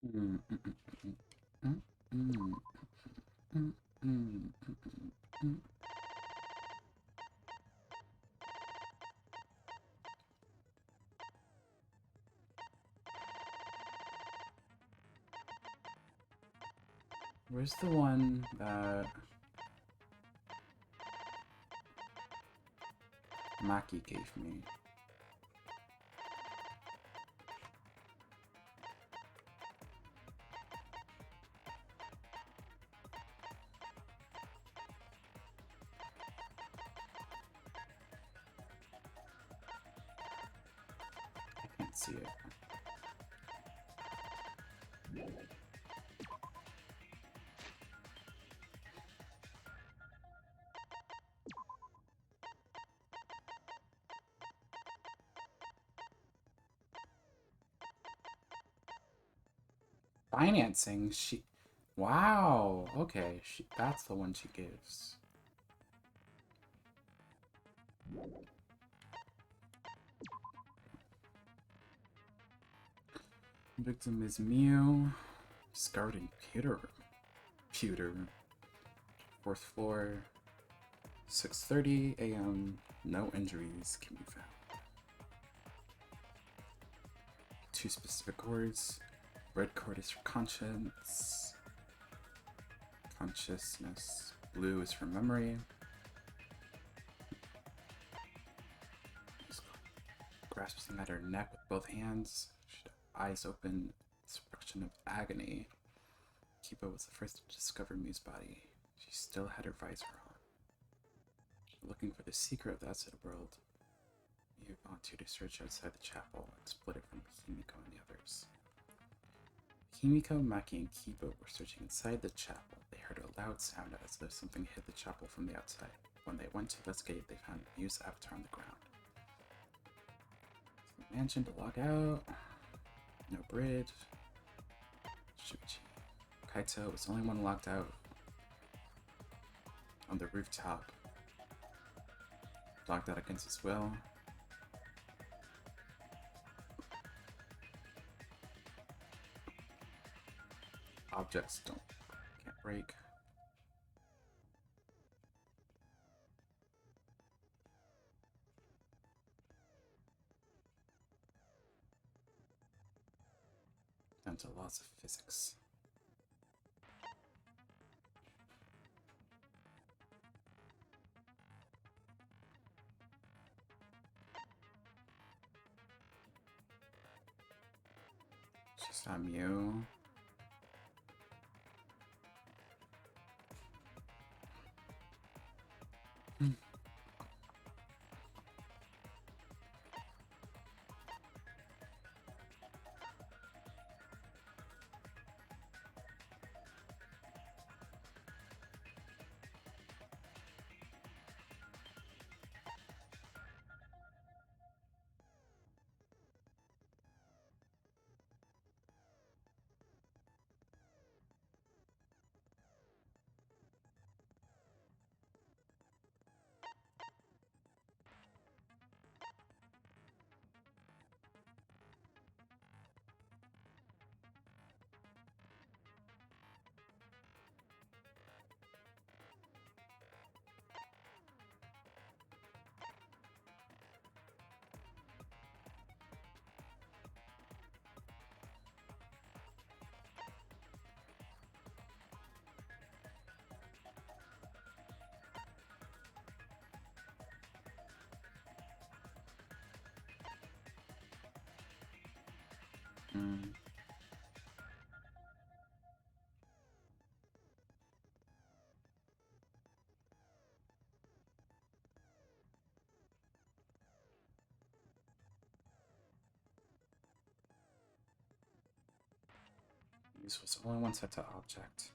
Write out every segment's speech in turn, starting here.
Mm, mm, mm, mm, mm, mm, mm, mm. Where's the one that Maki gave me? I can't see it. Financing? Wow, okay, that's the one she gives. Victim is Mew. Discarded Pewter. Fourth floor. 6:30 a.m. No injuries can be found. 2 specific words. Red card is for conscience. Consciousness. Blue is for memory. Grasps at her neck with both hands. Eyes open. Expression of agony. Kiba was the first to discover Mew's body. She still had her visor on. Looking for the secret of the outside world, you volunteered to search outside the chapel and split it from Himiko and the others. Himiko, Maki, and Kiba were searching inside the chapel. They heard a loud sound as though something hit the chapel from the outside. When they went to investigate, they found Mew's avatar on the ground. The mansion to log out. No bridge. Shuichi. Kaito was the only one locked out on the rooftop. Locked out against his will. Objects can't break. Down to laws of physics. Just not Mew. This was only one set to object.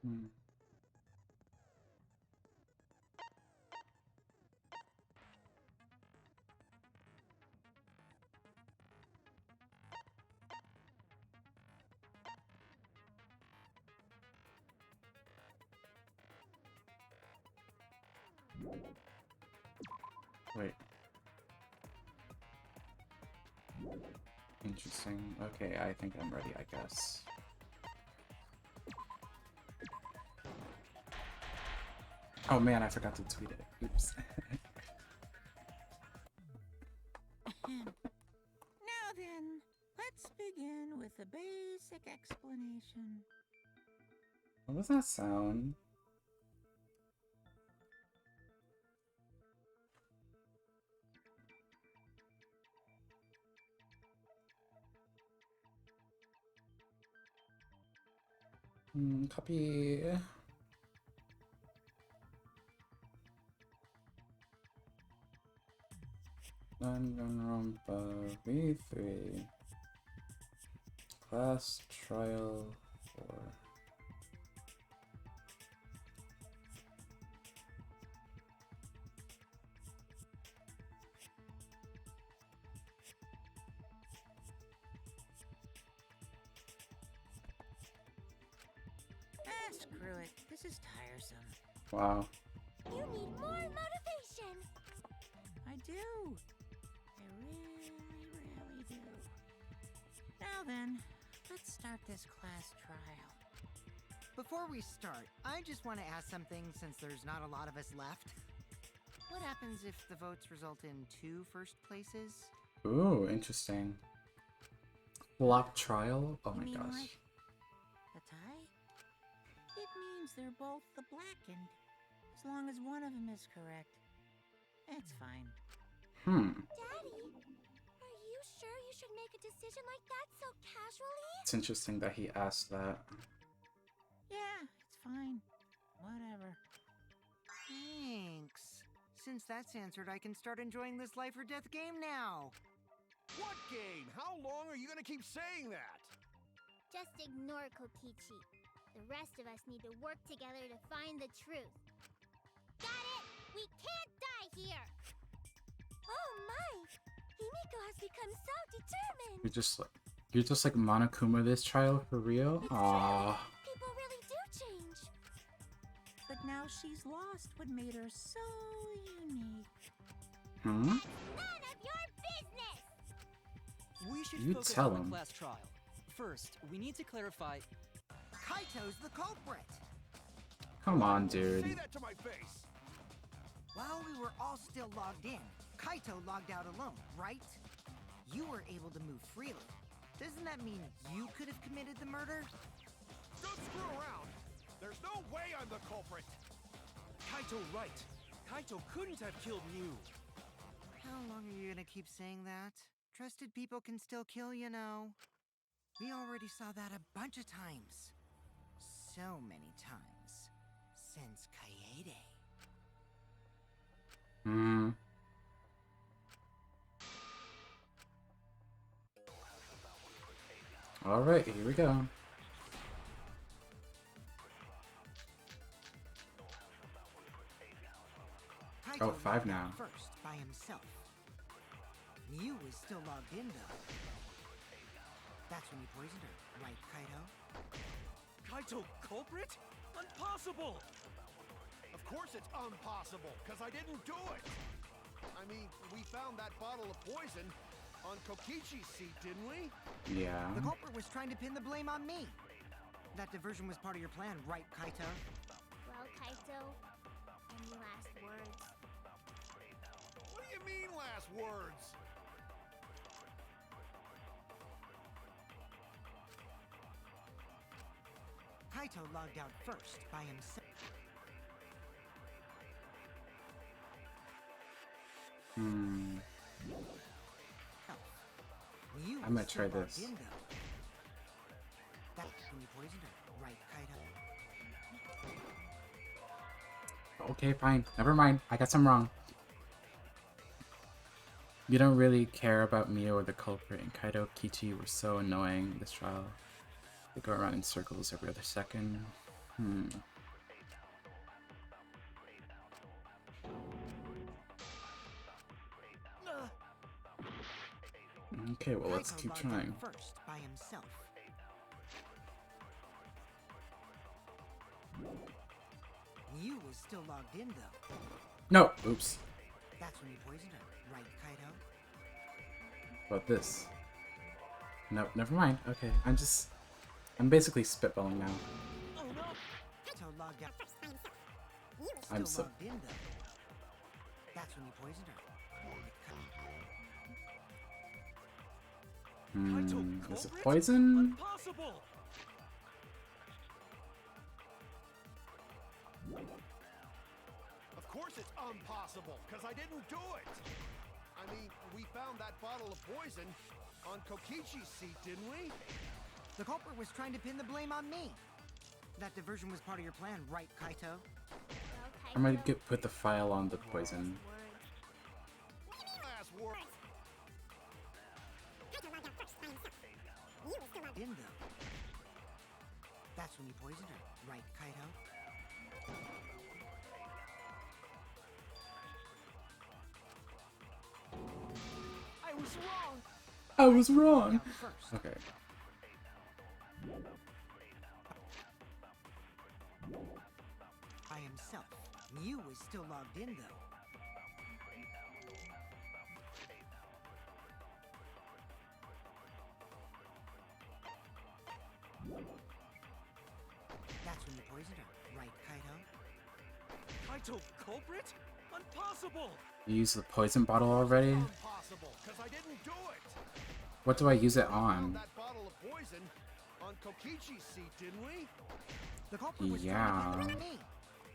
Hmm. Wait. Interesting. Okay, I think I'm ready, I guess. Oh man, I forgot to tweet it. Oops. Now then, let's begin with a basic explanation. What was that sound? Copy. Danganronpa V3 Class Trial 4. Screw it. This is tiresome. Wow. You need more motivation! I do. I really do. Now then, let's start this class trial. Before we start, I just want to ask something since there's not a lot of us left. What happens if the votes result in 2 first places? Ooh, interesting. Block trial? Oh my You mean gosh. like a tie? It means they're both the blackened. As long as one of them is correct. It's fine. Daddy, are you sure you should make a decision like that so casually? It's interesting that he asked that. Yeah, it's fine. Whatever. Thanks. Since that's answered, I can start enjoying this life or death game now. What game? How long are you gonna keep saying that? Just ignore Kokichi. The rest of us need to work together to find the truth. Got it! We can't die here! Oh my! Himiko has become so determined! You're just like Monokuma this trial for real? It's Aww. true. People really do change. But now she's lost what made her so unique. Hmm? None of your business! We should You focus tell on him. the class trial. First, we need to clarify. Kaito's the culprit. Come on, Say dude. that to my face! While we were all still logged in, Kaito logged out alone, right? You were able to move freely. Doesn't that mean you could have committed the murder? Don't screw around! There's no way I'm the culprit! Kaito right. Kaito couldn't have killed Mew. How long are you gonna keep saying that? Trusted people can still kill, you know. We already saw that a bunch of times. So many times. Since Kaede. Hmm. Alright, here we go. Kaito Oh, 5 logged now. out first by himself. Mew was still logged in though. That's when you poisoned her, right, Kaito? Kaito culprit? Impossible! Of course it's impossible, because I didn't do it! I mean, we found that bottle of poison on Kokichi's seat, didn't we? Yeah. The culprit was trying to pin the blame on me. That diversion was part of your plan, right, Kaito? Well, Kaito, any last words? What do you mean, last words? Kaito logged out first by himself. Hmm. Mew I'm gonna was still try logged this. in, though. That's when you poisoned her, right, Kaito? Okay, fine. Never mind. I got some wrong. You don't really care about Mio or the culprit, and Kaido Kichi were so annoying this trial. They go around in circles every other second. Hmm. Okay, well, let's Kaito keep logged in trying. first by himself. Mew was still logged in though. No! Oops. That's when you poisoned her, right, Kaito? What about this? Nope, never mind. Okay, I'm basically spitballing now. Oh no! Kaito logged out. Mew was I'm still so- logged in though. That's when you poisoned her. Kaito Is it culprit? poison? Impossible! Of course it's impossible, because I didn't do it. I mean, we found that bottle of poison on Kokichi's seat, didn't we? The culprit was trying to pin the blame on me. That diversion was part of your plan, right, Kaito? Okay, I'm gonna put the file on the poison. Last word. In though. That's when you poisoned her, right, Kaito? I was wrong! I was wrong! Out first. Okay. By himself. Mew was still logged in though. That's when you poisoned her, right, Kaito? Kaito culprit? Impossible! You used the poison bottle already? Impossible, because I didn't do it. What do I use it We found on? that bottle of poison on Kokichi's seat, didn't we? The culprit was Yeah. trying to pin the blame on me.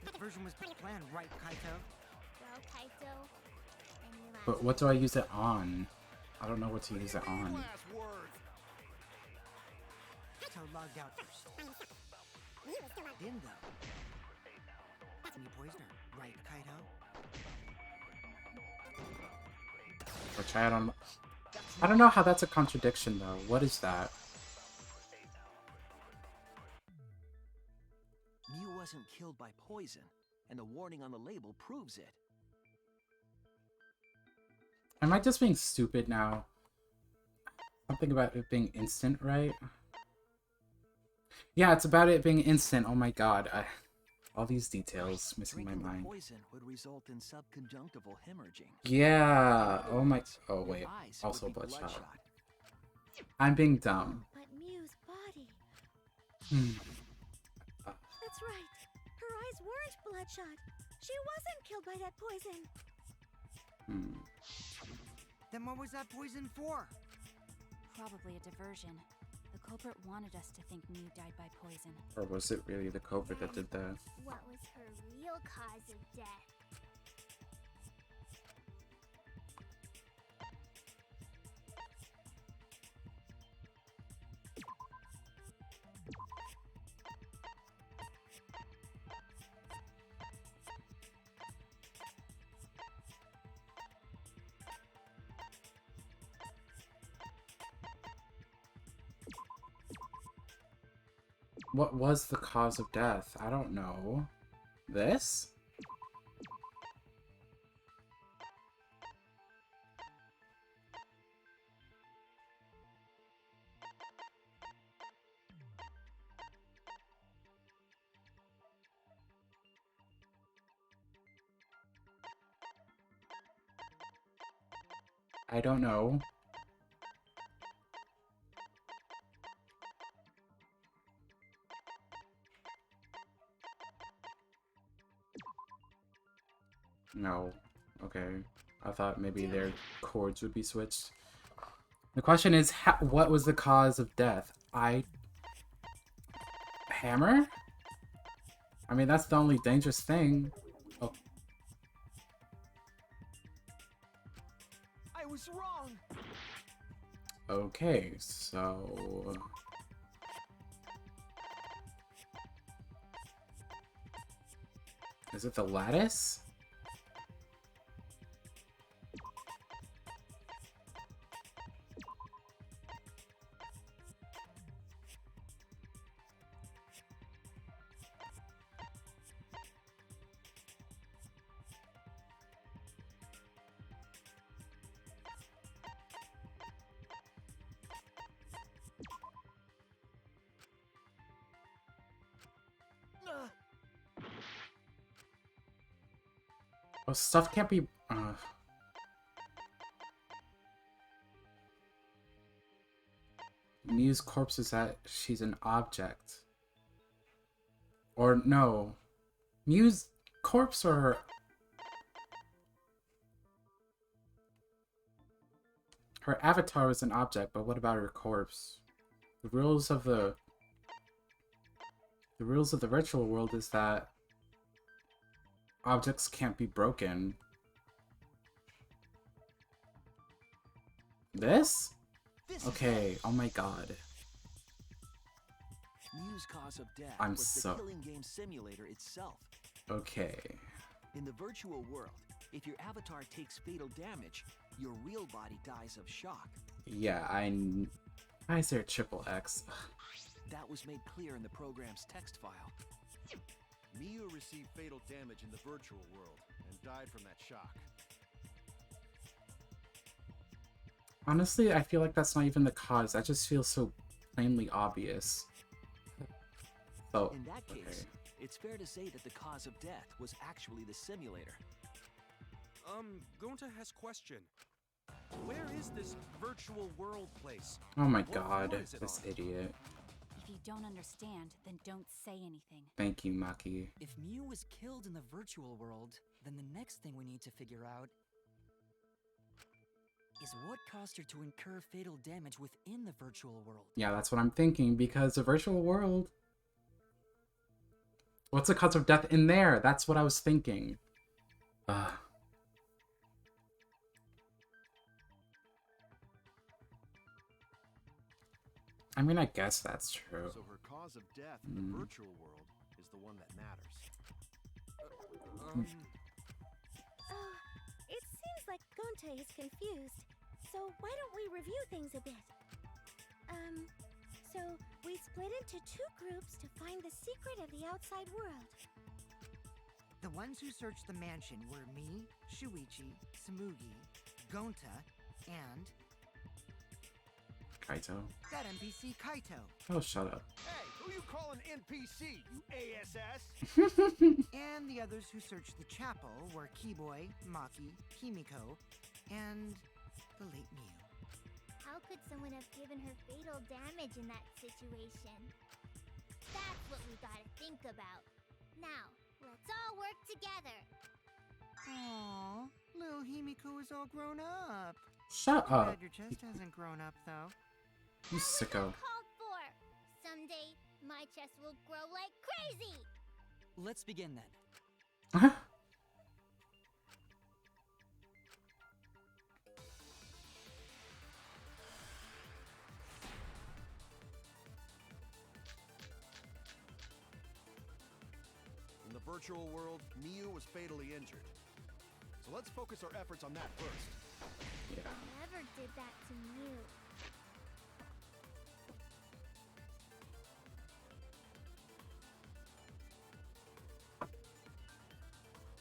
That diversion was planned, right, Kaito? Well, Kaito, any last But what do I use it on? I don't know what to use it Any on. last word. Kaito logged out first. Mew was still logged in though. That's when you poisoned her, right, Kaito? Or try it on. I don't know how that's a contradiction though. What is that? Mew wasn't killed by poison, and the warning on the label proves it. Am I just being stupid now? Something about it being instant, right? Yeah, it's about it being instant. Oh my god. All these details missing my Drinking the mind. poison would result in subconjunctival hemorrhaging. Yeah. In other Oh my. words, Oh your wait. eyes Also would be bloodshot. I'm being dumb. But Mew's body. Hmm. That's right. Her eyes weren't bloodshot. She wasn't killed by that poison. Hmm. Then what was that poison for? Probably a diversion. The culprit wanted us to think Mew died by poison. Or was it really the culprit that did that? What was her real cause of death? What was the cause of death? I don't know. This? I don't know. No. Okay. I thought maybe their chords would be switched. The question is, what was the cause of death? Hammer? I mean, that's the only dangerous thing. Oh, I was wrong! okay, so... Is it the lattice? Oh, stuff can't be. Mew's corpse is that she's an object. Or no. Mew's corpse or her. Her avatar was an object, but what about her corpse? The rules of the virtual world is that objects can't be broken. This? Okay, oh my god. Mew's cause of death I'm was so- the killing game simulator itself. Okay. In the virtual world, if your avatar takes fatal damage, your real body dies of shock. Yeah, why is there a triple X? That was made clear in the program's text file. Miu received fatal damage in the virtual world and died from that shock. Honestly, I feel like that's not even the cause. That just feels so plainly obvious. So, In that case, okay. it's fair to say that the cause of death was actually the simulator. Gonta has question. Where is this virtual world place? Oh my What god, floor is it this on? idiot. If you don't understand, then don't say anything. Thank you, Maki. If Mew was killed in the virtual world, then the next thing we need to figure out is what caused her to incur fatal damage within the virtual world. Yeah, that's what I'm thinking, because the virtual world... What's the cause of death in there? That's what I was thinking. Ugh. I mean, I guess that's true. So her cause of death in the virtual world is the one that matters. It seems like Gonta is confused. So why don't we review things a bit? So we split into two groups to find the secret of the outside world. The ones who searched the mansion were me, Shuichi, Samugi, Gonta, and Kaito. that NPC Kaito. Oh, shut up. Hey, who you calling NPC, you ASS? And the others who searched the chapel were Keyboy, Maki, Himiko, and the late Mew. How could someone have given her fatal damage in that situation? That's what we gotta think about. Now, let's all work together. Aww, little Himiko is all grown up. Shut Too up. bad your chest hasn't grown up, though. You sicko. Called for. Someday, my chest will grow like crazy. Let's begin then. Uh-huh. In the virtual world, Miu was fatally injured. So let's focus our efforts on that first. Yeah. Whoever did that to Mew.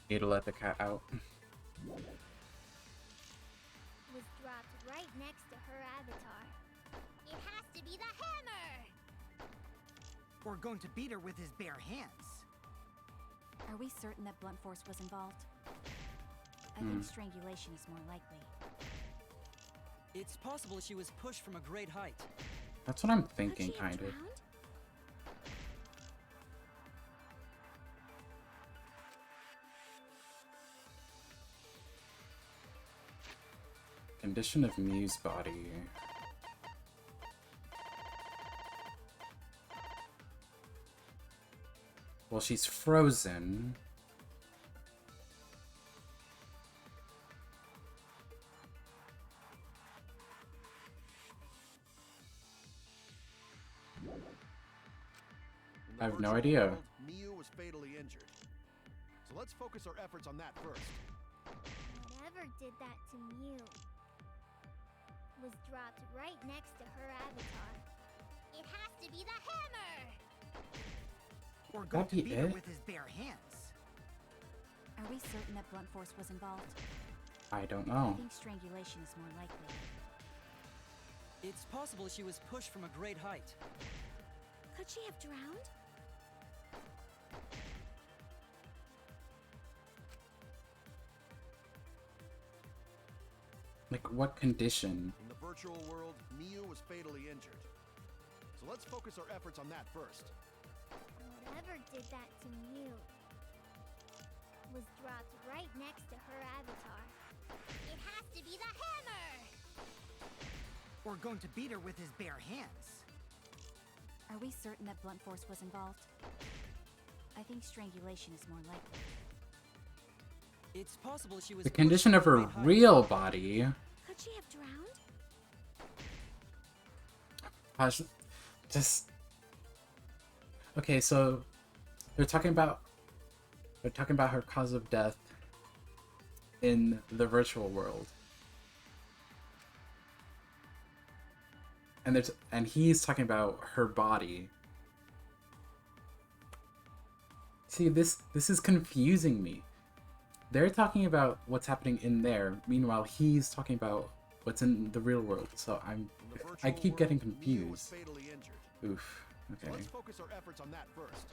Need to let the cat out. Was dropped right next to her avatar. It has to be the hammer! Or going to beat her with his bare hands. Are we certain that blunt force was involved? I think strangulation is more likely. It's possible she was pushed from a great height. That's what I'm Could thinking, she have kind of. drowned? Condition of Mew's body. Well, she's frozen. In the I have no virtual idea. world, Miu was fatally injured. So let's focus our efforts on that first. Whatever did that to Mew was dropped right next to her avatar. It has to be the hammer! Or going That'd to be beat her it? with his bare hands. Are we certain that blunt force was involved? I don't I know. think strangulation is more likely. It's possible she was pushed from a great height. Could she have drowned? Like, what condition? In the virtual world, Miu was fatally injured. So let's focus our efforts on that first. Whatever did that to Mew was dropped right next to her avatar. It has to be the hammer! Or going to beat her with his bare hands. Are we certain that blunt force was involved? I think strangulation is more likely. It's possible she was The pushed condition from of a her great height. real body. Could she have drowned? Gosh, just okay. So they're talking about her cause of death in the virtual world, and he's talking about her body. See, this is confusing me. They're talking about what's happening in there. Meanwhile, he's talking about what's in the real world. So I keep getting confused. Oof. Okay. Let's focus our efforts on that first.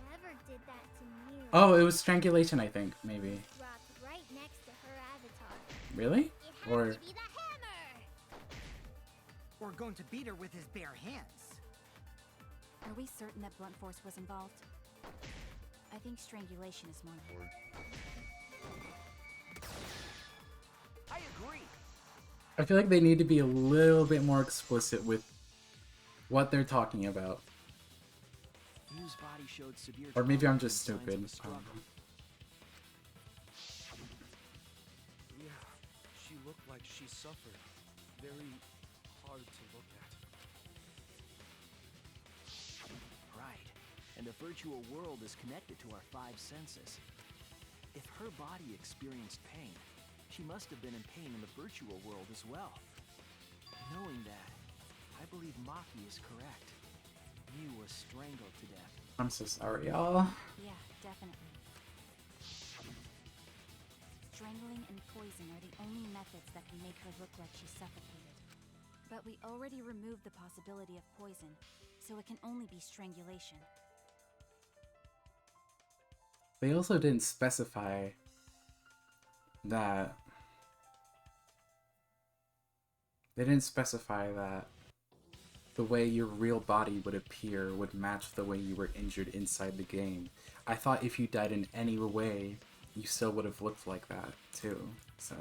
Whatever did that to Mew Oh, it was strangulation, I think, maybe. dropped right next to her avatar. Really? It has Or to be the hammer! Or going to beat her with his bare hands. Are we certain that blunt force was involved? I think strangulation is more likely. I agree. I feel like they need to be a little bit more explicit with what they're talking about. Miu's body showed severe Or maybe trauma I'm just and signs of stupid. a struggle. Yeah, she looked like she suffered. Very hard to look at. Right. And the virtual world is connected to our five senses. If her body experienced pain, she must have been in pain in the virtual world as well. Knowing that, I believe Maki is correct. Miu was strangled to death. I'm so sorry, y'all. Yeah, definitely. Strangling and poison are the only methods that can make her look like she suffocated. But we already removed the possibility of poison, so it can only be strangulation. They also didn't specify that. They didn't specify that the way your real body would appear would match the way you were injured inside the game. I thought if you died in any way, you still would have looked like that too. So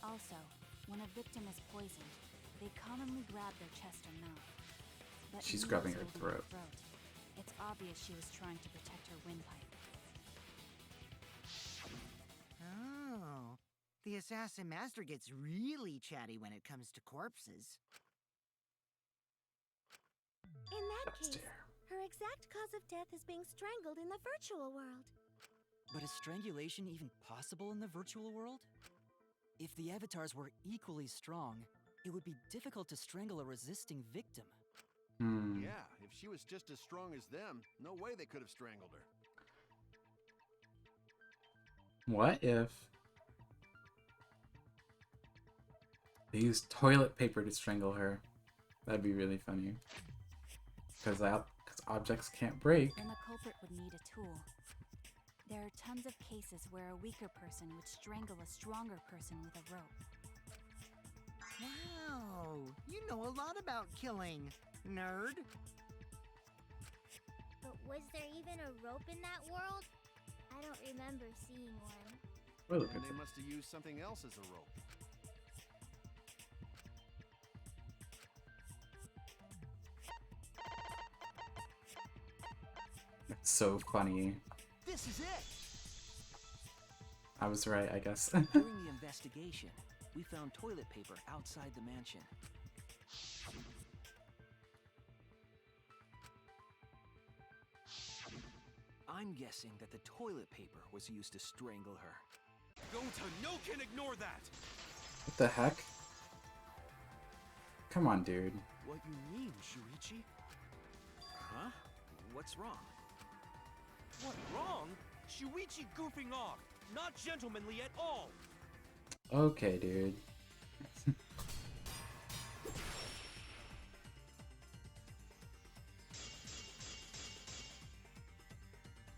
Also, when a victim is poisoned, they commonly grab their chest or mouth. But She's Miu grabbing was her holding throat. It's obvious she was trying to protect her windpipe. Oh. The assassin master gets really chatty when it comes to corpses. In that that's case, dear. her exact cause of death is being strangled in the virtual world. But is strangulation even possible in the virtual world? If the avatars were equally strong, it would be difficult to strangle a resisting victim. Yeah, if she was just as strong as them, no way they could have strangled her. What if they used toilet paper to strangle her? That'd be really funny. Because objects can't break. Then the culprit would need a tool. There are tons of cases where a weaker person would strangle a stronger person with a rope. Wow, you know a lot about killing, nerd. But was there even a rope in that world? I don't remember seeing one. We're And looking they for must have used something else as a rope. That's so funny. This is it! I was right, I guess. During the investigation, we found toilet paper outside the mansion. I'm guessing that the toilet paper was used to strangle her. Gonta no can ignore that! What the heck? Come on, dude. What you mean, Shuichi? Huh? What's wrong? What wrong? Shuichi goofing off! Not gentlemanly at all! Okay, dude.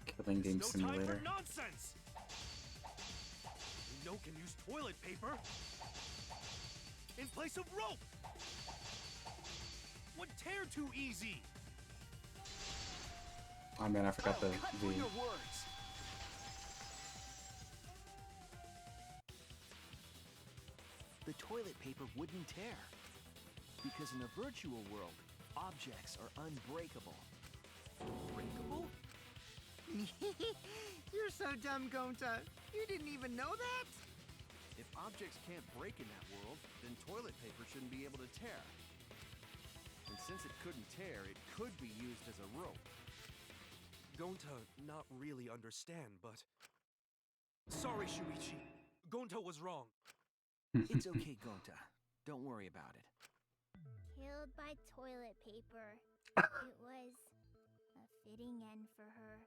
Killing game There's no time simulator. for nonsense! No can use toilet paper in place of rope. Would tear too easy. Oh man, I forgot the Cut V. for your words. The toilet paper wouldn't tear. Because in the virtual world, objects are unbreakable. Breakable? You're so dumb, Gonta. You didn't even know that? If objects can't break in that world, then toilet paper shouldn't be able to tear. And since it couldn't tear, it could be used as a rope. Gonta not really understand, but... Sorry, Shuichi. Gonta was wrong. It's okay, Gonta. Don't worry about it. Killed by toilet paper. It was a fitting end for her.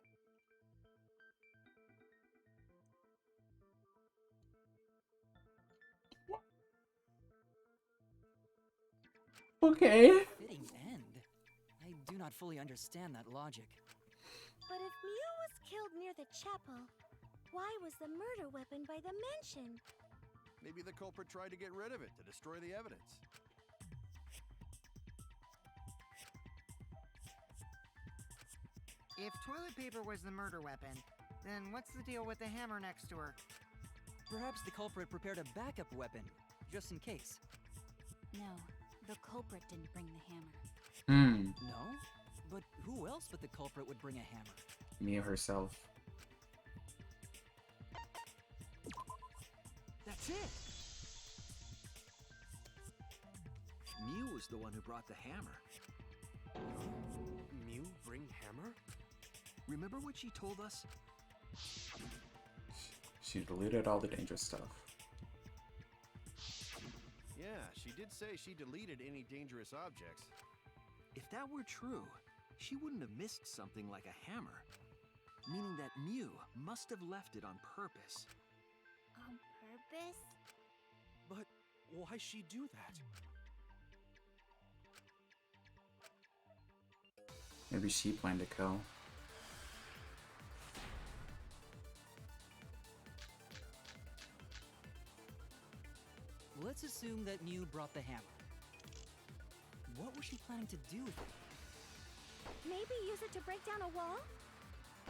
Okay. Fitting end? I do not fully understand that logic. But if Mew was killed near the chapel, why was the murder weapon by the mansion? Maybe the culprit tried to get rid of it to destroy the evidence. If toilet paper was the murder weapon, then what's the deal with the hammer next to her? Perhaps the culprit prepared a backup weapon, just in case. No, the culprit didn't bring the hammer. Hmm. No? But who else but the culprit would bring a hammer? Mia herself. That's it! Mew was the one who brought the hammer. Mew bring hammer? Remember what she told us? She deleted all the dangerous stuff. Yeah, she did say she deleted any dangerous objects. If that were true, she wouldn't have missed something like a hammer. Meaning that Mew must have left it on purpose. On purpose? But why she do that? Maybe she planned to kill. Let's assume that Mew brought the hammer. What was she planning to do with it? Maybe use it to break down a wall?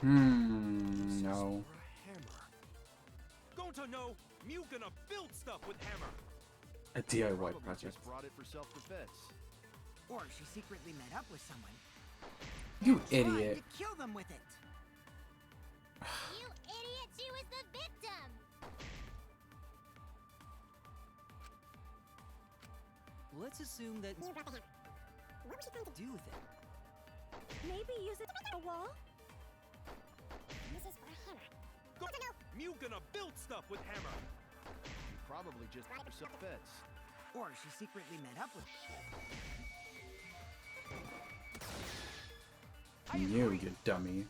Hmm. No. For a hammer. Gonta no! Mew gonna build stuff with hammer! A DIY Probably project. just brought it for self-defense. Or she secretly met up with someone. You and tried idiot. to kill them with it. You idiot! She was the victim! Let's assume that Mew brought the hammer. What was she trying to do with it. Maybe use it to a wall? This is for a hammer. Gonta no! Mew gonna build stuff with hammer! Probably just for self-defense. Or she secretly met up with You dummy.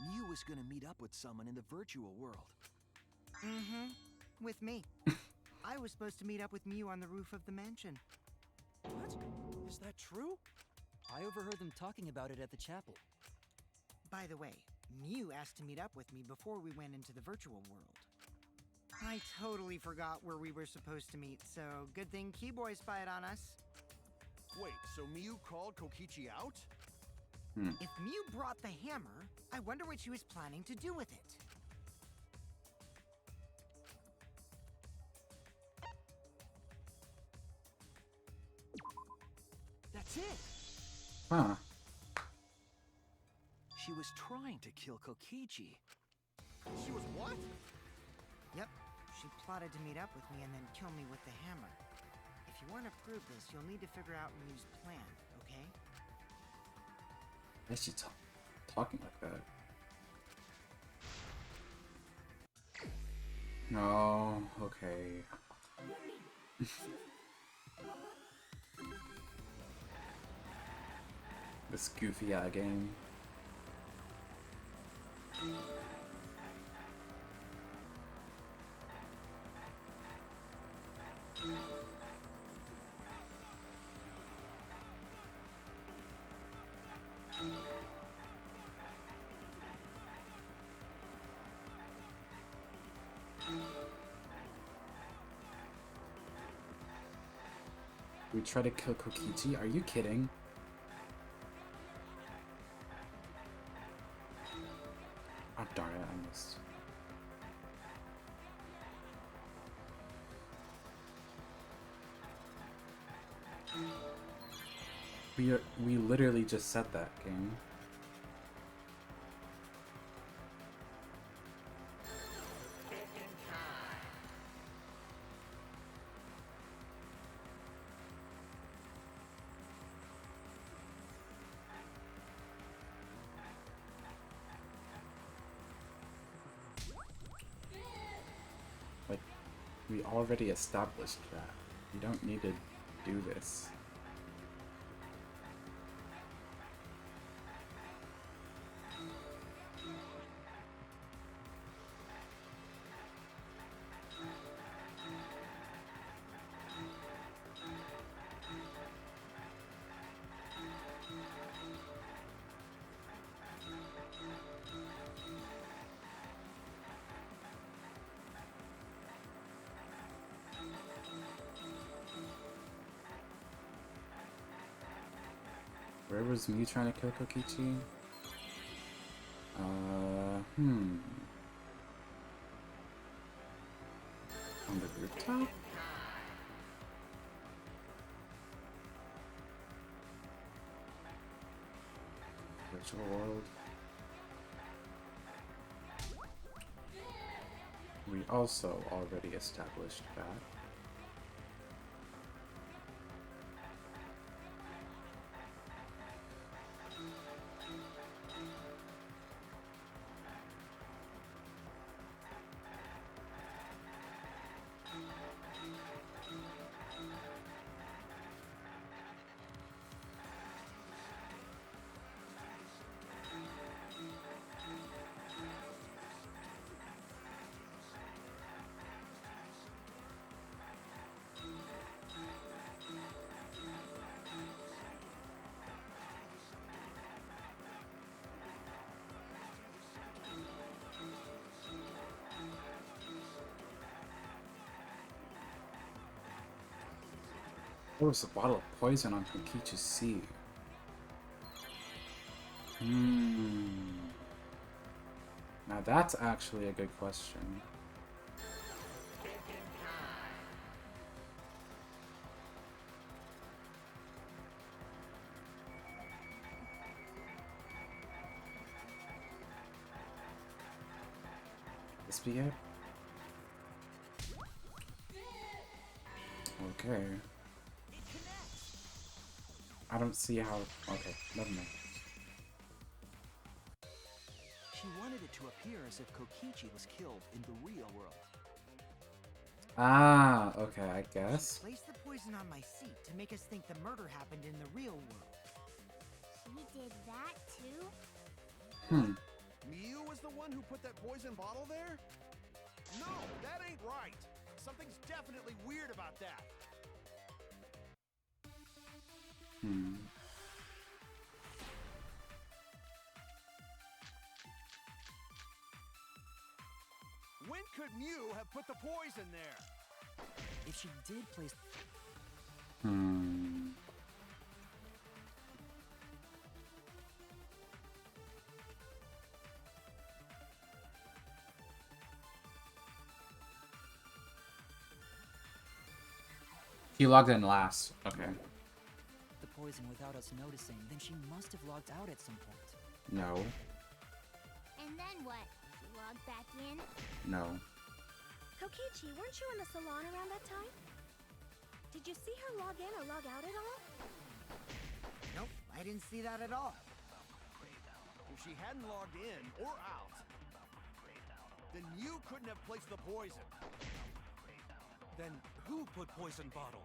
Mew was gonna meet up with someone in the virtual world. Mm-hmm. With me. I was supposed to meet up with Mew on the roof of the mansion. What? Is that true? I overheard them talking about it at the chapel. By the way, Mew asked to meet up with me before we went into the virtual world. I totally forgot where we were supposed to meet, so good thing Keyboy spied on us. Wait, so Mew called Kokichi out? If Mew brought the hammer, I wonder what she was planning to do with it. That's it! Huh. She was trying to kill Kokichi. She was what? Yep, she plotted to meet up with me and then kill me with the hammer. If you want to prove this, you'll need to figure out Mew's plan, okay? Why is she talking like that? No. Okay. This goofy game. We try to kill Kokichi? Are you kidding? Oh darn it, I missed. We literally just said that, game. Like, we already established that. You don't need to do this. Where was Mew trying to kill Kokichi? On the rooftop? Virtual world. We also already established that. There was a bottle of poison on Kokichi's sea. Now that's actually a good question. This be it? Okay. I don't see how. Okay, never mind. She wanted it to appear as if Kokichi was killed in the real world. Ah, okay, I guess. Place the poison on my seat to make us think the murder happened in the real world. She did that too? Mew was the one who put that poison bottle there? No, that ain't right. Something's definitely weird about that. When could Mew have put the poison there? If she did place... He logged in last. Okay. the poison without us noticing, then she must have logged out at some point. No. And then what? She logged back in? No. Kokichi, weren't you in the salon around that time? Did you see her log in or log out at all? Nope, I didn't see that at all. If she hadn't logged in or out, then Mew couldn't have placed the poison. Then who put poison bottle?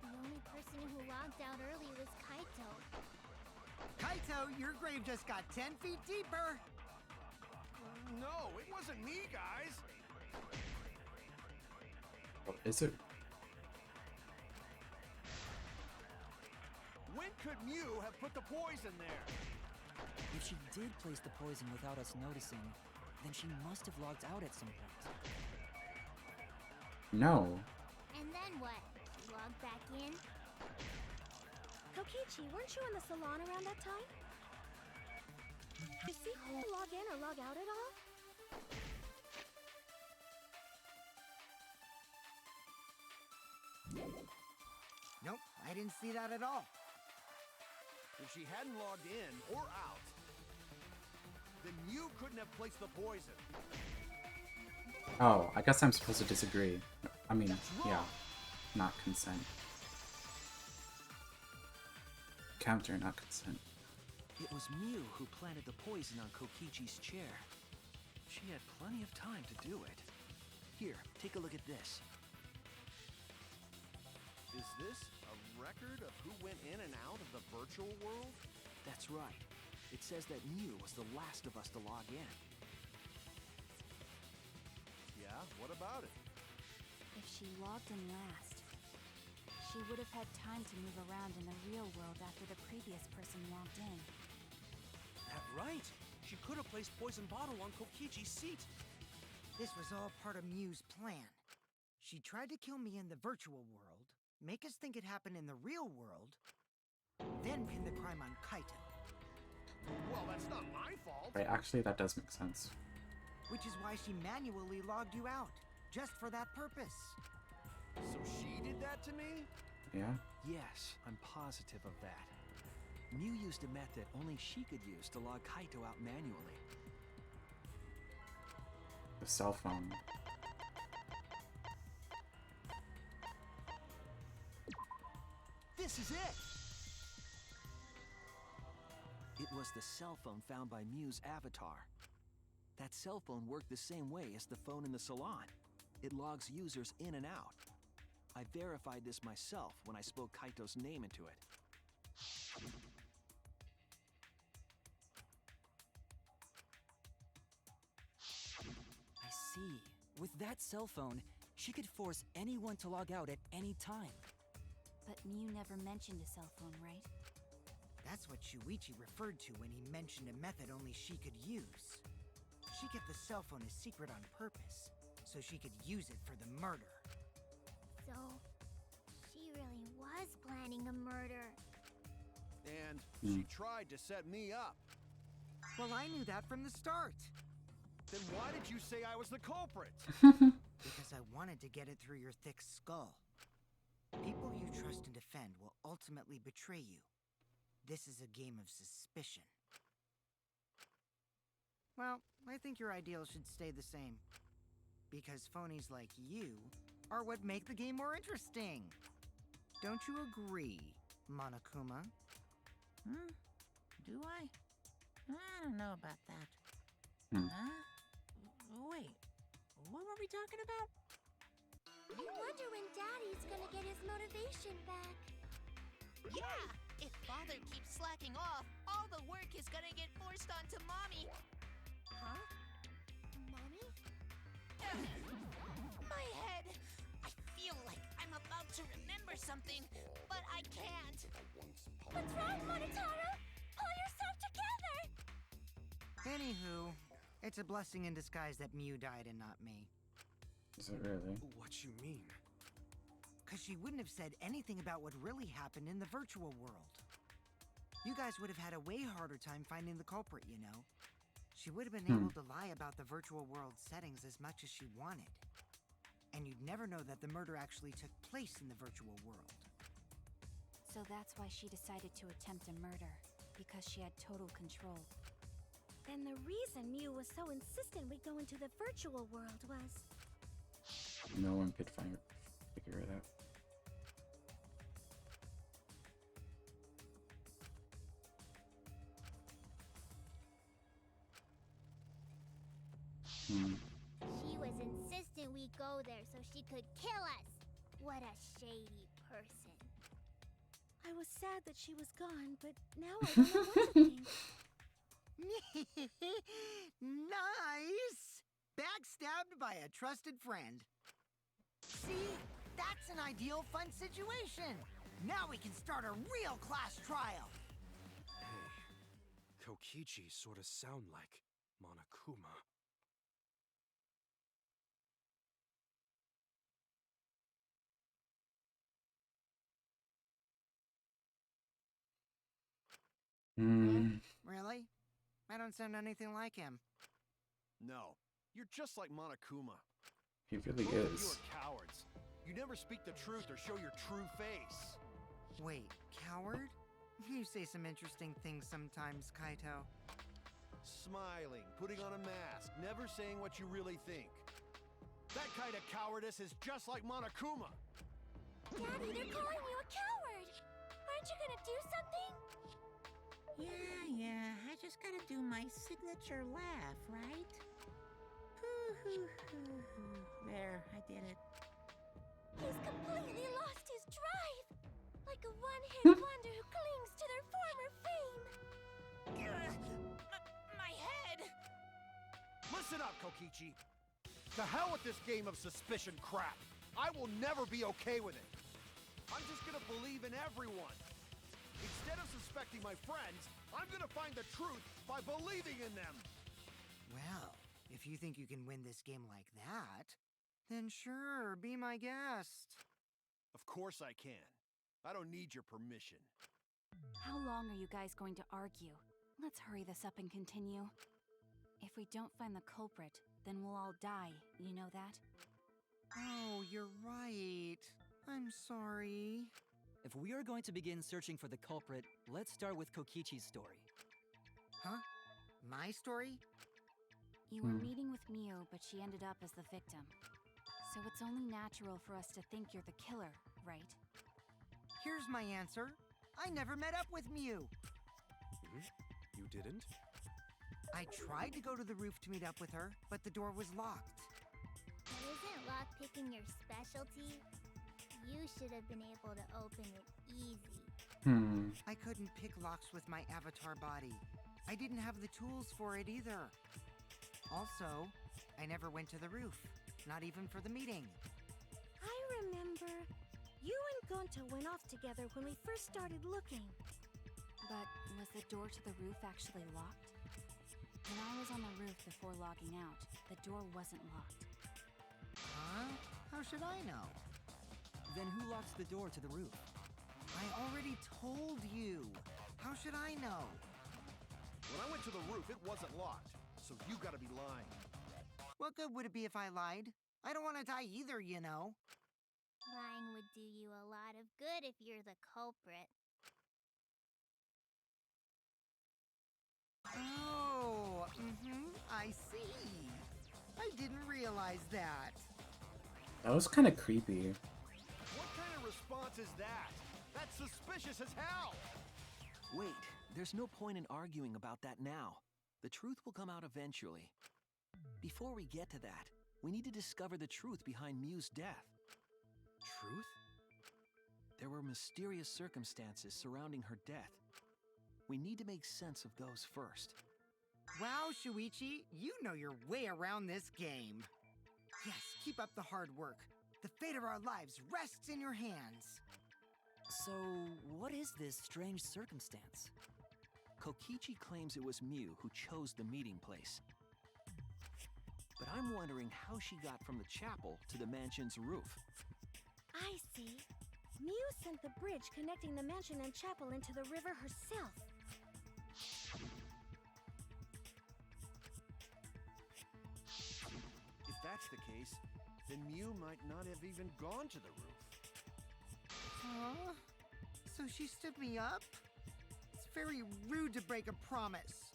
The only person who logged out early was Kaito. Kaito, your grave just got 10 feet deeper. No, it wasn't me, guys. What is it? When could Mew have put the poison there? If she did place the poison without us noticing, then she must have logged out at some point. No. And then what? She log back in. Kokichi, weren't you in the salon around that time? Did you see who log in or log out at all? Nope, I didn't see that at all. If she hadn't logged in or out, then you couldn't have placed the poison. Oh, I guess I'm supposed to disagree. I mean, yeah, not consent. Counter, not consent. It was Mew who planted the poison on Kokichi's chair. She had plenty of time to do it. Here, take a look at this. Is this a record of who went in and out of the virtual world? That's right. It says that Mew was the last of us to log in. Yeah, what about it? If she logged in last, she would have had time to move around in the real world after the previous person logged in. That's right. She could have placed poison bottle on Kokichi's seat. This was all part of Mew's plan. She tried to kill me in the virtual world, make us think it happened in the real world, then pin the crime on Kaito. Well, that's not my fault. Right, actually, that does make sense. Which is why she manually logged you out, just for that purpose. So she did that to me? Yeah? Yes, I'm positive of that. Mew used a method only she could use to log Kaito out manually. The cell phone. This is it! It was the cell phone found by Mew's avatar. That cell phone worked the same way as the phone in the salon. It logs users in and out. I verified this myself when I spoke Kaito's name into it. I see. With that cell phone, she could force anyone to log out at any time. But Mew never mentioned a cell phone, right? That's what Shuichi referred to when he mentioned a method only she could use. She kept the cell phone a secret on purpose, so she could use it for the murder. So, she really was planning a murder. And she tried to set me up. Well, I knew that from the start. Then why did you say I was the culprit? Because I wanted to get it through your thick skull. People you trust and defend will ultimately betray you. This is a game of suspicion. Well, I think your ideals should stay the same. Because phonies like you are what make the game more interesting. Don't you agree, Monokuma? Do I? I don't know about that. Huh? Wait, what were we talking about? I wonder when Daddy's gonna get his motivation back. Yeah! If Father keeps slacking off, all the work is gonna get forced onto Mommy. Huh? Mommy? My head! I feel like I'm about to remember something, but I can't. What's wrong, Monotaro? Pull yourself together! Anywho, it's a blessing in disguise that Mew died and not me. Is it really? What you mean? Because she wouldn't have said anything about what really happened in the virtual world. You guys would have had a way harder time finding the culprit, you know. She would have been able to lie about the virtual world settings as much as she wanted. And you'd never know that the murder actually took place in the virtual world. So that's why she decided to attempt a murder, because she had total control. And the reason Mew was so insistent we go into the virtual world was... No one could figure it out. She was insistent we go there so she could kill us. What a shady person. I was sad that she was gone, but now I don't know what to think. Nice! Backstabbed by a trusted friend. See? That's an ideal fun situation! Now we can start a real class trial! Hey, Kokichi sort of sound like Monokuma. Hmm. Really? I don't sound anything like him. No, you're just like Monokuma. He really Both of you is. are cowards. You never speak the truth or show your true face. Wait, coward? You say some interesting things sometimes, Kaito. Smiling, putting on a mask, never saying what you really think. That kind of cowardice is just like Monokuma. Daddy, they're calling you a coward! Aren't you gonna do something? Yeah, I just gotta do my signature laugh, right? Hoo, hoo, hoo, hoo. There, I did it. He's completely lost his drive! Like a one-hit wonder who clings to their former fame! My head! Listen up, Kokichi. To hell with this game of suspicion crap. I will never be okay with it. I'm just gonna believe in everyone. Instead of suspecting my friends, I'm gonna find the truth by believing in them. Well, if you think you can win this game like that, then sure, be my guest. Of course I can. I don't need your permission. How long are you guys going to argue? Let's hurry this up and continue. If we don't find the culprit, then we'll all die, you know that? Oh, you're right. I'm sorry. If we are going to begin searching for the culprit, let's start with Kokichi's story. Huh? My story? You were meeting with Miu, but she ended up as the victim. So it's only natural for us to think you're the killer, right? Here's my answer. I never met up with Miu. You didn't? I tried to go to the roof to meet up with her, but the door was locked. But isn't lockpicking your specialty? You should have been able to open it easy. I couldn't pick locks with my avatar body. I didn't have the tools for it either. Also, I never went to the roof, not even for the meeting. I remember. You and Gonta went off together when we first started looking. But was the door to the roof actually locked? When I was on the roof before logging out, the door wasn't locked. Huh? How should I know? Then who locks the door to the roof? I already told you. How should I know? When I went to the roof, it wasn't locked. So you gotta be lying. What good would it be if I lied? I don't want to die either, you know. Lying would do you a lot of good if you're the culprit. Oh, I see. I didn't realize that. That was kind of creepy. What kind of response is that? That's suspicious as hell! Wait, there's no point in arguing about that now. The truth will come out eventually. Before we get to that, we need to discover the truth behind Miu's death. Truth? There were mysterious circumstances surrounding her death. We need to make sense of those first. Wow, Shuichi, you know your way around this game. Yes, keep up the hard work. The fate of our lives rests in your hands. So, what is this strange circumstance? Kokichi claims it was Miu who chose the meeting place. But I'm wondering how she got from the chapel to the mansion's roof. I see. Miu sent the bridge connecting the mansion and chapel into the river herself. If that's the case, then Miu might not have even gone to the roof. Huh? So she stood me up? It's very rude to break a promise.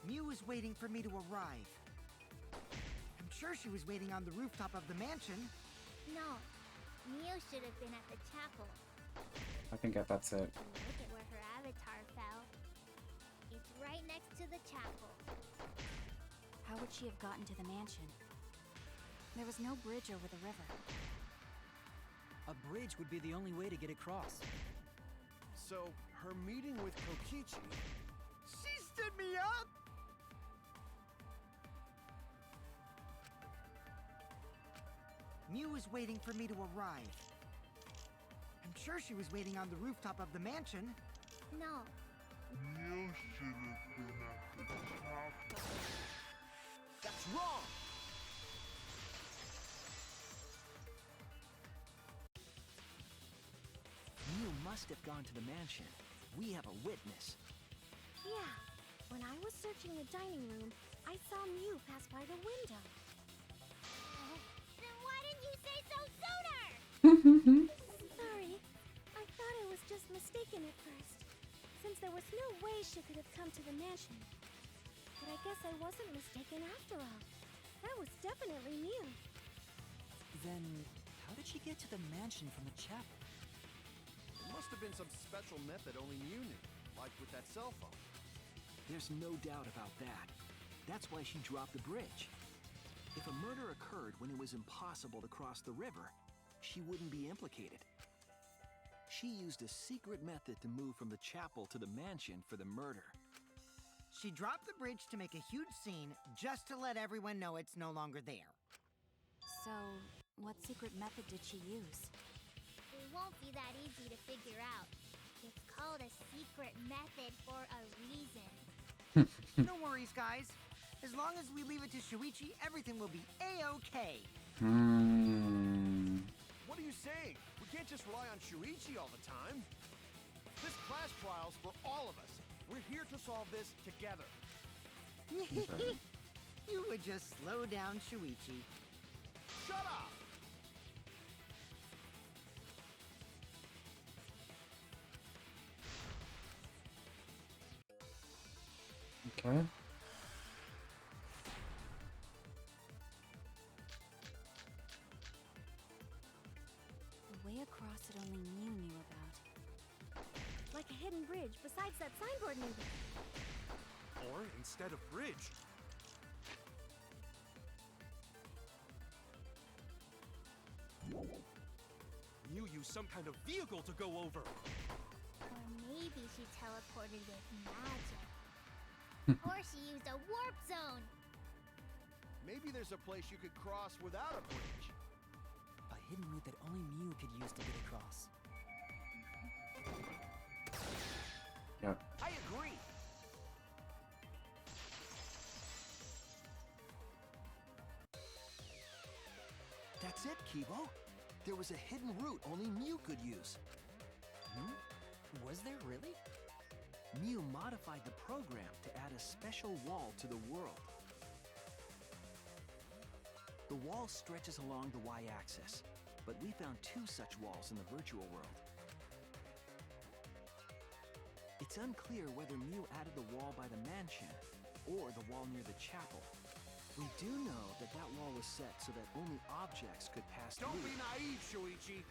Miu was waiting for me to arrive. I'm sure she was waiting on the rooftop of the mansion. No, Miu should have been at the chapel. I think that's it. Look at where her avatar fell. It's right next to the chapel. How would she have gotten to the mansion? There was no bridge over the river. A bridge would be the only way to get across. So, her meeting with Kokichi... She stood me up! Miu was waiting for me to arrive. I'm sure she was waiting on the rooftop of the mansion. No, You should have been at the top. That's wrong! Mew must have gone to the mansion. We have a witness. Yeah, when I was searching the dining room, I saw Mew pass by the window. Then why didn't you say so sooner? Sorry, I thought I was just mistaken at first, since there was no way she could have come to the mansion. But I guess I wasn't mistaken after all. That was definitely Mew. Then, how did she get to the mansion from the chapel? It must have been some special method only Mew knew, like with that cell phone. There's no doubt about that. That's why she dropped the bridge. If a murder occurred when it was impossible to cross the river, she wouldn't be implicated. She used a secret method to move from the chapel to the mansion for the murder. She dropped the bridge to make a huge scene just to let everyone know it's no longer there. So, what secret method did she use? It won't be that easy to figure out. It's called a secret method for a reason. No worries, guys. As long as we leave it to Shuichi, everything will be A-okay. What are you saying? We can't just rely on Shuichi all the time. This class trial's for all of us. We're here to solve this together. You would just slow down Shuichi. Shut up! Okay. The way across that only Mew knew about. Like a hidden bridge besides that signboard maybe. Or instead of bridge. Mew used some kind of vehicle to go over. Or maybe she teleported with magic. Or she used a warp zone. Maybe there's a place you could cross without a bridge. A hidden route that only Mew could use to get across. Yep. I agree. That's it, Kibo. There was a hidden route only Mew could use. Was there really? Mew modified the program to add a special wall to the world. The wall stretches along the y-axis, but we found 2 such walls in the virtual world. It's unclear whether Mew added the wall by the mansion or the wall near the chapel. We do know that that wall was set so that only objects could pass Don't through. be naive, Shuichi.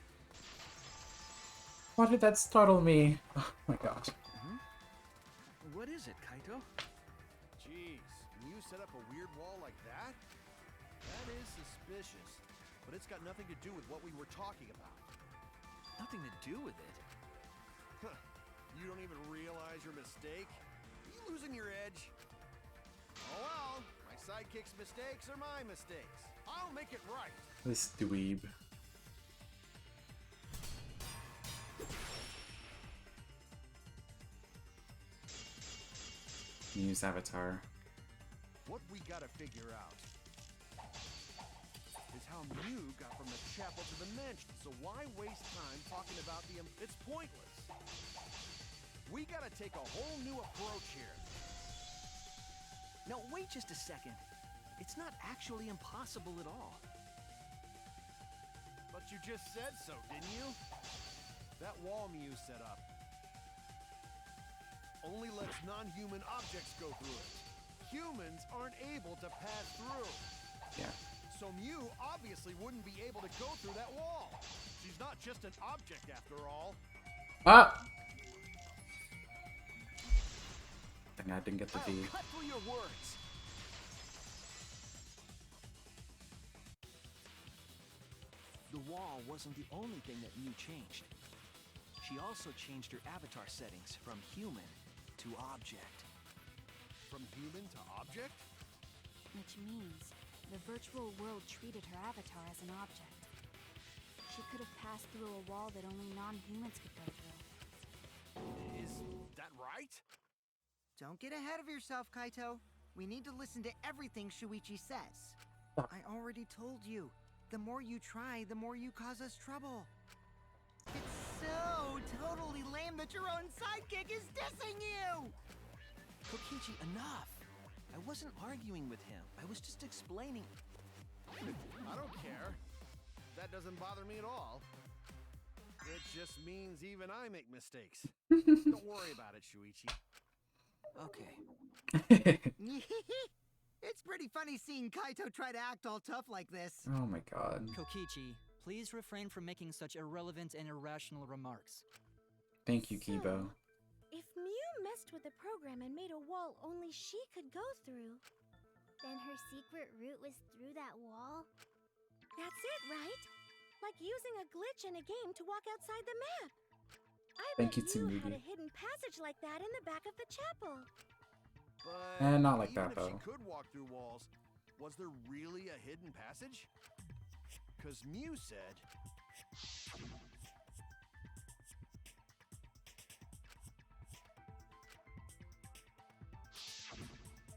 Why did that startle me? Oh my gosh. What is it, Kaito? Jeez, can you set up a weird wall like that? That is suspicious, but it's got nothing to do with what we were talking about. Nothing to do with it. Huh. You don't even realize your mistake? Are you losing your edge? Oh well, my sidekick's mistakes are my mistakes. I'll make it right. This dweeb. Mew's avatar. What we gotta figure out is how Mew got from the chapel to the mansion. So why waste time talking about the... It's pointless. We gotta take a whole new approach here. No, wait just a second. It's not actually impossible at all. But you just said so, didn't you? That wall Mew set up only lets non-human objects go through it. Humans aren't able to pass through. Yeah. So Mew obviously wouldn't be able to go through that wall. She's not just an object after all. Ah! Dang, I didn't get the I'll V. cut through your words. The wall wasn't the only thing that Mew changed. She also changed her avatar settings from human to object. From human to object? Which means the virtual world treated her avatar as an object. She could have passed through a wall that only non-humans could go through. Is that right? Don't get ahead of yourself, Kaito. We need to listen to everything Shuichi says. I already told you. The more you try, the more you cause us trouble. It's so totally lame that your own sidekick is dissing you! Kokichi, enough! I wasn't arguing with him. I was just explaining. I don't care. That doesn't bother me at all. It just means even I make mistakes. Don't worry about it, Shuichi. Okay. It's pretty funny seeing Kaito try to act all tough like this. Oh my god. Kokichi, please refrain from making such irrelevant and irrational remarks. Thank you, Kibo. If Mew messed with the program and made a wall only she could go through, Then her secret route was through that wall? that's it, right? Like using a glitch in a game to walk outside the map. I Thank bet you, you had Tsurugi. a hidden passage like that in the back of the chapel. But not like even that, if though. she could walk through walls, was there really a hidden passage? Because Mew said...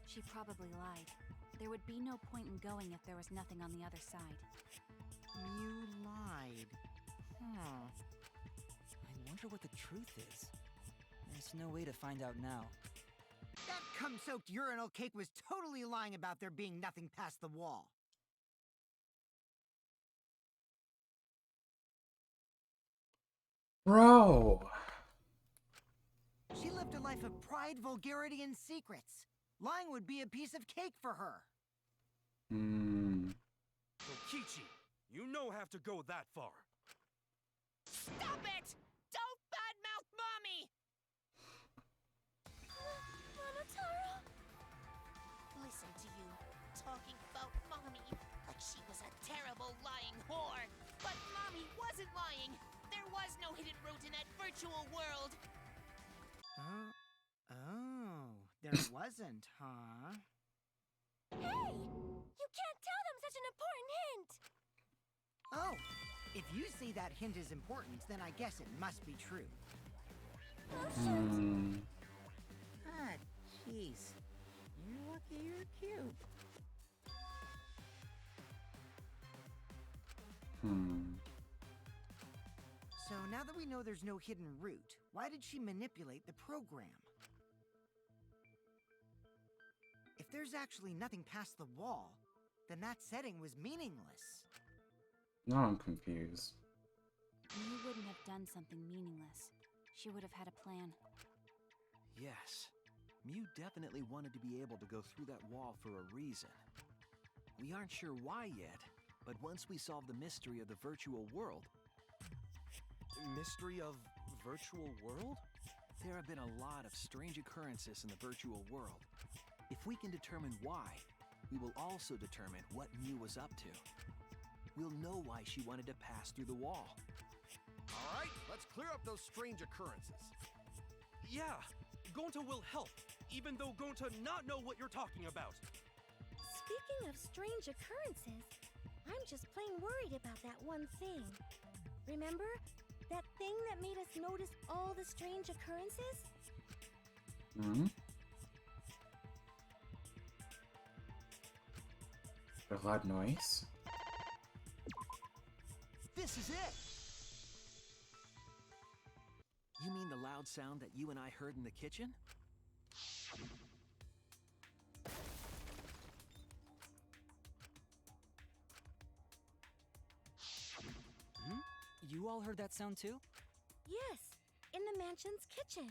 She probably lied. There would be no point in going if there was nothing on the other side. Mew lied. Huh. I wonder what the truth is. There's no way to find out now. That cum-soaked urinal cake was totally lying about there being nothing past the wall. Bro! She lived a life of pride, vulgarity, and secrets. Lying would be a piece of cake for her. Kokichi, you no have to go that far. Stop it! Don't badmouth Mommy! Monotaro? Listen to you, talking about Mommy like she was a terrible lying whore. But Mommy wasn't lying. There was no hidden route in that virtual world. Oh, there wasn't, huh? Hey! You can't tell them such an important hint! Oh, if you say that hint is important, then I guess it must be true. Ah, jeez. You're lucky you're cute. So now that we know there's no hidden route, why did she manipulate the program? If there's actually nothing past the wall, then that setting was meaningless. Now I'm confused. Mew wouldn't have done something meaningless. She would have had a plan. Yes. Mew definitely wanted to be able to go through that wall for a reason. We aren't sure why yet, but once we solve the mystery of the virtual world... Mystery of virtual world? There have been a lot of strange occurrences in the virtual world. If we can determine why, we will also determine what Mew was up to. We'll know why she wanted to pass through the wall. All right, let's clear up those strange occurrences. Yeah, Gonta will help, even though Gonta not know what you're talking about. Speaking of strange occurrences, I'm just plain worried about that one thing. Remember? That thing that made us notice all the strange occurrences? A loud noise? This is it! You mean the loud sound that you and I heard in the kitchen? You all heard that sound too? Yes, in the mansion's kitchen.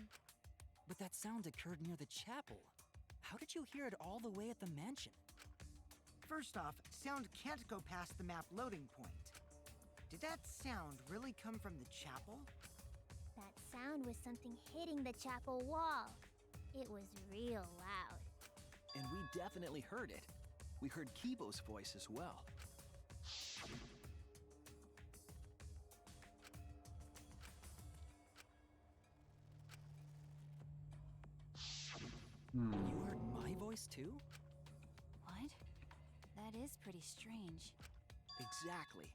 But that sound occurred near the chapel. How did you hear it all the way at the mansion? First off, sound can't go past the map loading point. Did that sound really come from the chapel? That sound was something hitting the chapel wall. It was real loud. And we definitely heard it. We heard Kibo's voice as well. You heard my voice too? What? That is pretty strange. Exactly.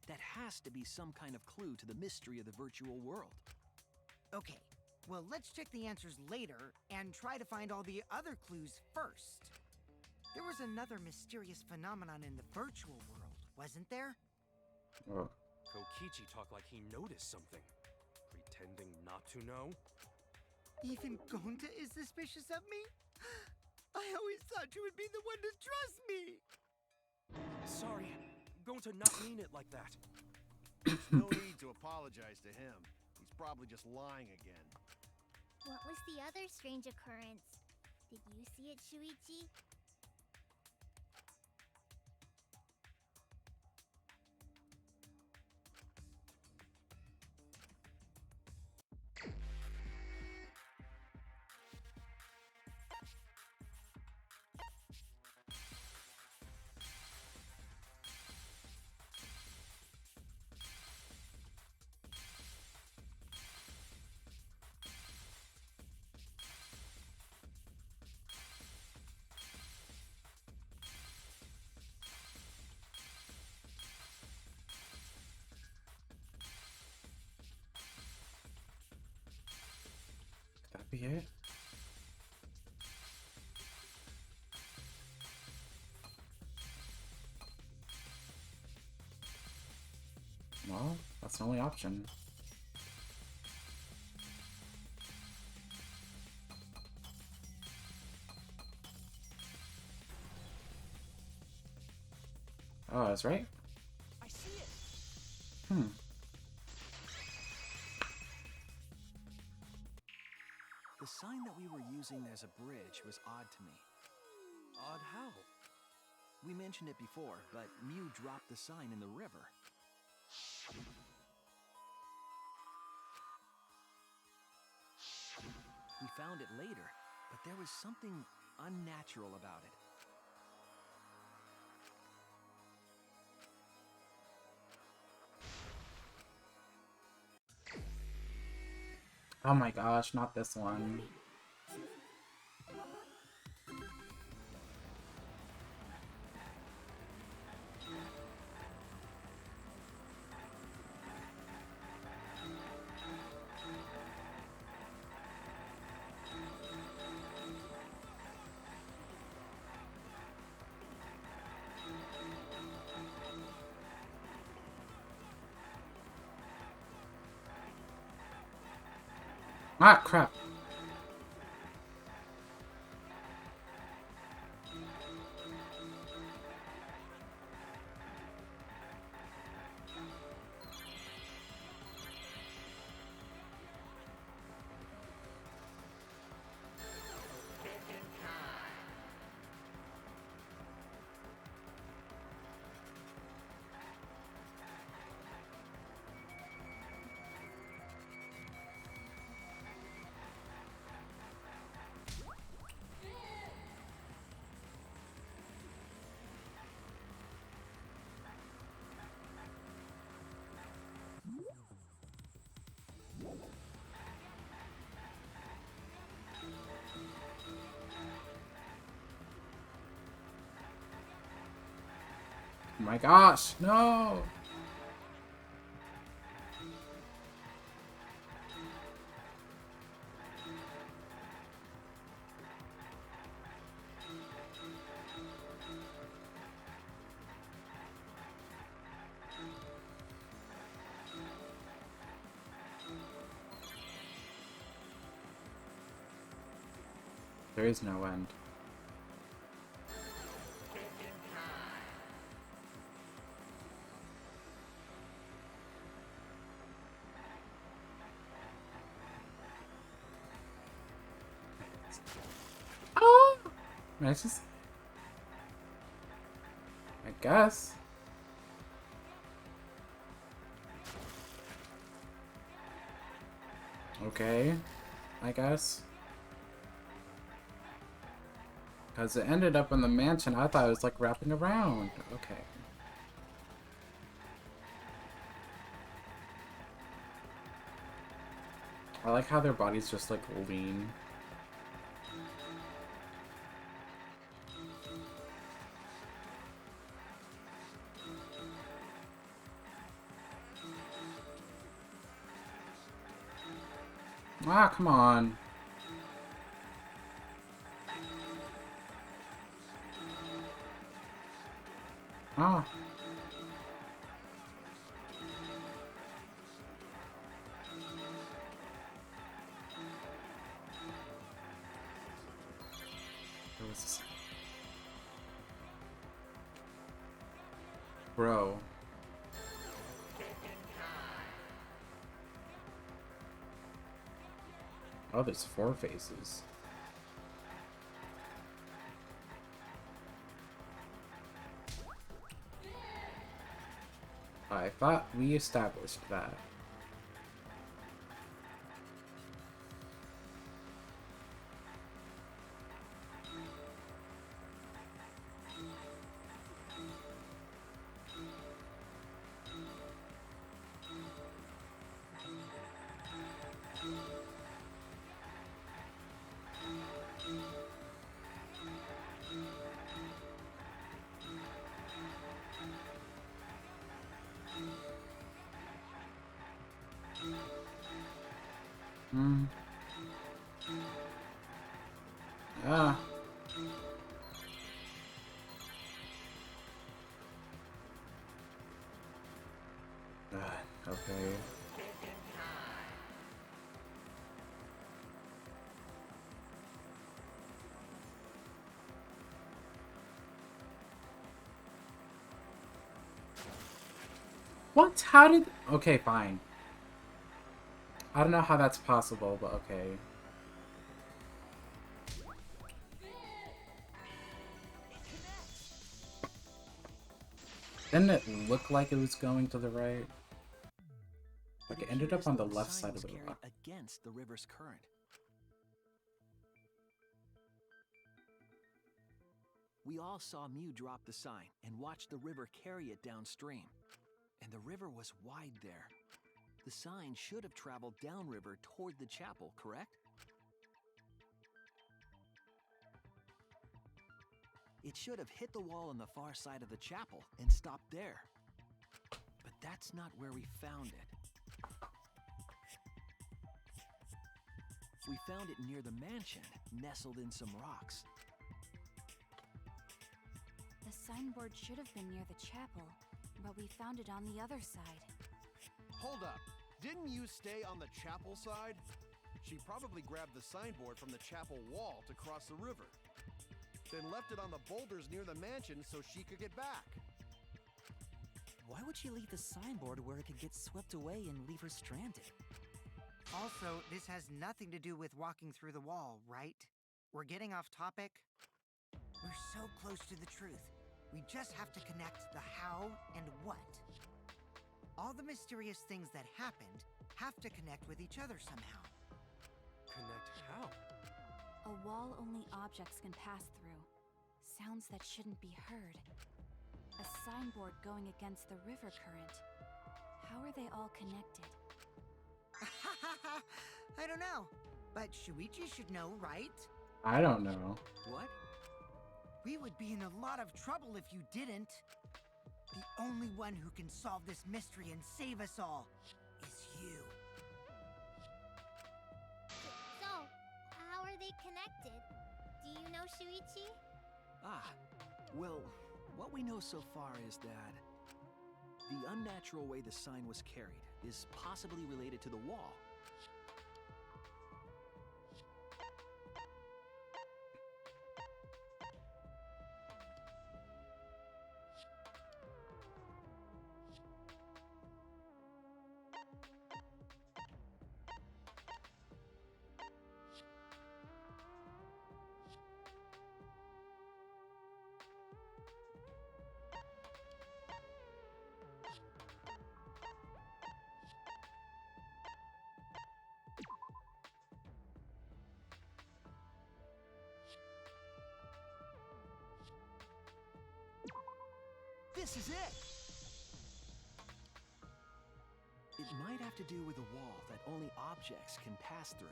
That has to be some kind of clue to the mystery of the virtual world. Okay, Well, let's check the answers later and try to find all the other clues first. There was another mysterious phenomenon in the virtual world, wasn't there? Oh. Kokichi talked like he noticed something. Pretending not to know? Even Gonta is suspicious of me? I always thought you would be the one to trust me! Sorry, going to not mean it like that. No need to apologize to him. He's probably just lying again. What was the other strange occurrence? Did you see it, Shuichi? Could that be it? Well, that's the only option. Oh, I was right? I see it. Hmm. The sign that we were using as a bridge was odd to me. Odd how? We mentioned it before, but Mew dropped the sign in the river. We found it later, but there was something unnatural about it. Oh my gosh, not this one. Ah, crap. Oh my gosh, no! There is no end. Oh! I just... I guess. Okay. I guess. Because it ended up in the mansion. I thought it was like wrapping around. Okay. I like how their bodies just like lean. Ah, come on. Ah. Where was this? Bro. Oh, there's 4 faces. I thought we established that. Hmm. Ah. Okay. What? How did... Okay, fine. I don't know how that's possible, but okay. Didn't it look like it was going to the right? Like, it ended up on the left side of the rock. Against the river's current. We all saw Mew drop the sign and watch the river carry it downstream. And the river was wide there. The sign should have traveled downriver toward the chapel, correct? It should have hit the wall on the far side of the chapel and stopped there. But that's not where we found it. We found it near the mansion, nestled in some rocks. The signboard should have been near the chapel, but we found it on the other side. Hold up. Didn't you stay on the chapel side? She probably grabbed the signboard from the chapel wall to cross the river. Then left it on the boulders near the mansion so she could get back. Why would she leave the signboard where it could get swept away and leave her stranded? Also, this has nothing to do with walking through the wall, right? We're getting off topic. We're so close to the truth. We just have to connect the how and what. All the mysterious things that happened have to connect with each other somehow. Connect how? A wall only objects can pass through. Sounds that shouldn't be heard. A signboard going against the river current. How are they all connected? I don't know. But Shuichi should know, right? I don't know. What? We would be in a lot of trouble if you didn't. The only one who can solve this mystery and save us all is you. So, how are they connected? Do you know, Shuichi? Well, what we know so far is that the unnatural way the sign was carried is possibly related to the wall. This is it! It might have to do with a wall that only objects can pass through.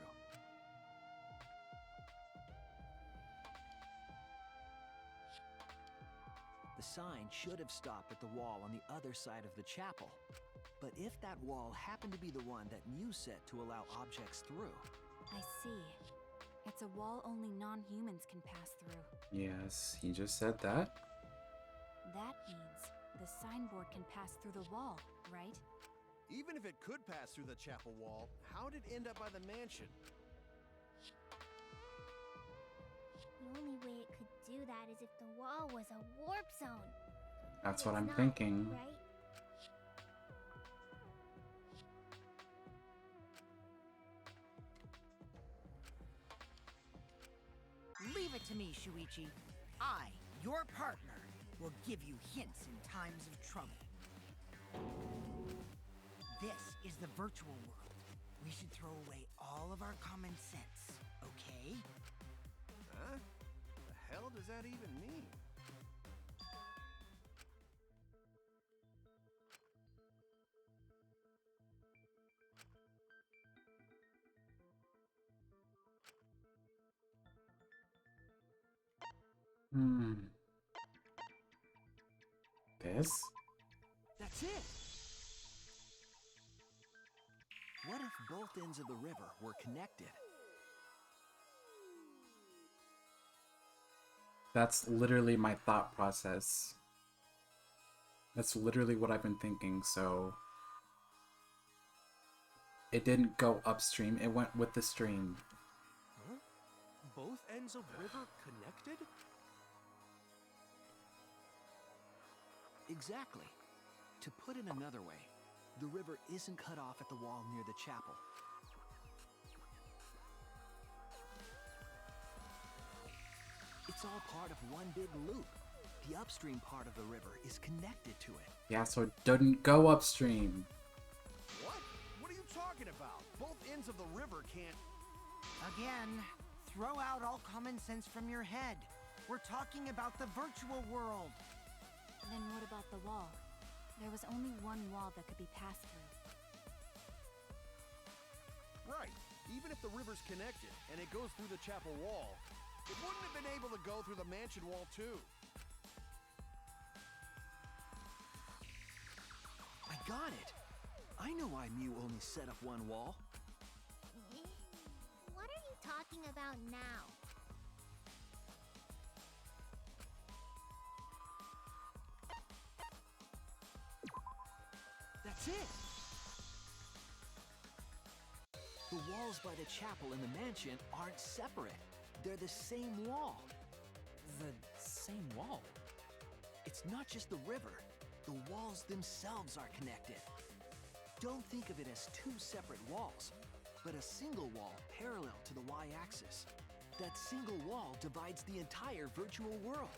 The sign should have stopped at the wall on the other side of the chapel. But if that wall happened to be the one that Mew set to allow objects through, I see. It's a wall only non-humans can pass through. Yes, he just said that. That means the signboard can pass through the wall, right? Even if it could pass through the chapel wall, how'd it end up by the mansion? The only way it could do that is if the wall was a warp zone. That's But what it's I'm not, thinking. right? Leave it to me, Shuichi. I, your partner, will give you hints in times of trouble. This is the virtual world. We should throw away all of our common sense, okay? Huh? The hell does that even mean? This? That's it! What if both ends of the river were connected? That's literally my thought process. That's literally what I've been thinking, so... It didn't go upstream, it went with the stream. Huh? Both ends of river connected? Exactly. To put it another way, the river isn't cut off at the wall near the chapel. It's all part of one big loop. The upstream part of the river is connected to it. Yeah, so it didn't go upstream. What? What are you talking about? Both ends of the river can't... Again, throw out all common sense from your head. We're talking about the virtual world. Then what about the wall? There was only one wall that could be passed through. Right. Even if the river's connected and it goes through the chapel wall, it wouldn't have been able to go through the mansion wall too. I got it. I know why Mew only set up one wall. What are you talking about now? That's it! The walls by the chapel and the mansion aren't separate. They're the same wall. The same wall? It's not just the river. The walls themselves are connected. Don't think of it as two separate walls, but a single wall parallel to the y-axis. That single wall divides the entire virtual world.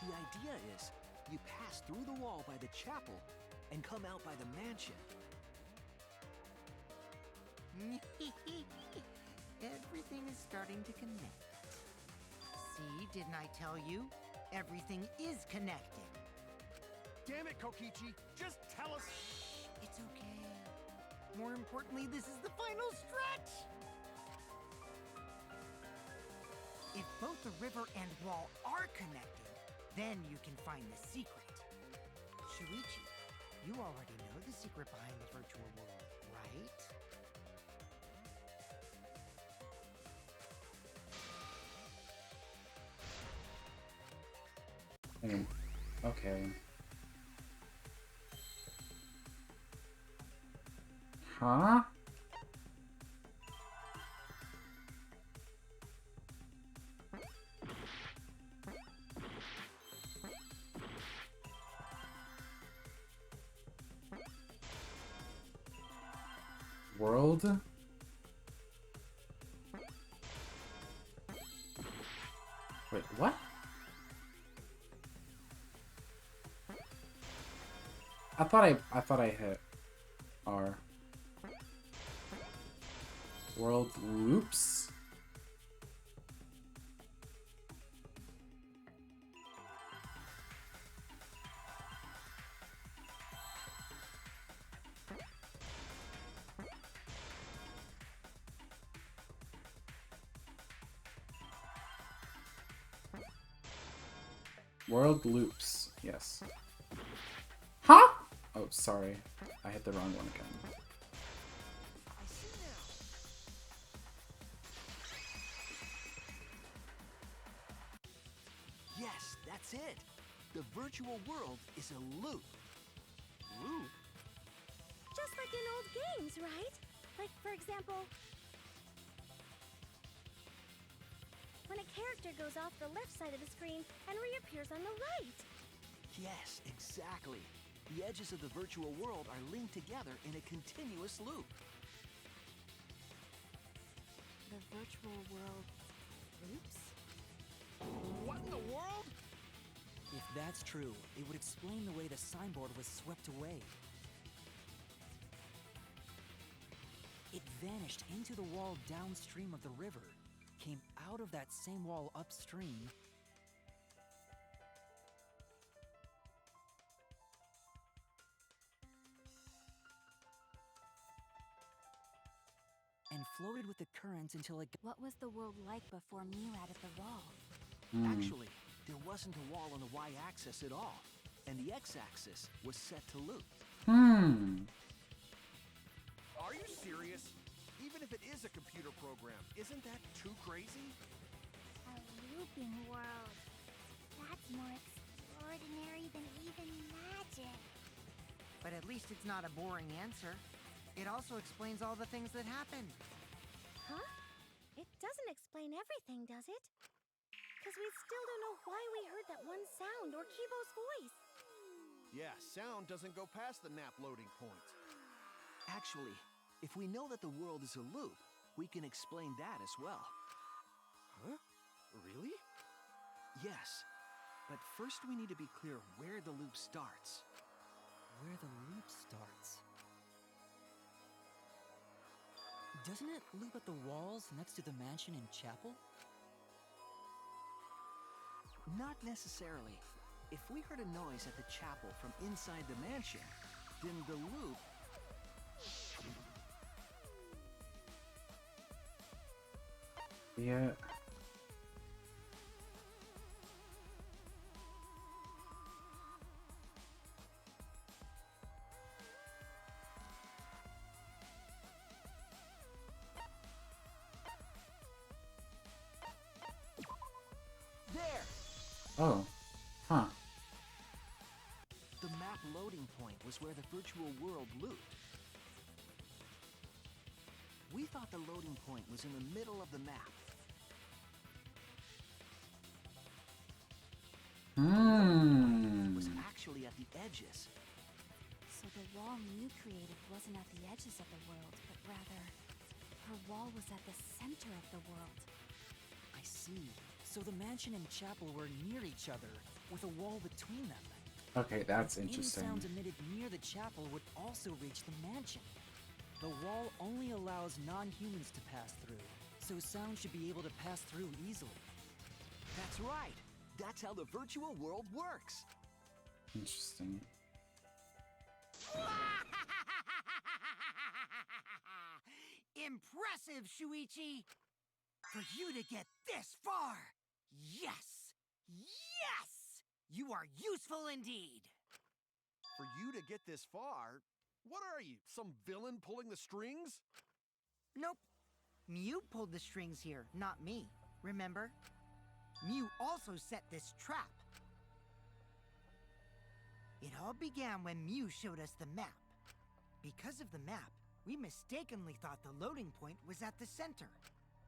The idea is, you pass through the wall by the chapel and come out by the mansion. Everything is starting to connect. See, didn't I tell you? Everything is connected. Damn it, Kokichi! Just tell us... It's okay. More importantly, this is the final stretch! If both the river and wall are connected, then you can find the secret. Shuichi, you already know the secret behind the virtual world, right? Okay. Huh? World? Wait, what? I thought I hit R. World loops? World loops. Yes. Huh? Oh, sorry. I hit the wrong one again. I see now. Yes, that's it. The virtual world is a loop. Loop? Just like in old games, right? Like, for example, when a character goes off the left side of the screen and reappears on the right. Yes, exactly. The edges of the virtual world are linked together in a continuous loop. The virtual world loops? What in the world? If that's true, it would explain the way the signboard was swept away. It vanished into the wall downstream of the river, came out of that same wall upstream, and floated with the current until it What was the world like before Mew added the wall? Actually, there wasn't a wall on the y-axis at all, and the x-axis was set to loop. Are you serious? Even if it is a computer program, isn't that too crazy? A looping world. That's more extraordinary than even magic. But at least it's not a boring answer. It also explains all the things that happened. Huh? It doesn't explain everything, does it? Because we still don't know why we heard that one sound or Kibo's voice. Yeah, sound doesn't go past the nap loading point. Actually, if we know that the world is a loop, we can explain that as well. Huh? Really? Yes, but first we need to be clear where the loop starts. where the loop starts. Doesn't it loop at the walls next to the mansion and chapel? Not necessarily. If we heard a noise at the chapel from inside the mansion, then the loop... Yeah. There! Oh. Huh. The map loading point was where the virtual world looped. We thought the loading point was in the middle of the map. Was actually at the edges. So the wall Mew created wasn't at the edges of the world, but rather, her wall was at the center of the world. I see. So the mansion and chapel were near each other, with a wall between them. Okay, that's Any interesting. sounds emitted near the chapel would also reach the mansion. The wall only allows non-humans to pass through, so sound should be able to pass through easily. That's right. That's how the virtual world works. Interesting. Impressive, Shuichi! For you to get this far! Yes! Yes! You are useful indeed! For you to get this far, what are you, some villain pulling the strings? Nope. Mew pulled the strings here, not me. Remember? Mew also set this trap. It all began when Mew showed us the map. Because of the map, we mistakenly thought the loading point was at the center,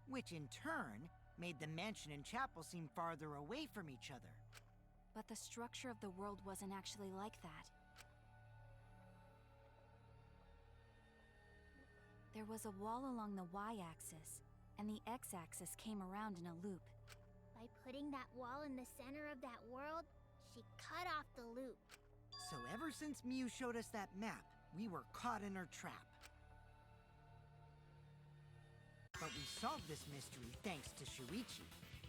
which in turn made the mansion and chapel seem farther away from each other. But the structure of the world wasn't actually like that. There was a wall along the y-axis, and the x-axis came around in a loop. By putting that wall in the center of that world, she cut off the loop. So ever since Mew showed us that map, we were caught in her trap. But we solved this mystery thanks to Shuichi.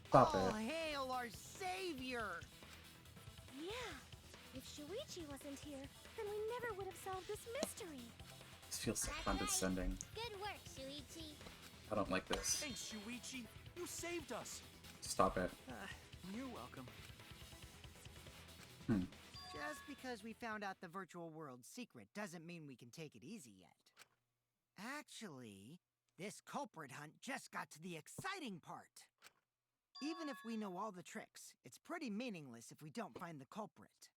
Stop All it. hail our savior! Yeah, if Shuichi wasn't here, then we never would have solved this mystery. This feels so That's condescending. Good work, Shuichi. I don't like this. Thanks, Shuichi. You saved us. Stop it. You're welcome. Just because we found out the virtual world's secret doesn't mean we can take it easy yet. Actually, this culprit hunt just got to the exciting part. Even if we know all the tricks, it's pretty meaningless if we don't find the culprit.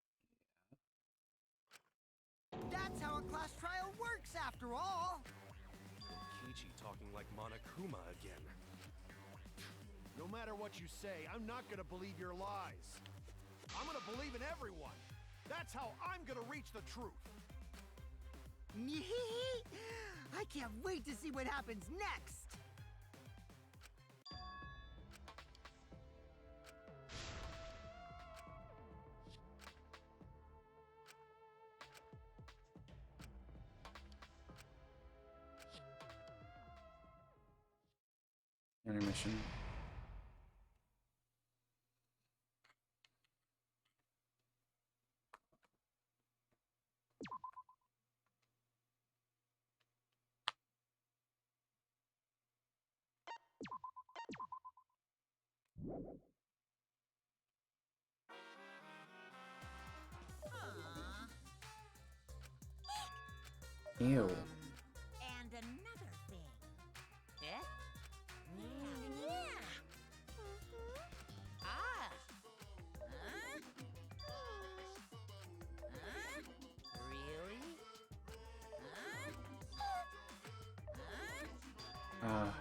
That's how a class trial works, after all! Kokichi talking like Monokuma again. No matter what you say, I'm not gonna believe your lies. I'm gonna believe in everyone. That's how I'm gonna reach the truth. I can't wait to see what happens next! Intermission. Ew. And another thing. Eh? Yeah. Ah. Huh? Huh? Really? Huh? Huh? Oh.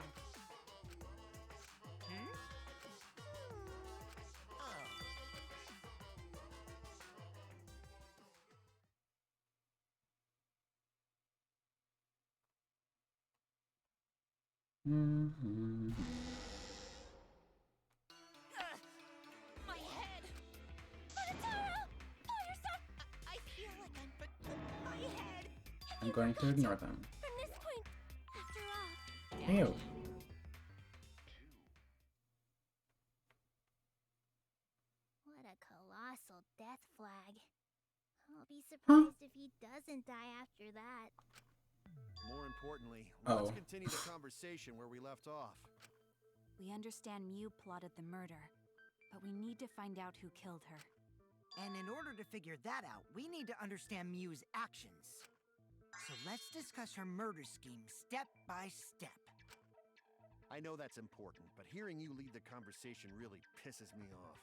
My head! Monotaro! Oh, you're so... I feel like my head. I'm going to ignore them. From this point, after all... Ew. What a colossal death flag. I'll be surprised if he doesn't die after that. More importantly, Oh. let's continue the conversation where we left off. We understand Mew plotted the murder, but we need to find out who killed her. And in order to figure that out, we need to understand Mew's actions. So let's discuss her murder scheme step by step. I know that's important, but hearing you lead the conversation really pisses me off.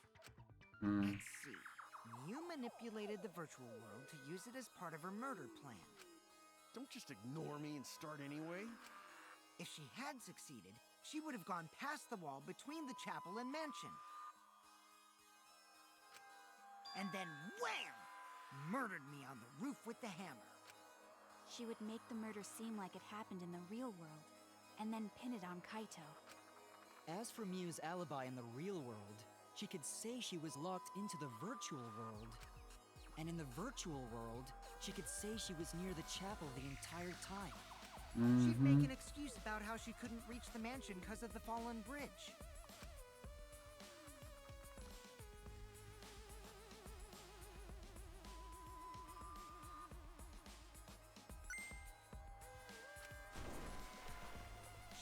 Let's see. Mew manipulated the virtual world to use it as part of her murder plan. Don't just ignore me and start anyway. If she had succeeded, she would have gone past the wall between the chapel and mansion. And then wham! Murdered me on the roof with the hammer. She would make the murder seem like it happened in the real world, and then pin it on Kaito. As for Mew's alibi in the real world, she could say she was locked into the virtual world. And in the virtual world, she could say she was near the chapel the entire time. She'd make an excuse about how she couldn't reach the mansion because of the fallen bridge.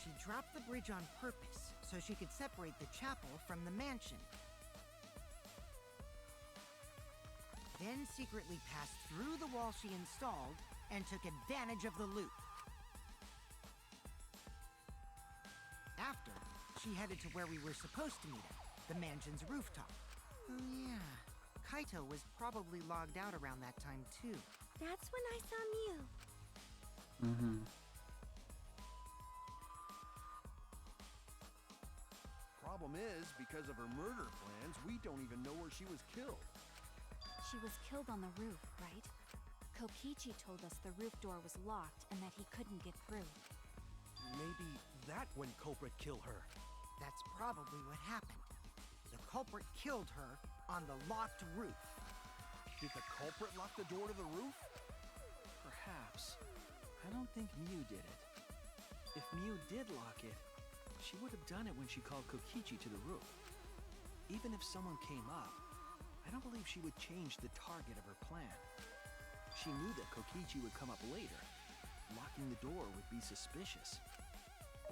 She dropped the bridge on purpose so she could separate the chapel from the mansion. Then secretly passed through the wall she installed and took advantage of the loop. After, she headed to where we were supposed to meet her, the mansion's rooftop. Oh yeah, Kaito was probably logged out around that time too. That's when I saw Mew. Problem is, because of her murder plans, we don't even know where she was killed. She was killed on the roof, right? Kokichi told us the roof door was locked and that he couldn't get through. Maybe that when culprit killed her. That's probably what happened. The culprit killed her on the locked roof. Did the culprit lock the door to the roof? Perhaps. I don't think Mew did it. If Mew did lock it, she would have done it when she called Kokichi to the roof. Even if someone came up, I don't believe she would change the target of her plan. She knew that Kokichi would come up later. Locking the door would be suspicious.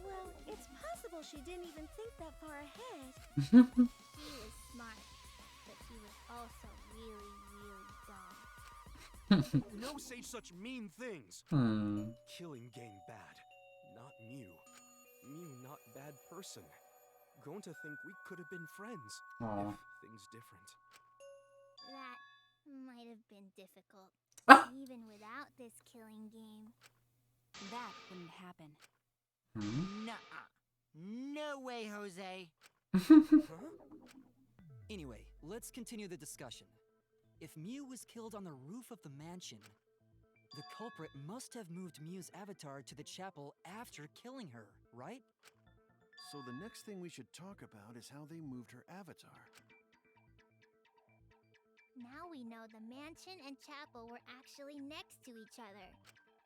Well, it's possible she didn't even think that far ahead. She was smart, but she was also really, really dumb. No say such mean things. Hmm. Killing gang bad, not Mew. Mew not bad person. Going to think we could have been friends Aw. if things different. That might have been difficult, Ah! even without this killing game. That wouldn't happen. Hmm? Nuh-uh. No way, Jose. Huh? Anyway, let's continue the discussion. If Mew was killed on the roof of the mansion, the culprit must have moved Mew's avatar to the chapel after killing her, right? So the next thing we should talk about is how they moved her avatar. Now we know the mansion and chapel were actually next to each other.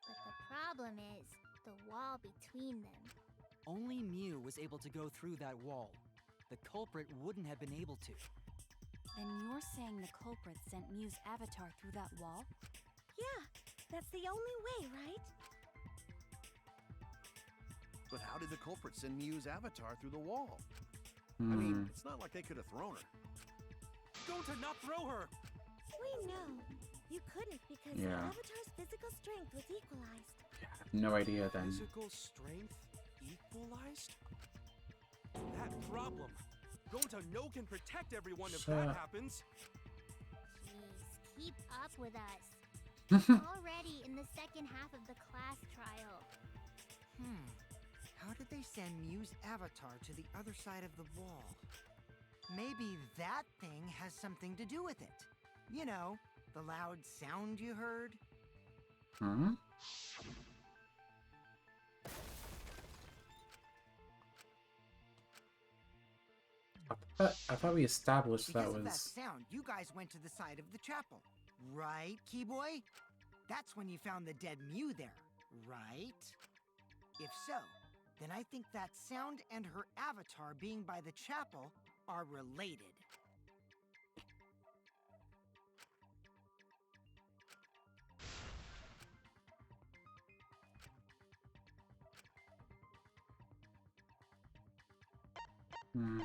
But the problem is the wall between them. Only Mew was able to go through that wall. The culprit wouldn't have been able to. Then you're saying the culprit sent Mew's avatar through that wall? Yeah, that's the only way, right? But how did the culprit send Mew's avatar through the wall? I Hmm. mean, it's not like they could have thrown her. Go to not throw her! We know. You couldn't because the Yeah. avatar's physical strength was equalized. Yeah, I have no idea then. Physical strength equalized? That problem. Going to know can protect everyone if Shut that up. happens. Jeez, keep up with us. Already in the second half of the class trial. How did they send Mew's avatar to the other side of the wall? Maybe that thing has something to do with it. You know, the loud sound you heard? Hmm? I thought we established Because that of that was... sound, you guys went to the side of the chapel. Right, Keyboy? That's when you found the dead Mew there, right? If so, then I think that sound and her avatar being by the chapel are related. Hmm.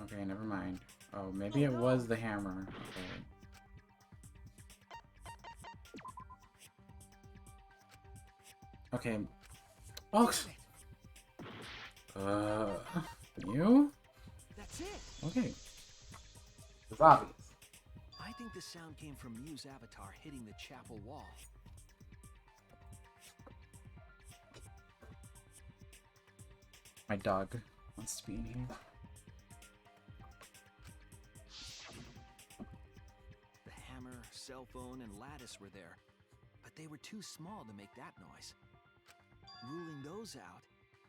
Okay, never mind. Oh, maybe it was the hammer. Okay. Okay. Oh! You? That's it! Okay. It's obvious. I think the sound came from Mew's avatar hitting the chapel wall. My dog wants to be in here. The hammer, cell phone, and lattice were there, but they were too small to make that noise. Ruling those out,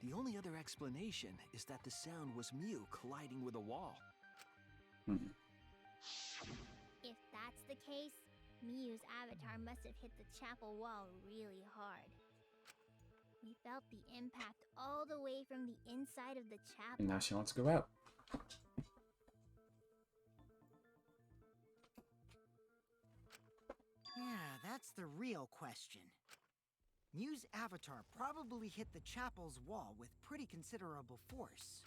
the only other explanation is that the sound was Mew colliding with a wall. Hmm. If that's the case, Miyu's avatar must have hit the chapel wall really hard. We felt the impact all the way from the inside of the chapel. And now she wants to go out. Yeah, that's the real question. Mew's avatar probably hit the chapel's wall with pretty considerable force.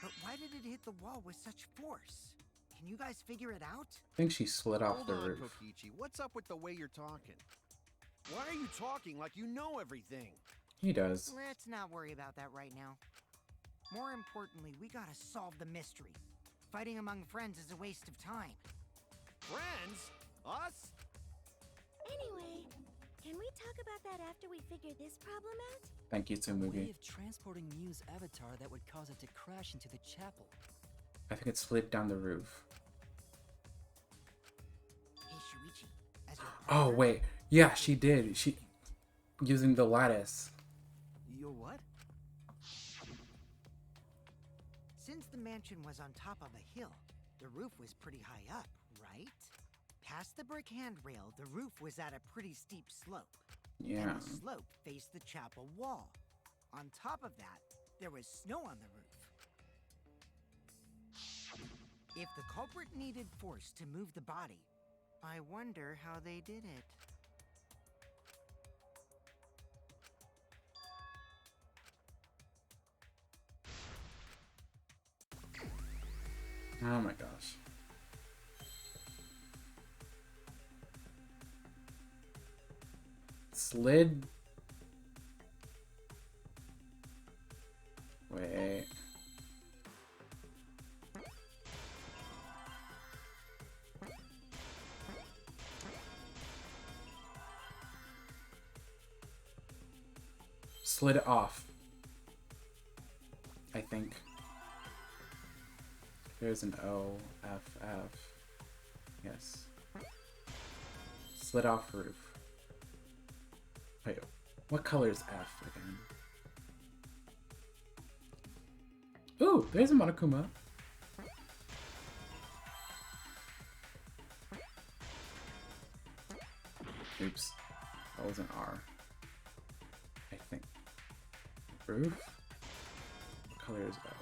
But why did it hit the wall with such force? Can you guys figure it out? I think she slid off Hold the on, roof. Kokichi. What's up with the way you're talking? Why are you talking like you know everything? He does. Let's not worry about that right now. More importantly, we gotta solve the mystery. Fighting among friends is a waste of time. Friends? Us? Anyway, can we talk about that after we figure this problem out? Thank you, A way Tsumugi. of transporting Mew's avatar that would cause it to crash into the chapel. I think it slid down the roof. Hey, Shuichi, as your Oh, partner- wait. Yeah, she did. She... Using the lattice. Your what? Since the mansion was on top of a hill, the roof was pretty high up, right? Past the brick handrail, the roof was at a pretty steep slope. Yeah. And the slope faced the chapel wall. On top of that, there was snow on the roof. If the culprit needed force to move the body, I wonder how they did it. Oh my gosh. Slid. Wait. Slid it off. I think. There's an O, F, F. Yes. Slid off roof. Wait, what color is F again? Ooh, there's a Monokuma. Oops. That was an R. I think. Roof? What color is that?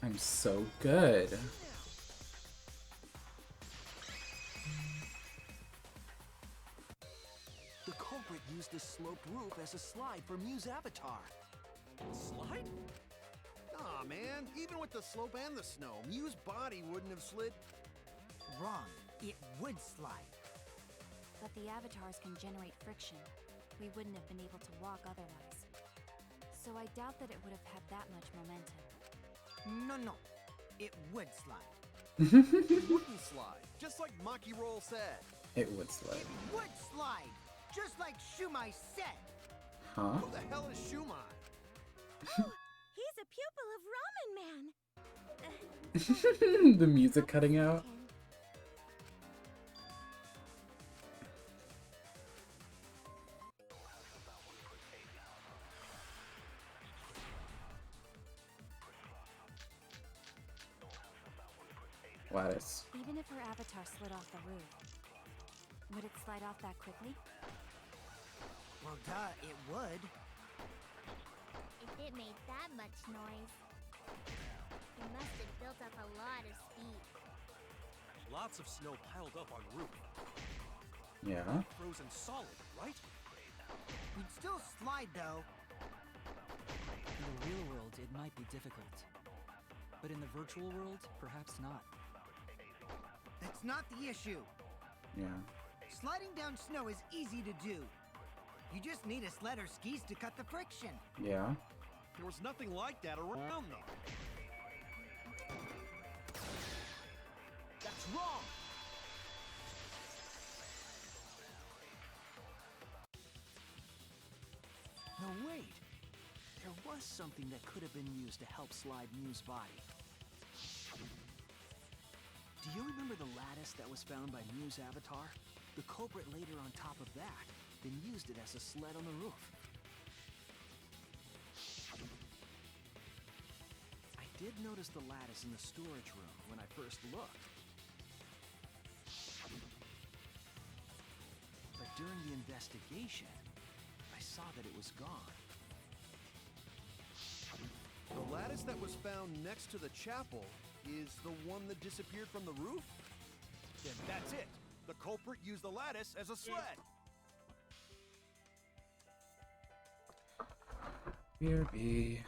I'm so good. The culprit used this sloped roof as a slide for Mew's avatar. Slide? Aw, man. Even with the slope and the snow, Mew's body wouldn't have slid. Wrong. It would slide. But the avatars can generate friction. We wouldn't have been able to walk otherwise. So I doubt that it would have had that much momentum. No. It would slide. It wouldn't slide, just like Maki Roll said. It would slide. It would slide, just like Shumai said. Huh? Who the hell is Shumai? Oh, he's a pupil of Ramen Man. The music cutting out. Lattice. Even if her avatar slid off the roof, would it slide off that quickly? Well, duh, it would. If it made that much noise, it must have built up a lot of speed. Lots of snow piled up on roof. Yeah. Frozen solid, right? You'd still slide, though. In the real world, it might be difficult. But in the virtual world, perhaps not. That's not the issue. Yeah. Sliding down snow is easy to do. You just need a sled or skis to cut the friction. Yeah. There was nothing like that around, though. That's wrong! No, wait. There was something that could have been used to help slide Mew's body. Do you remember the lattice that was found by Mew's avatar? The culprit laid her on top of that, then used it as a sled on the roof. I did notice the lattice in the storage room when I first looked. But during the investigation, I saw that it was gone. The lattice that was found next to the chapel is the one that disappeared from the roof? Then that's it. The culprit used the lattice as a sled. BRB.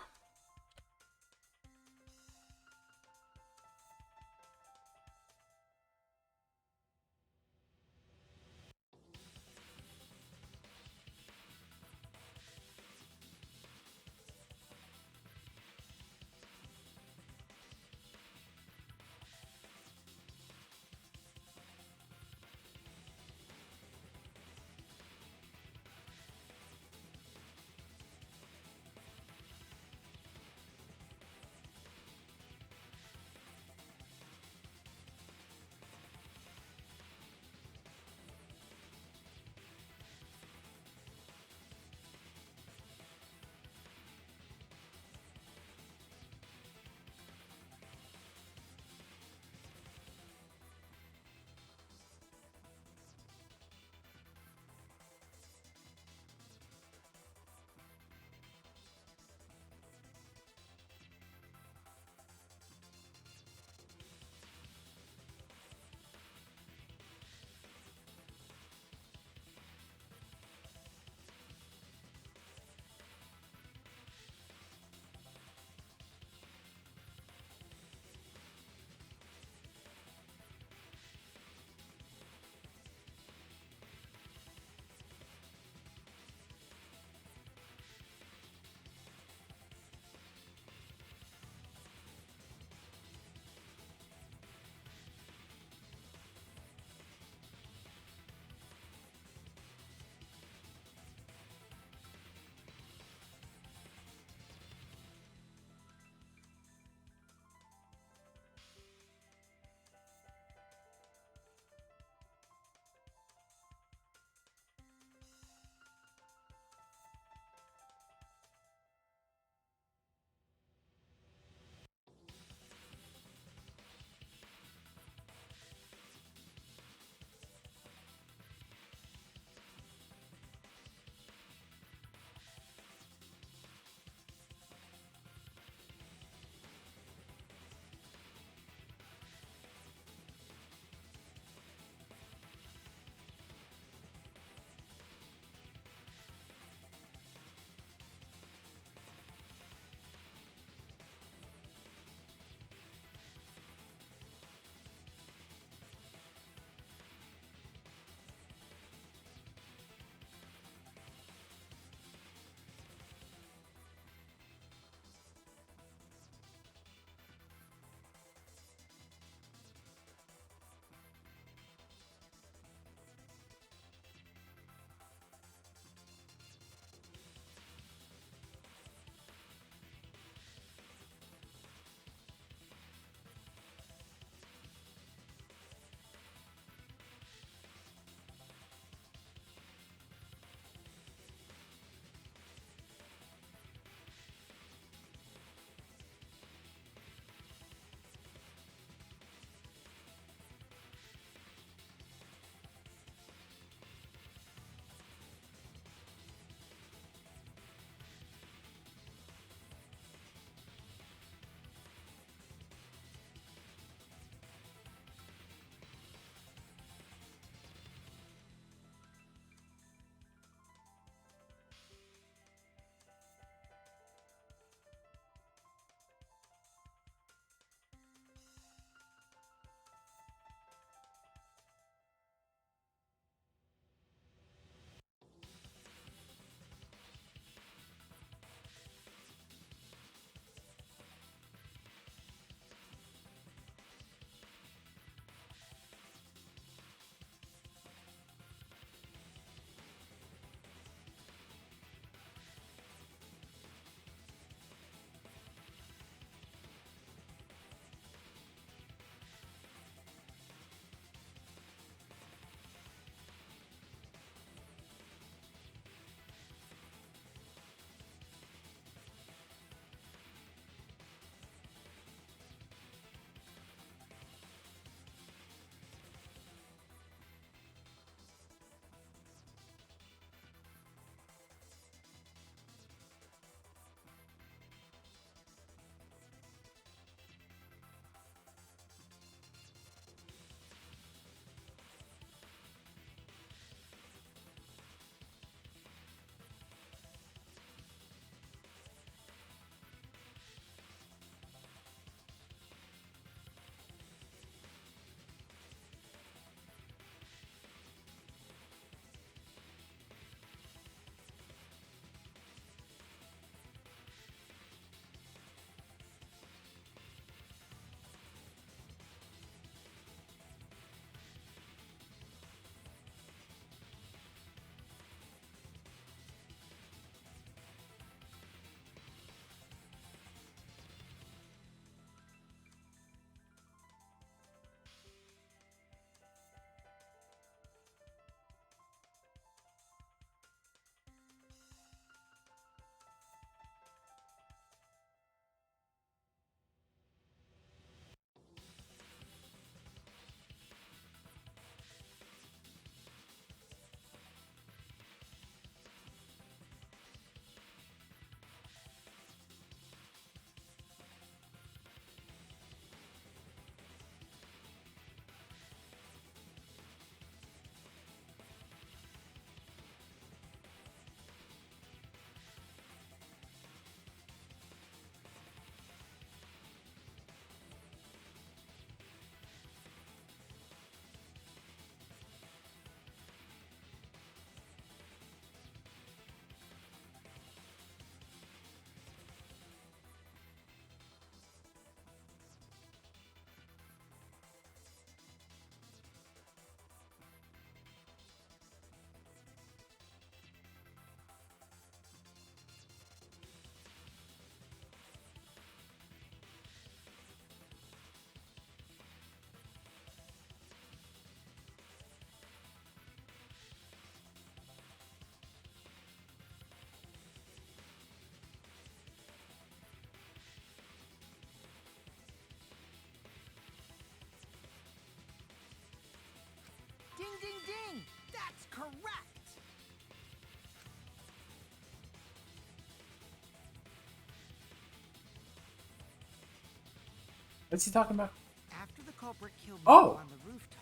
What's he talking about? After the culprit killed Oh! Mew on the rooftop,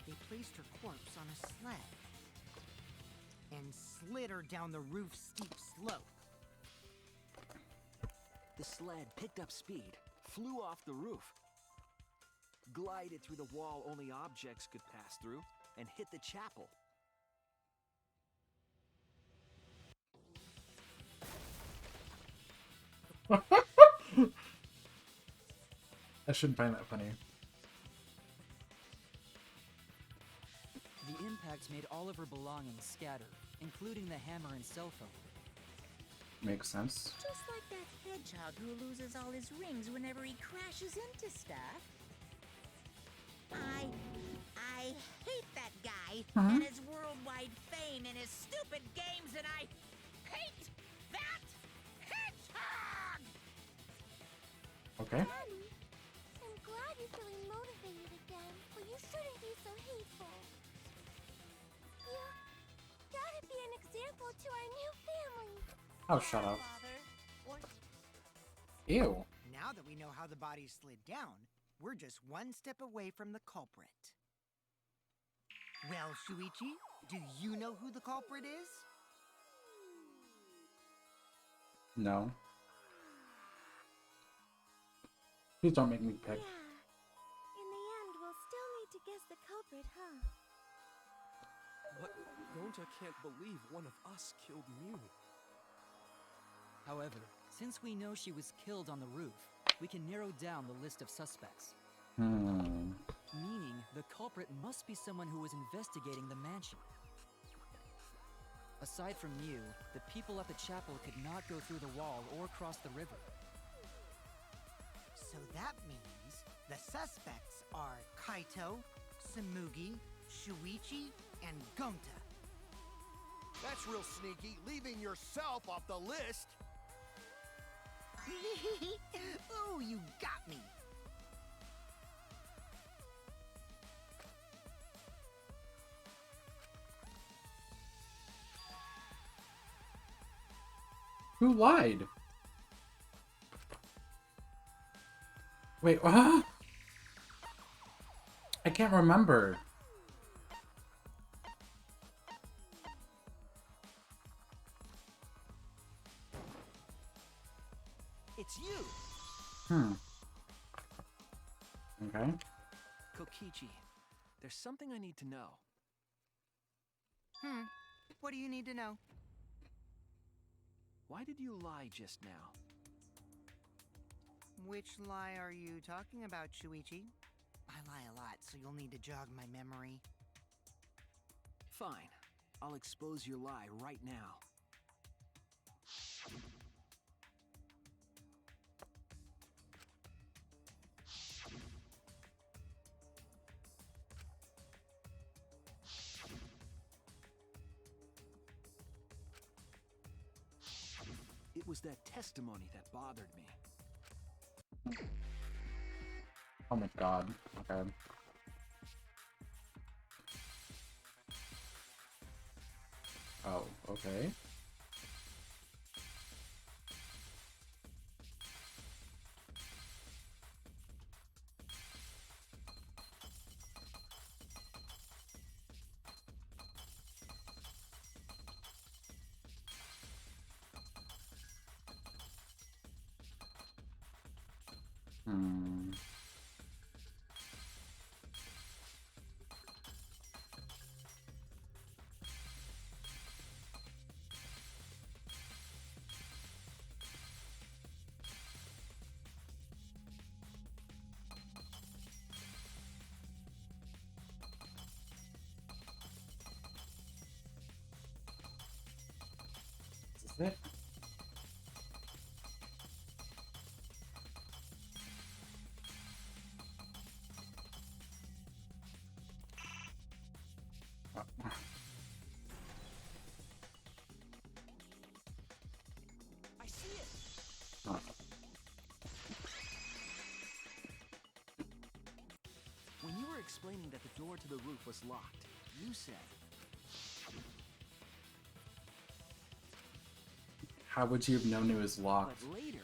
they placed her corpse on a sled and slid her down the roof's steep slope. The sled picked up speed, flew off the roof, glided through the wall only objects could pass through, and hit the chapel. I shouldn't find that funny. The impact made all of her belongings scatter, including the hammer and cell phone. Makes sense. Just like that hedgehog who loses all his rings whenever he crashes into stuff. I hate that guy and his worldwide fame and his stupid games, and I hate that hedgehog! Okay. Daddy, I'm glad you're feeling motivated again, but you shouldn't be so hateful. You gotta be an example to our new family. Oh, shut up. Father, or Ew. Now that we know how the body slid down, we're just one step away from the culprit. Well, Shuichi, do you know who the culprit is? No. Please don't make me pick. Yeah. In the end, we'll still need to guess the culprit, huh? But Gonta can't believe one of us killed Mew. However, since we know she was killed on the roof, we can narrow down the list of suspects. Meaning, the culprit must be someone who was investigating the mansion. Aside from Mew, the people at the chapel could not go through the wall or cross the river. So that means the suspects are Kaito, Samugi, Shuichi, and Gonta. That's real sneaky, leaving yourself off the list. Ooh, you got me. Who lied? Wait, what? I can't remember. It's you! Okay. Kokichi, there's something I need to know. What do you need to know? Why did you lie just now? Which lie are you talking about, Shuichi? I lie a lot, so you'll need to jog my memory. Fine. I'll expose your lie right now. It was that testimony that bothered me. Oh my god. Okay. Oh, okay. Is this it? I see it! Oh. When you were explaining that the door to the roof was locked, you said, How would you have known it was locked? but later,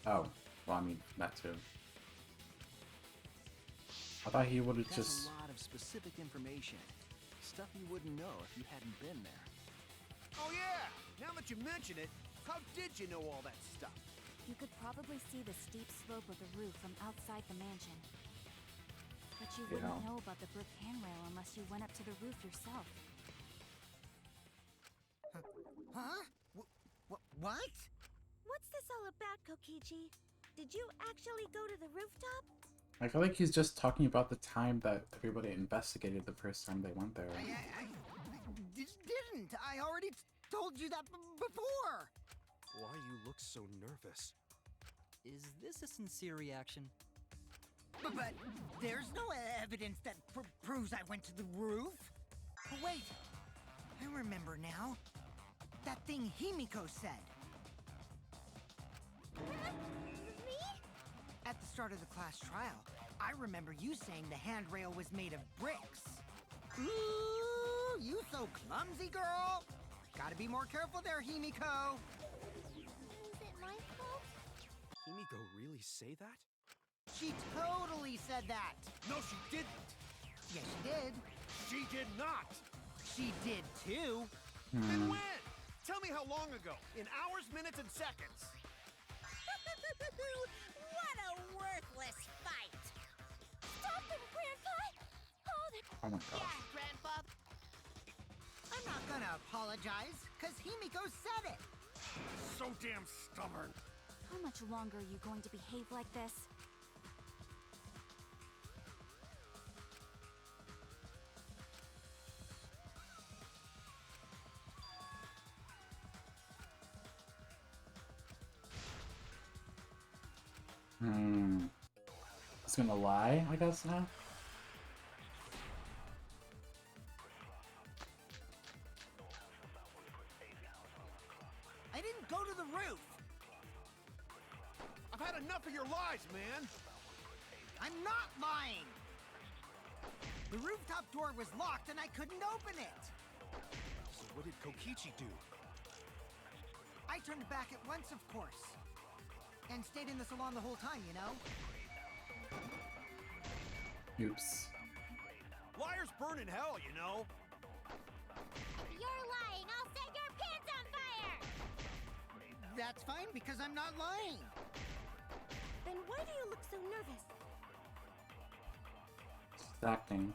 Oh, well, I mean, that too. I thought he would have That's just... a lot of specific information. Stuff you wouldn't know if you hadn't been there. Oh yeah! Now that you mention it, how did you know all that stuff? You could probably see the steep slope of the roof from outside the mansion. But you wouldn't know about the brick handrail unless you went up to the roof yourself. Huh? What? What's this all about, Kokichi? Did you actually go to the rooftop? I feel like he's just talking about the time that everybody investigated the first time they went there. I didn't. I already told you that before. Why you look so nervous? Is this a sincere reaction? But there's no evidence that proves I went to the roof. Wait, I remember now. That thing Himiko said. Me? At the start of the class trial, I remember you saying the handrail was made of bricks. Ooh, you so clumsy, girl. Gotta be more careful there, Himiko. Is it my fault? Himiko really say that? She totally said that. No, she didn't! Yes, she did. She did not! She did too. Then when? Tell me how long ago. In hours, minutes, and seconds. What a worthless fight! Stop him, Grandpa! Oh, that... Oh my gosh. Yeah, Grandpa. I'm not gonna apologize, cause Himiko said it. So damn stubborn. How much longer are you going to behave like this? He's gonna lie, I guess, now? I didn't go to the roof. I've had enough of your lies, man. I'm not lying. The rooftop door was locked and I couldn't open it. So what did Kokichi do? I turned back at once, of course. And stayed in the salon the whole time, you know? Oops. Liars burn in hell, you know. If you're lying, I'll set your pants on fire! That's fine, because I'm not lying. Then why do you look so nervous? She's acting.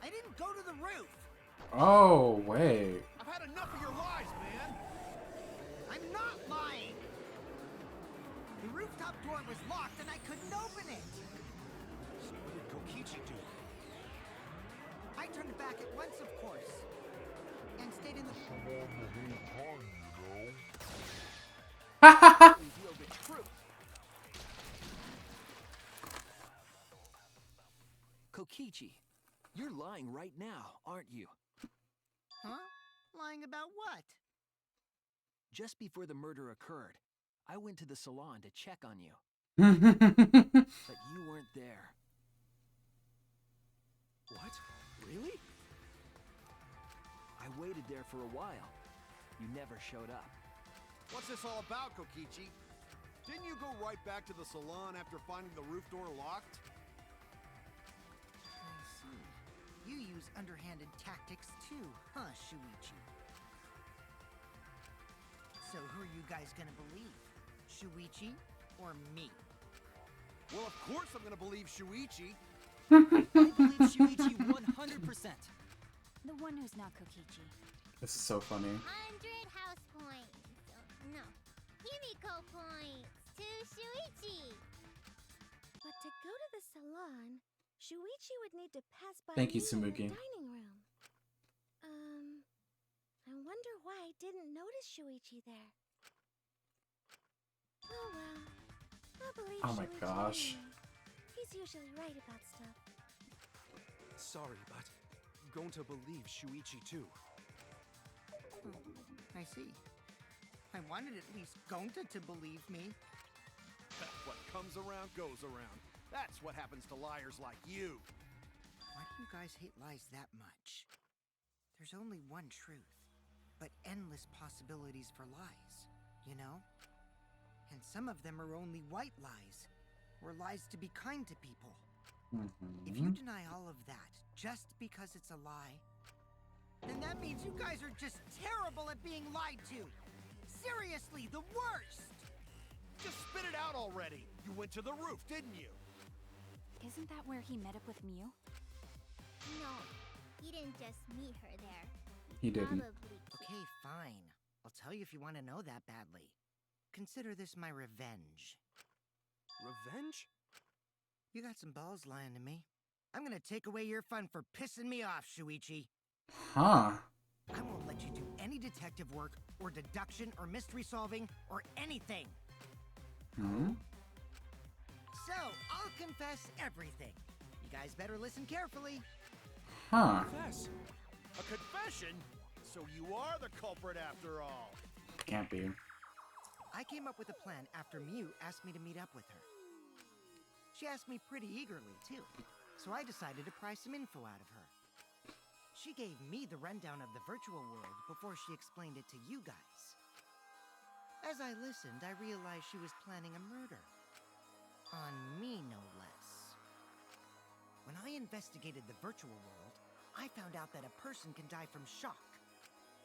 I didn't go to the roof. Oh, wait. I've had enough of your lies, man. I'm not lying. The rooftop door was locked and I couldn't open it. So what did Kokichi do? I turned back at once, of course. And stayed in the salon the whole time, you know? Reveal the truth. Kokichi, you're lying right now, aren't you? Huh? Lying about what? Just before the murder occurred, I went to the salon to check on you, Oh but you weren't there. What? Really? I waited there for a while. You never showed up. What's this all about, Kokichi? Didn't you go right back to the salon after finding the roof door locked? I see. You use underhanded tactics too, huh, Shuichi? So who are you guys gonna believe? Shuichi or me? Well, of course I'm gonna believe Shuichi. I believe Shuichi 100%. The one who's not Kokichi. This is so funny. 100 house points. No, Himiko points to Shuichi. But to go to the salon, Shuichi would need to pass by Thank you, me in the Tsumugi. dining room. I wonder why I didn't notice Shuichi there. Oh well, I'll believe Oh my Shuichi gosh. anyway. He's usually right about stuff. Sorry, but I'm going to believe Shuichi too. Oh, I see. I wanted at least Gonta to believe me. What comes around goes around. That's what happens to liars like you. Why do you guys hate lies that much? There's only one truth, but endless possibilities for lies. you know? And some of them are only white lies, or lies to be kind to people. If you deny all of that just because it's a lie, then that means you guys are just terrible at being lied to. Seriously, the worst! Just spit it out already. You went to the roof, didn't you? Isn't that where he met up with Mew? No, he didn't just meet her there. He didn't. Probably Okay, fine. I'll tell you if you want to know that badly. Consider this my revenge. Revenge? You got some balls lying to me. I'm gonna take away your fun for pissing me off, Shuichi. Huh. I won't let you do any detective work, or deduction, or mystery solving, or anything. So, I'll confess everything. You guys better listen carefully. Huh. Confess. A confession? So you are the culprit after all. Can't be. I came up with a plan after Mew asked me to meet up with her. She asked me pretty eagerly, too, so I decided to pry some info out of her. She gave me the rundown of the virtual world before she explained it to you guys. As I listened, I realized she was planning a murder. On me, no less. When I investigated the virtual world, I found out that a person can die from shock.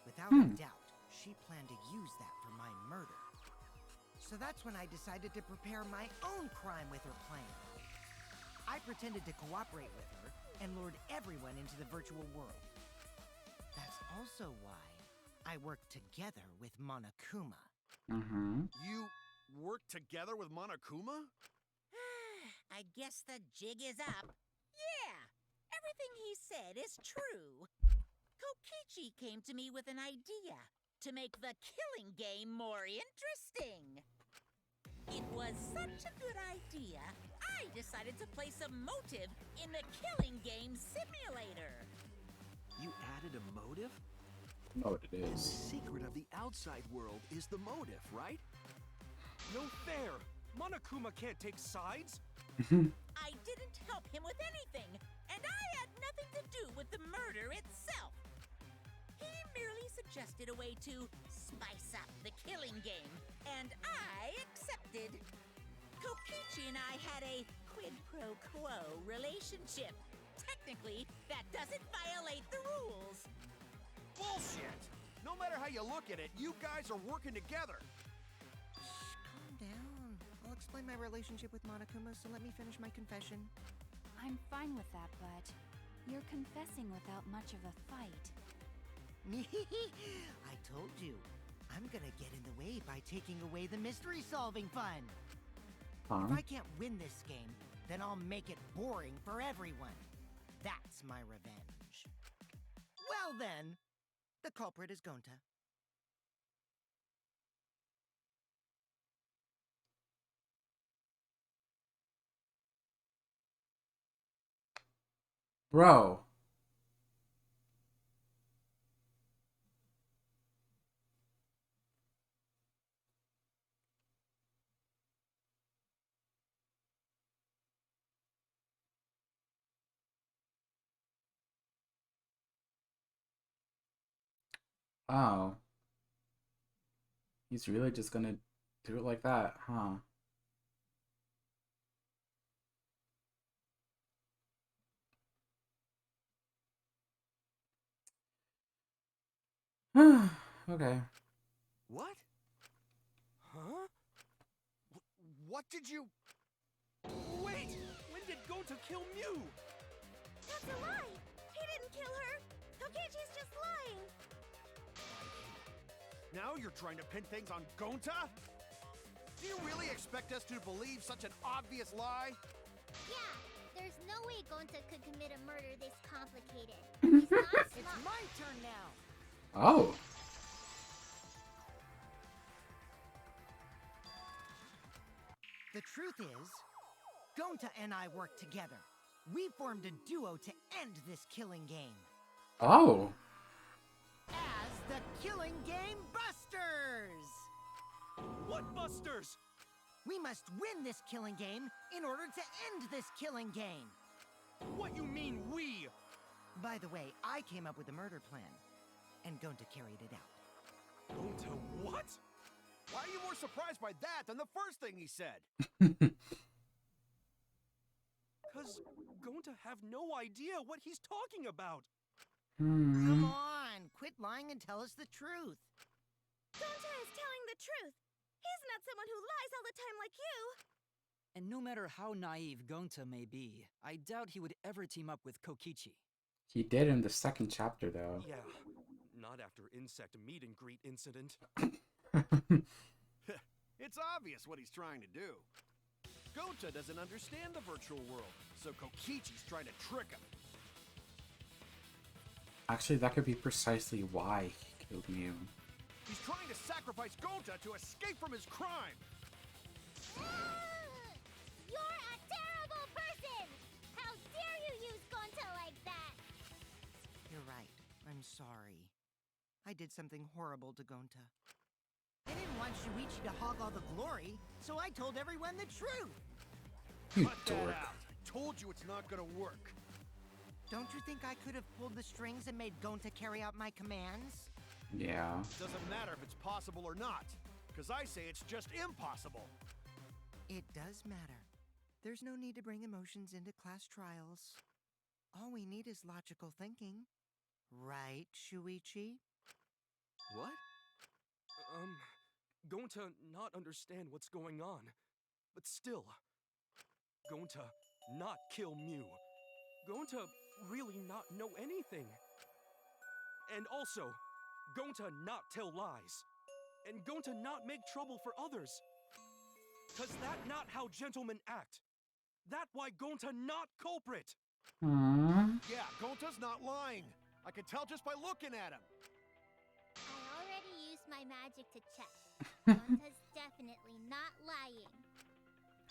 Without a doubt, she planned to use that for my murder. So that's when I decided to prepare my own crime with her plan. I pretended to cooperate with her and lured everyone into the virtual world. That's also why I worked together with Monokuma. You worked together with Monokuma? I guess the jig is up. Yeah, everything he said is true. Kokichi came to me with an idea to make the killing game more interesting. It was such a good idea, I decided to place a motive in the killing game simulator. You added a motive? Oh, it The is. secret of the outside world is the motive, right? No fair! Monokuma can't take sides! I didn't help him with anything, and I had nothing to do with the murder itself. He merely suggested a way to spice up the killing game, and I accepted. Kokichi and I had a quid pro quo relationship. Technically, that doesn't violate the rules. Bullshit! No matter how you look at it, you guys are working together. Calm down. I'll explain my relationship with Monokuma, so let me finish my confession. I'm fine with that, but you're confessing without much of a fight. I told you. I'm gonna get in the way by taking away the mystery-solving fun. If I can't win this game, then I'll make it boring for everyone. That's my revenge. Well then, the culprit is Gonta. Bro. Oh. He's really just gonna do it like that, huh? Okay. What? Huh? What did you... Wait! When did Gonta kill Mew? That's a lie! He didn't kill her! Kokichi's just lying! Now you're trying to pin things on Gonta? Do you really expect us to believe such an obvious lie? Yeah, there's no way Gonta could commit a murder this complicated. He's not It's smart. my turn now. Oh. The truth is, Gonta and I worked together. We formed a duo to end this killing game. Oh. As the Killing Game Busters! What busters? We must win this killing game in order to end this killing game. What you mean, we? By the way, I came up with a murder plan, and Gonta carried it out. Gonta what? Why are you more surprised by that than the first thing he said? Because Gonta have no idea what he's talking about. Come on, quit lying and tell us the truth. Gonta is telling the truth. He's not someone who lies all the time like you. And no matter how naive Gonta may be, I doubt he would ever team up with Kokichi. He did in the second chapter, though. Yeah, not after insect meet and greet incident. It's obvious what he's trying to do. Gonta doesn't understand the virtual world, so Kokichi's trying to trick him. Actually, that could be precisely why he killed Mew. He's trying to sacrifice Gonta to escape from his crime. You're a terrible person! How dare you use Gonta like that? You're right. I'm sorry. I did something horrible to Gonta. I didn't want Shuichi to hog all the glory, so I told everyone the truth. You Cut that dork. out. I told you it's not gonna work. Don't you think I could have pulled the strings and made Gonta carry out my commands? Yeah. Doesn't matter if it's possible or not, because I say it's just impossible. It does matter. There's no need to bring emotions into class trials. All we need is logical thinking. Right, Shuichi? What? Gonta not understand what's going on. But still, Gonta not kill Mew. Gonta really not know anything. And also, Gonta not tell lies. And Gonta not make trouble for others. Cause that not how gentlemen act. That why Gonta not culprit. Aww. Yeah, Gonta's not lying. I can tell just by looking at him. I already used my magic to check. Gonta's definitely not lying.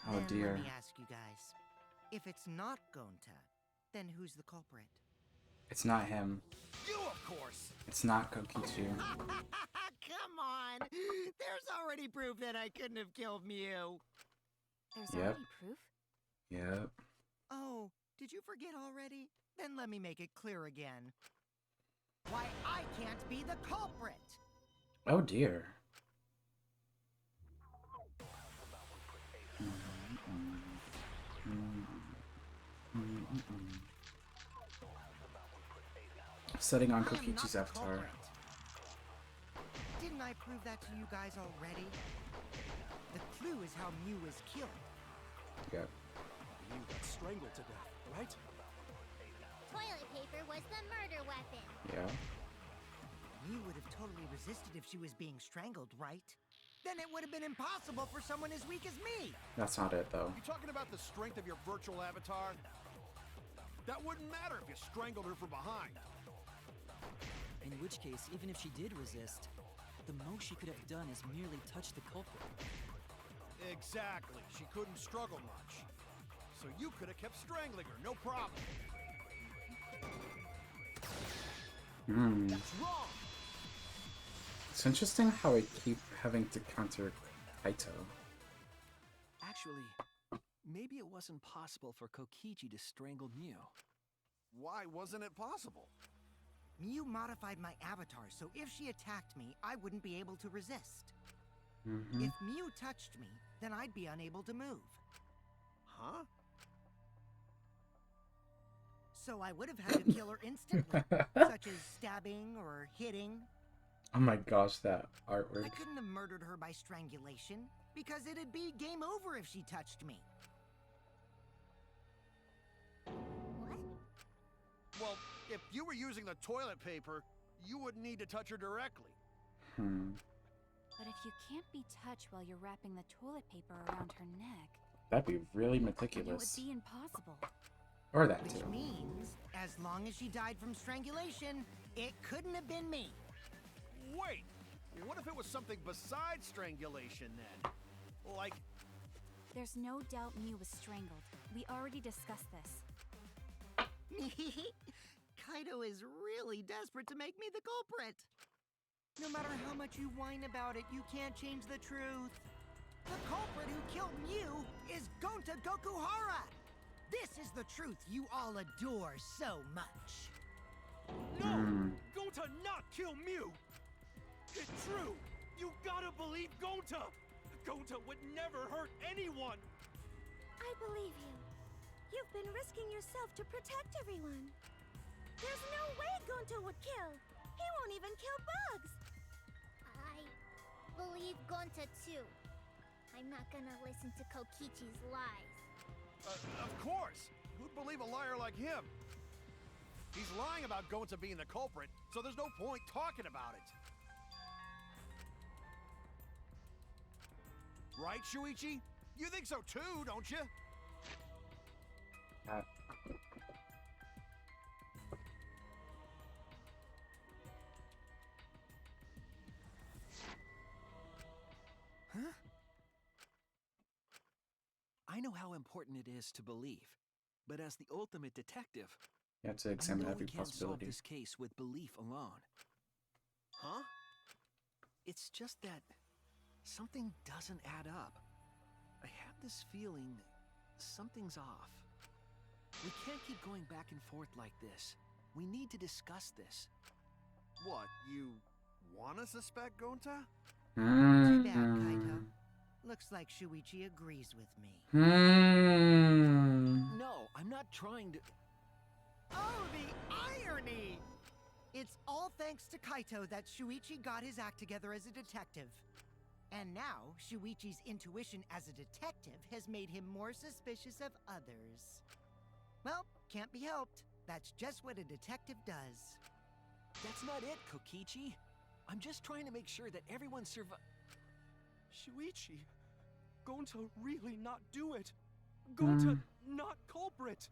Oh Then dear. let me ask you guys. If it's not Gonta, then who's the culprit? It's not him. You, of course. It's not Kokichi. Come on! There's already proof that I couldn't have killed Mew. There's Yep. already proof? Yep. Oh, did you forget already? Then let me make it clear again. Why I can't be the culprit! Oh dear. Setting on I am not Kokichi's the avatar. culprit. Didn't I prove that to you guys already? The clue is how Mew was killed. Yep. Mew got strangled to death, right? Toilet paper was the murder weapon. Yeah. Mew would have totally resisted if she was being strangled, right? Then it would have been impossible for someone as weak as me. That's not it though. You talking about the strength of your virtual avatar? That wouldn't matter if you strangled her from behind. In which case, even if she did resist, the most she could have done is merely touch the culprit. Exactly. She couldn't struggle much. So you could have kept strangling her, no problem. That's wrong. It's interesting how I keep having to counter Kaito. Actually, maybe it wasn't possible for Kokichi to strangle Mew. Why wasn't it possible? Mew modified my avatar, so if she attacked me, I wouldn't be able to resist. If Mew touched me, then I'd be unable to move. Huh? So I would have had to kill her instantly, such as stabbing or hitting. Oh my gosh, that artwork. I couldn't have murdered her by strangulation, because it'd be game over if she touched me. What? Well, if you were using the toilet paper, you wouldn't need to touch her directly. But if you can't be touched while you're wrapping the toilet paper around her neck, That'd be really then it would meticulous. be impossible. Or that Which too. means, as long as she died from strangulation, it couldn't have been me. Wait, what if it was something besides strangulation then? Like, There's no doubt Mew was strangled. We already discussed this. Kaito is really desperate to make me the culprit. No matter how much you whine about it, you can't change the truth. The culprit who killed Mew is Gonta Gokuhara! This is the truth you all adore so much. No! Gonta not kill Mew! It's true! You gotta believe Gonta! Gonta would never hurt anyone! I believe you. You've been risking yourself to protect everyone. There's no way Gonto would kill. He won't even kill bugs. I believe Gonta too. I'm not gonna listen to Kokichi's lies. Of course! Who'd believe a liar like him? He's lying about Gonta being the culprit, so there's no point talking about it. Right, Shuichi? You think so too, don't you? Huh? I know how important it is to believe, but as the ultimate detective, You have to I examine know every we can't solve possibility. this case with belief alone. Huh? It's just that something doesn't add up. I have this feeling something's off. We can't keep going back and forth like this. We need to discuss this. What, you wanna suspect Gonta? Too bad, Hmm. Kaito. Looks like Shuichi agrees with me. No, I'm not trying to... Oh, the irony! It's all thanks to Kaito that Shuichi got his act together as a detective. And now, Shuichi's intuition as a detective has made him more suspicious of others. Well, can't be helped. That's just what a detective does. That's not it, Kokichi. I'm just trying to make sure that everyone Shuichi, Gonta really not do it. Gonta not culprit.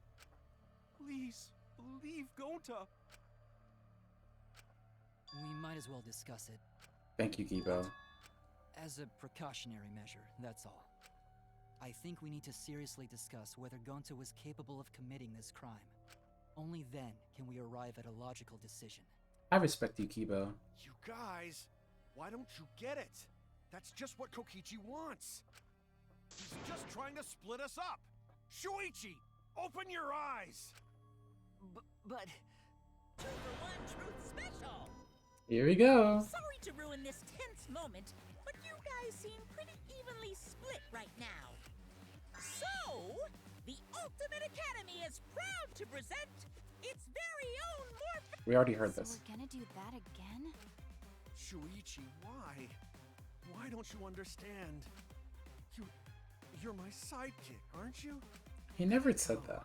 Please, believe Gonta. We might as well discuss it. Thank you, Gibo. As a precautionary measure, that's all. I think we need to seriously discuss whether Gonta was capable of committing this crime. Only then can we arrive at a logical decision. I respect you, Kibo. You guys, why don't you get it? That's just what Kokichi wants. He's just trying to split us up. Shuichi, open your eyes. But... 2 for 1 truth special! Here we go. Sorry to ruin this tense moment, but you guys seem pretty evenly split right now. So, the Ultimate Academy is proud to present its very own We already heard So this. we're gonna do that again? Shuichi, why? Why don't you understand? You're my sidekick, aren't you? He never said that.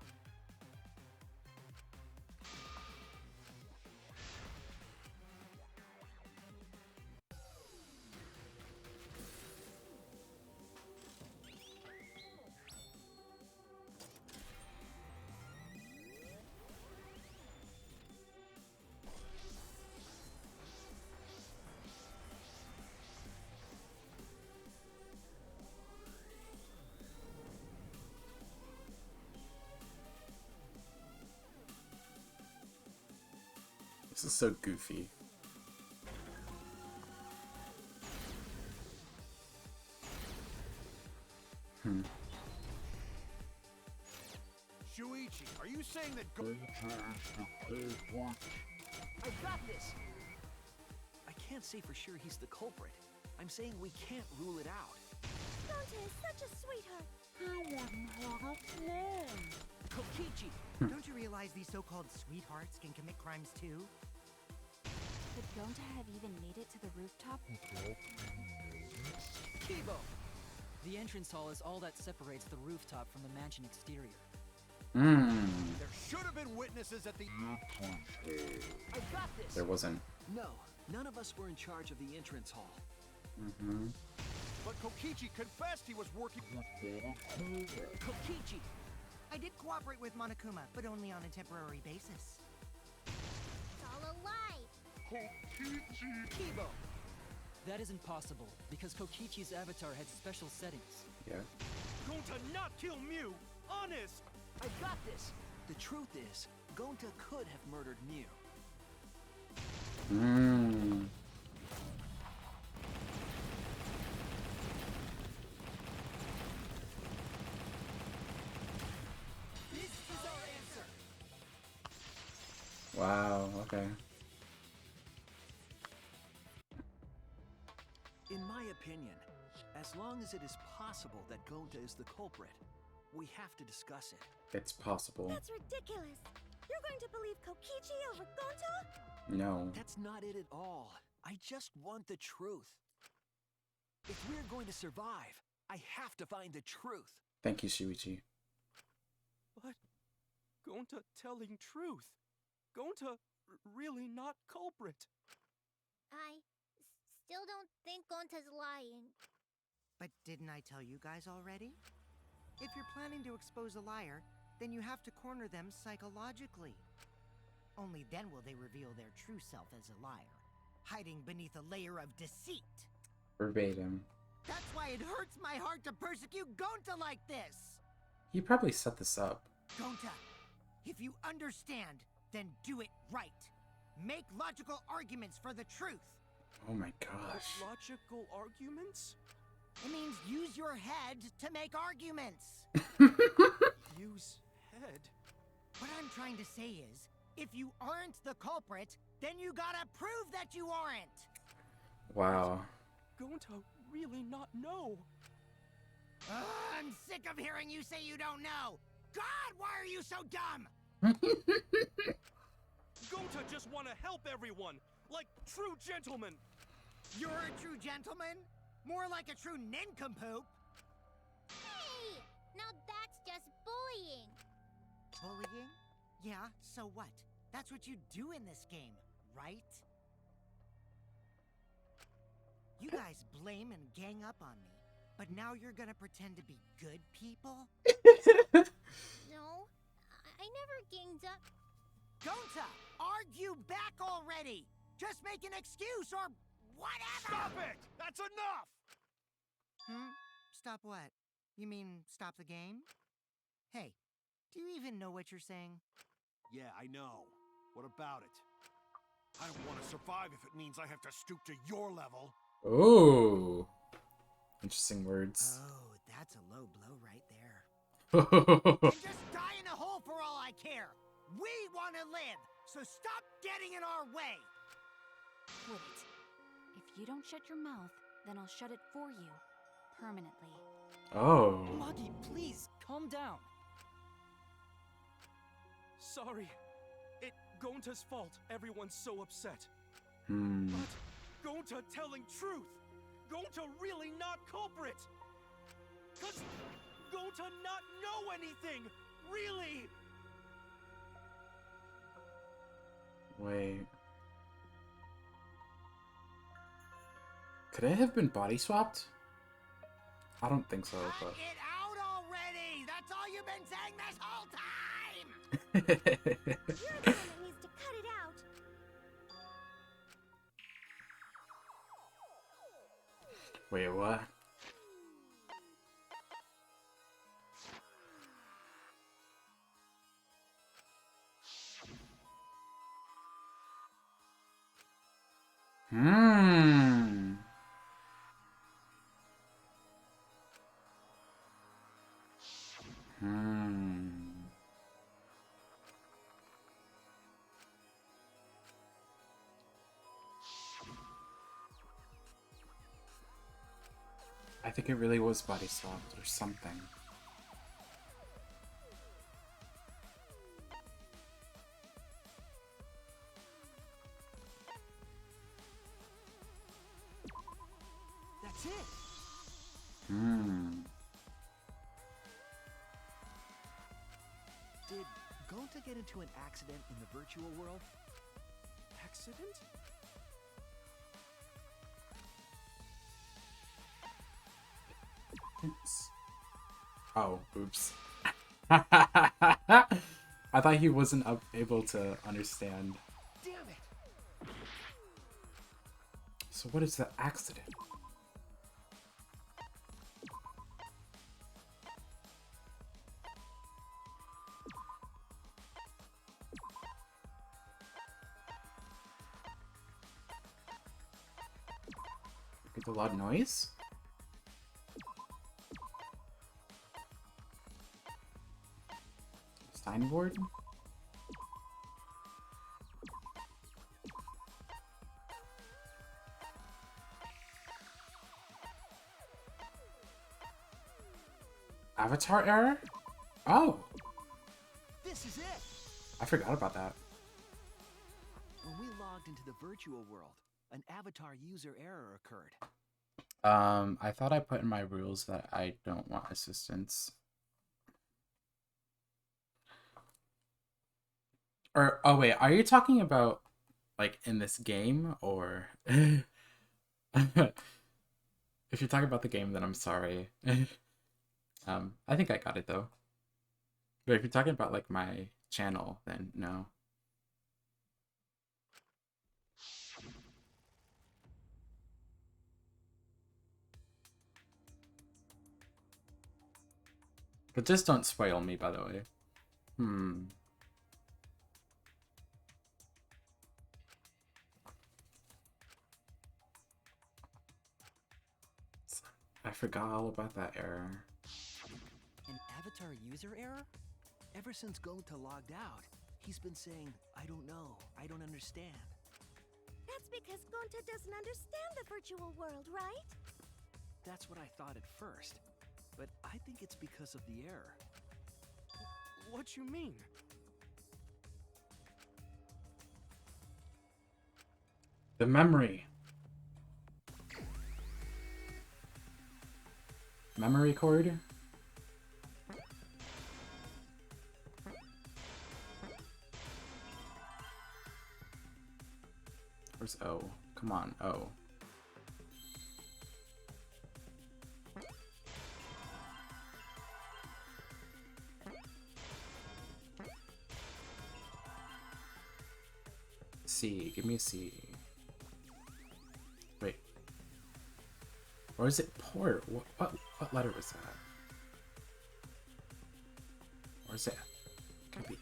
This is so goofy. Shuichi, are you saying that I've got this! I can't say for sure he's the culprit. I'm saying we can't rule it out. Gonta is such a sweetheart. Kokichi! Don't you realize these so-called sweethearts can commit crimes too? Could Gonta have even made it to the rooftop? Kibo! The entrance hall is all that separates the rooftop from the mansion exterior. there should have been witnesses at the... I've got this! There wasn't. No, none of us were in charge of the entrance hall. But Kokichi confessed he was working... Kokichi! I did cooperate with Monokuma, but only on a temporary basis. It's all a lie. Kibo! That isn't possible, because Kokichi's avatar had special settings. Yeah. Gonta not kill Mew! Honest! I've got this! The truth is, Gonta could have murdered Mew. This is our answer! Wow, okay. In my opinion, as long as it is possible that Gonta is the culprit, we have to discuss it. It's possible. That's ridiculous. You're going to believe Kokichi over Gonta? No. That's not it at all. I just want the truth. If we're going to survive, I have to find the truth. Thank you, Shuichi. But Gonta telling truth. Gonta really not culprit. I still don't think Gonta's lying. But didn't I tell you guys already? If you're planning to expose a liar, then you have to corner them psychologically. Only then will they reveal their true self as a liar, hiding beneath a layer of deceit. Verbatim. That's why it hurts my heart to persecute Gonta like this! He probably set this up. Gonta, if you understand, then do it right. Make logical arguments for the truth. Oh my gosh. Logical arguments? It means use your head to make arguments. Use head? What I'm trying to say is, if you aren't the culprit, then you gotta prove that you aren't. Wow. Gonta really not know. I'm sick of hearing you say you don't know. God, why are you so dumb? Gonta just want to help everyone, like true gentlemen. You're a true gentleman? More like a true nincompoop. Hey! Now that's just bullying. Bullying? Yeah, so what? That's what you do in this game, right? You guys blame and gang up on me, but now you're gonna pretend to be good people? No, I never ganged up. Gonta, argue back already! Just make an excuse or whatever! Stop it! That's enough! Stop what? You mean stop the game? Hey, do you even know what you're saying? Yeah, I know. What about it? I don't want to survive if it means I have to stoop to your level. Oh. Interesting words. Oh, that's a low blow right there. Then just die in a hole for all I care. We want to live, so stop getting in our way. Wait. If you don't shut your mouth, then I'll shut it for you. Permanently. Oh. Magi, please, calm down. Sorry. It Gonta's fault everyone's so upset. Hmm. But Gonta telling truth. Gonta really not culprit. Cause Gonta not know anything. Really. Wait. Could it have been body swapped? I don't think so, Cut but... it out already! That's all you've been saying this whole time! You're the one that needs to cut it out. Wait, what? Hmm. I think it really was body swapped or something. That's it. Did Gonta get into an accident in the virtual world? Accident? Oops. Oh, oops. I thought he wasn't able to understand. Damn it! So what is the accident? Make a loud noise? Steinboard? Avatar error? Oh, This is it! I forgot about that. When we logged into the virtual world, an avatar user error occurred. I thought I put in my rules that I don't want assistance. Or, oh wait, are you talking about, like, in this game, or... If you're talking about the game, then I'm sorry. I think I got it, though. But if you're talking about, like, my channel, then no. But just don't spoil me, by the way. I forgot all about that error. An avatar user error? Ever since Gonta logged out, he's been saying, I don't know, I don't understand. That's because Gonta doesn't understand the virtual world, right? That's what I thought at first, but I think it's because of the error. What you mean? The memory. Memory cord? Where's O? Come on, O. C. Give me a C. Wait. Or is it port? What letter was that? Or is it? Could be.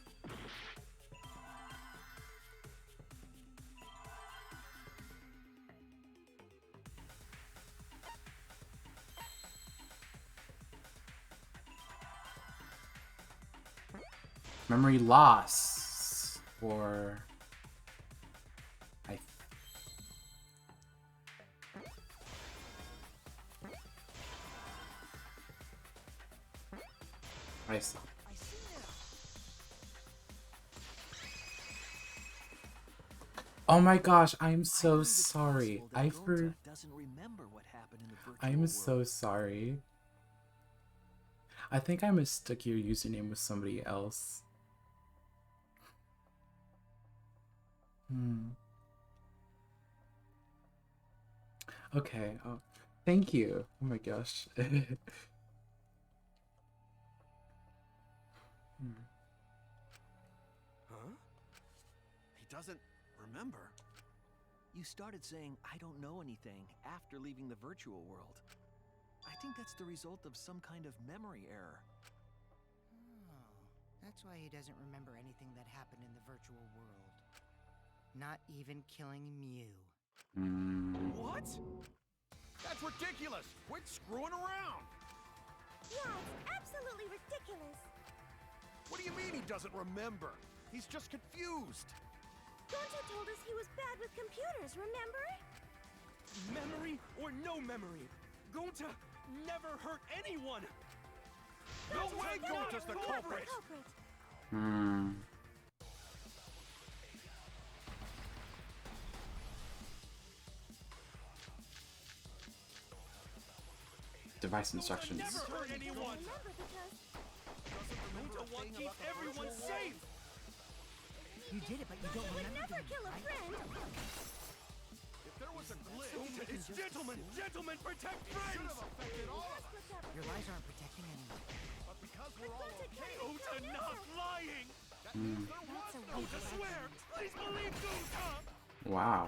Memory loss. Or I see. Oh my gosh, I'm so sorry. Doesn't remember what happened in the virtual I'm world. so sorry. I think I mistook your username with somebody else. Okay. Oh, thank you. Oh my gosh. Huh? He doesn't remember. You started saying, I don't know anything, after leaving the virtual world. I think that's the result of some kind of memory error. Oh, that's why he doesn't remember anything that happened in the virtual world. Not even killing Mew. What? That's ridiculous! Quit screwing around! Yeah, it's absolutely ridiculous. What do you mean he doesn't remember? He's just confused. Gonta told us he was bad with computers, remember? Memory or no memory, Gonta never hurt anyone! No way Gonta's the culprit! Device instructions. Never hurt anyone! Remember because Gonta wants to keep everyone safe! You did it, but you don't he would remember never doing kill it, a right? friend. If there was a glitch, Gonta is gentlemen! Gentlemen, protect friends! Your lies aren't protecting anyone. but because we're all okay, Gonta not lying! that means there was That's a no weak I swear! Please believe Gonta! Wow.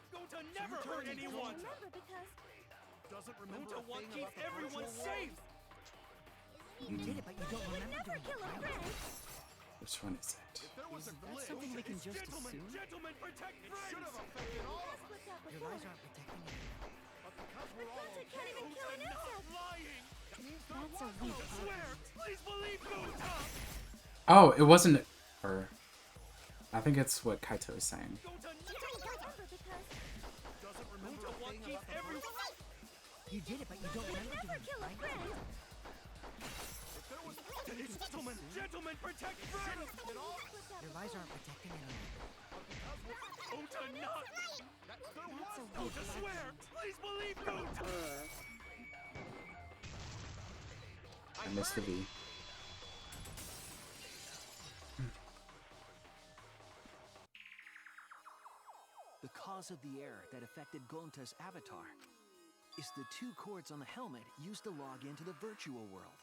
Gonta never hurt anyone! Remember because doesn't remember Gonta a wants thing to keep about the everyone virtual world. safe! You did it, but you don't he would remember never doing kill it, a right? friend. Which one is it? If there was a glitch, Something we can just Gentlemen, assume? gentlemen, protect it friends! should have affected all of us. Split that Your before. lies aren't protecting anyone. But because we're all Gonta okay, can't even kill an Not insect. lying! that means there That's a was weak no I swear! Please believe Gonta! Oh, it wasn't her. I think it's what Kaito is saying. Gonta Remember because doesn't remember Gonta a wants thing to keep about the everyone... virtual You did it, but you don't remember Never doing it, kill a right? friend! If there was... Gentlemen, protect friends! Your lies aren't protecting anyone. Gonta, not! Gonta, swear! Please believe Gonta! I missed the V. The cause of the error that affected Gonta's avatar is the 2 cords on the helmet used to log into the virtual world.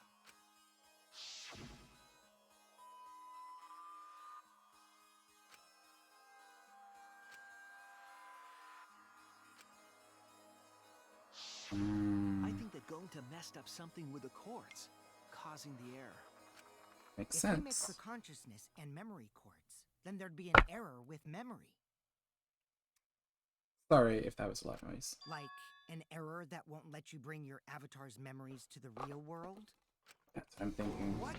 I think that Gonta messed up something with the cords, causing the error. Makes If we mix sense. the consciousness and memory cords, then there'd be an error with memory. Sorry if that was a lot of noise. Like an error that won't let you bring your avatar's memories to the real world? That's what I'm thinking. What?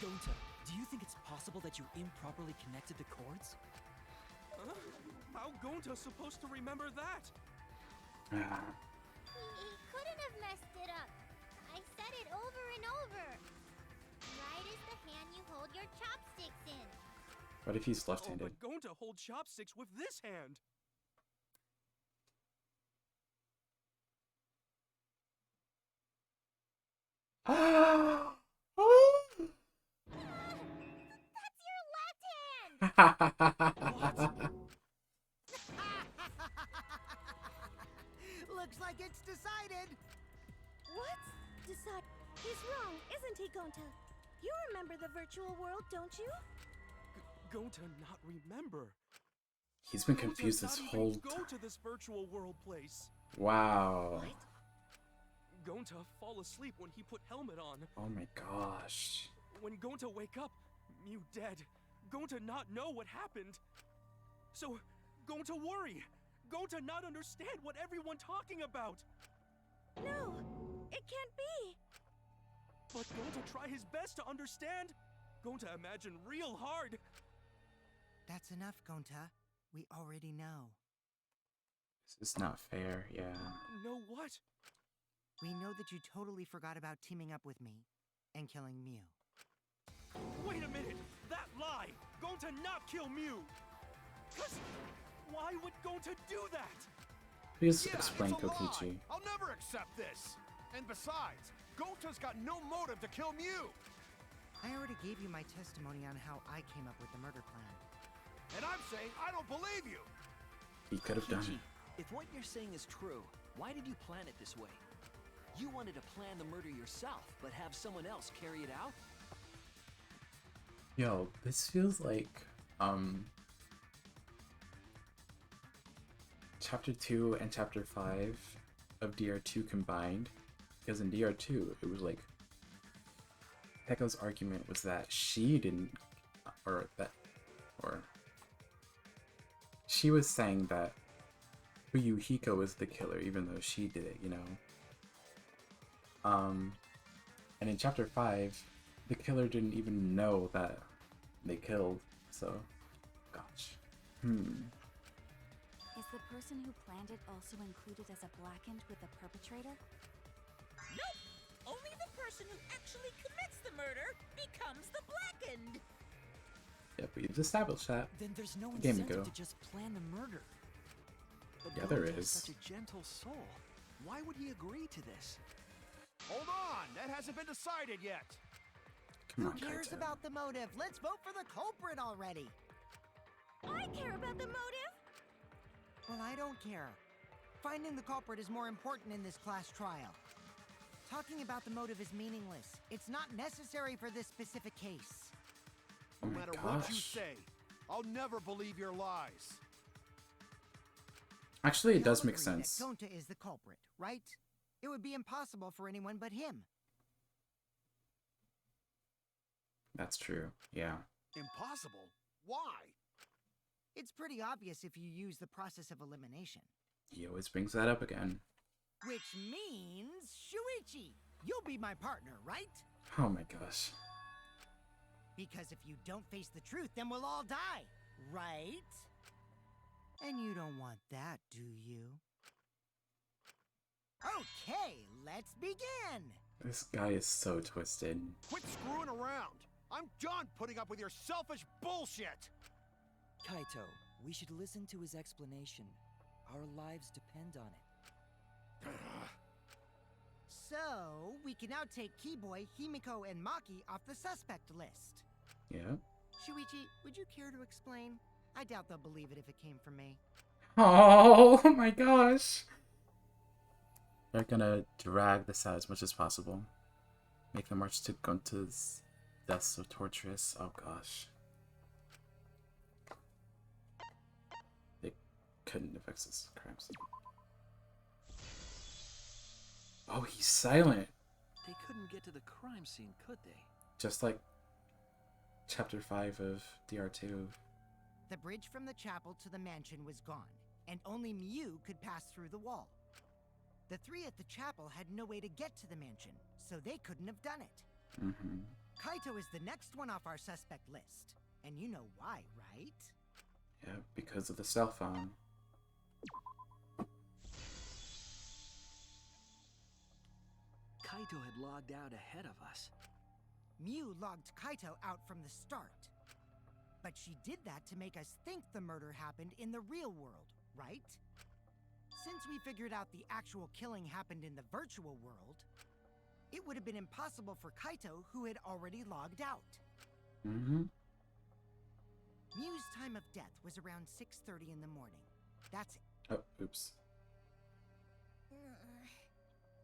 Gonta, do you think it's possible that you improperly connected the cords? Huh? How Gonta's supposed to remember that? Ah, He couldn't have messed it up. I said it over and over. Right is the hand you hold your chopsticks in. what if he's Oh, left-handed? but Gonta holds chopsticks with this hand. That's your left hand! Looks like it's decided! What? Decide. He's wrong, isn't he, Gonta? You remember the virtual world, don't you? Gonta not remember. He's been Gonta confused not this even whole go time. to this virtual world place. Wow. Gonta fall asleep when he put helmet on. Oh my gosh. When Gonta wake up, Mew dead. Gonta not know what happened. So, Gonta worry. Gonta not understand what everyone talking about. No, it can't be. But Gonta try his best to understand. Gonta imagine real hard. That's enough, Gonta. We already know. This is not fair, yeah. Know what? We know that you totally forgot about teaming up with me and killing Mew. Wait a minute! That lie! Gonta not kill Mew! 'Cause why would Gonta do that? Please Yeah, explain, it's a lie. Kokichi. I'll never accept this. And besides, Gonta's got no motive to kill Mew. I already gave you my testimony on how I came up with the murder plan. And I'm saying I don't believe you. He could have done Kokichi, it. if what you're saying is true, why did you plan it this way? You wanted to plan the murder yourself, but have someone else carry it out? Yo, this feels like, Chapter 2 and Chapter 5 of DR2 combined. Because in DR2, it was like, Pekka's argument was that she didn't, or she was saying that Fuyuhiko was the killer, even though she did it, you know? And in Chapter 5, the killer didn't even know that they killed, so, gosh. Is the person who planned it also included as a blackened with the perpetrator? Nope! Only the person who actually commits the murder becomes the blackened! Yep, we've established that. Then there's no A game incentive ago. to just plan the murder. But Yeah, there Gonta is. such a gentle soul. Why would he agree to this? Hold on, that hasn't been decided yet. Come Who on, cares Kaito. about the motive? Let's vote for the culprit already! I care about the motive. Well, I don't care. Finding the culprit is more important in this class trial. Talking about the motive is meaningless. It's not necessary for this specific case. Oh No my matter what you gosh. say, I'll never believe your lies. Actually, it We does all make agree sense. that Gonta is the culprit, right? It would be impossible for anyone but him. That's true, yeah. Impossible? Why? It's pretty obvious if you use the process of elimination. He always brings that up again. Which means, Shuichi, you'll be my partner, right? Oh my gosh. Because if you don't face the truth, then we'll all die, right? And you don't want that, do you? Okay, let's begin. This guy is so twisted. Quit screwing around. I'm done putting up with your selfish bullshit. Kaito, we should listen to his explanation. Our lives depend on it. So, we can now take Keyboy, Himiko, and Maki off the suspect list. Yeah. Shuichi, would you care to explain? I doubt they'll believe it if it came from me. Oh my gosh. They're gonna drag this out as much as possible. Make the march to Gonta's death so torturous. Oh gosh. They couldn't have fixed this crime scene. Oh, he's silent. They couldn't get to the crime scene, could they? Just like Chapter 5 of DR2. The bridge from the chapel to the mansion was gone, and only Mew could pass through the wall. The three at the chapel had no way to get to the mansion, so they couldn't have done it. Kaito is the next one off our suspect list. And you know why, right? Yeah, because of the cell phone. Kaito had logged out ahead of us. Mew logged Kaito out from the start. But she did that to make us think the murder happened in the real world, right? Since we figured out the actual killing happened in the virtual world, it would have been impossible for Kaito, who had already logged out. Mew's time of death was around 6:30 in the morning. That's it. Oh, oops.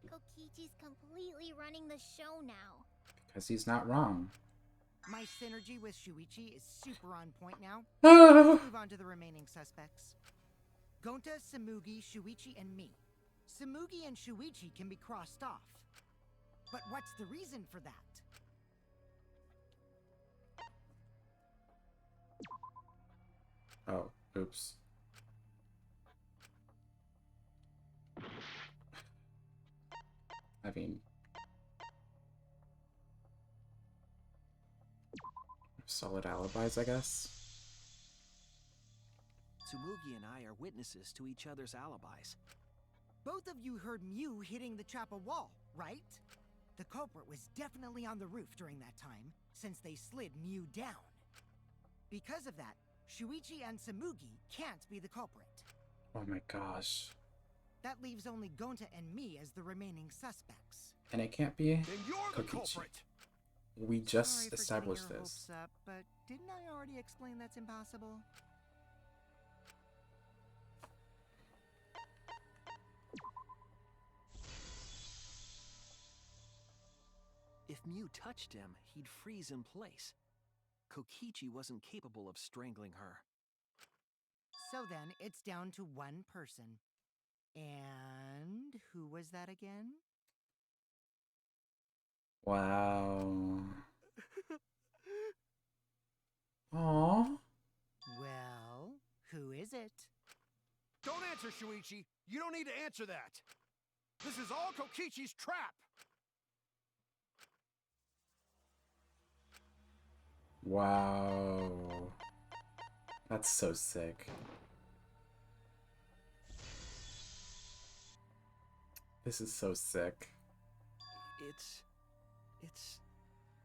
Kokichi's completely running the show now. Because he's not wrong. My synergy with Shuichi is super on point now. Let's move on to the remaining suspects. Gonta, Samugi, Shuichi, and me. Samugi and Shuichi can be crossed off. But what's the reason for that? Oh, oops. I mean... solid alibis, I guess? Tsumugi and I are witnesses to each other's alibis. Both of you heard Mew hitting the chapel wall, right? The culprit was definitely on the roof during that time, since they slid Mew down. Because of that, Shuichi and Samugi can't be the culprit. Oh my gosh. That leaves only Gonta and me as the remaining suspects. And it can't be Then you're the Kokichi. culprit. We just Sorry for getting established your this. hopes up, but didn't I already explain that's impossible? If Mew touched him, he'd freeze in place. Kokichi wasn't capable of strangling her. So then, it's down to one person. And who was that again? Wow. Aww. Well, who is it? Don't answer, Shuichi. You don't need to answer that. This is all Kokichi's trap. Wow. That's so sick. This is so sick. It's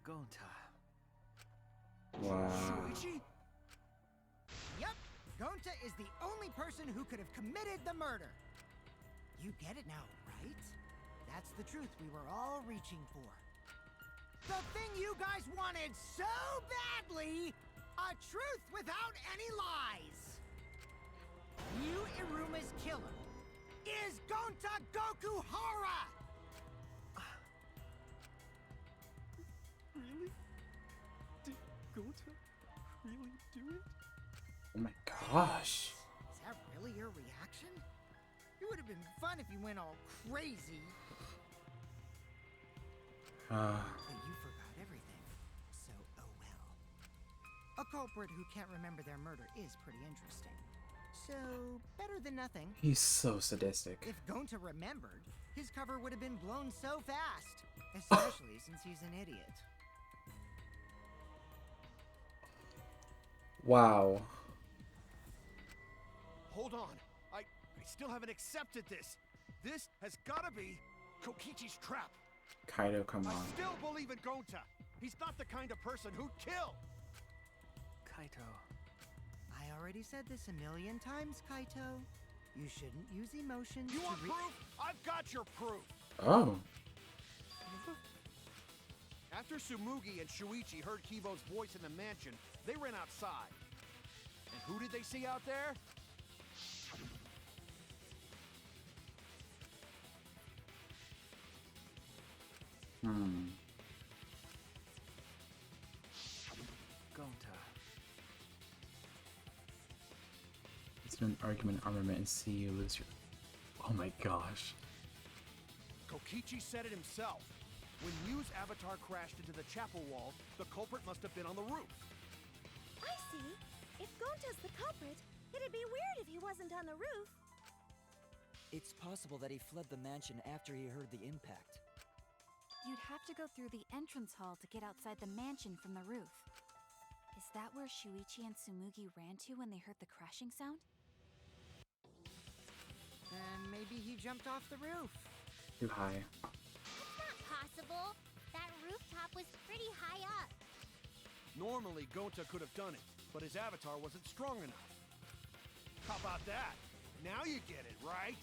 Gonta. Wow. Shuichi? Yep, Gonta is the only person who could have committed the murder. You get it now, right? That's the truth we were all reaching for. The thing you guys wanted so badly! A truth without any lies! Yu Iruma's killer is Gonta Gokuhara! Really? Did Gonta really do it? Oh my gosh. Is that really your reaction? It would have been fun if you went all crazy. But you forgot everything. So, oh well. A culprit who can't remember their murder is pretty interesting. So, better than nothing. He's so sadistic. If Gonta remembered, his cover would have been blown so fast. Especially since he's an idiot. Wow. Hold on. I still haven't accepted this. This has gotta be Kokichi's trap. Kaido, come I on. still believe in Gonta. He's not the kind of person who'd kill. Kaito. I already said this a million times, Kaito. You shouldn't use emotions You to want proof? I've got your proof. Oh. After Tsumugi and Shuichi heard Kivo's voice in the mansion, they ran outside. And who did they see out there? Gonta. It's an argument armament and see you lose your... Oh my gosh. Kokichi said it himself. When Miu's avatar crashed into the chapel wall, the culprit must have been on the roof. I see. If Gonta's the culprit, it'd be weird if he wasn't on the roof. It's possible that he fled the mansion after he heard the impact. You'd have to go through the entrance hall to get outside the mansion from the roof. Is that where Shuichi and Tsumugi ran to when they heard the crashing sound? Then maybe he jumped off the roof. Too high. That's not possible. That rooftop was pretty high up. Normally, Gonta could have done it, but his avatar wasn't strong enough. How about that? Now you get it, right?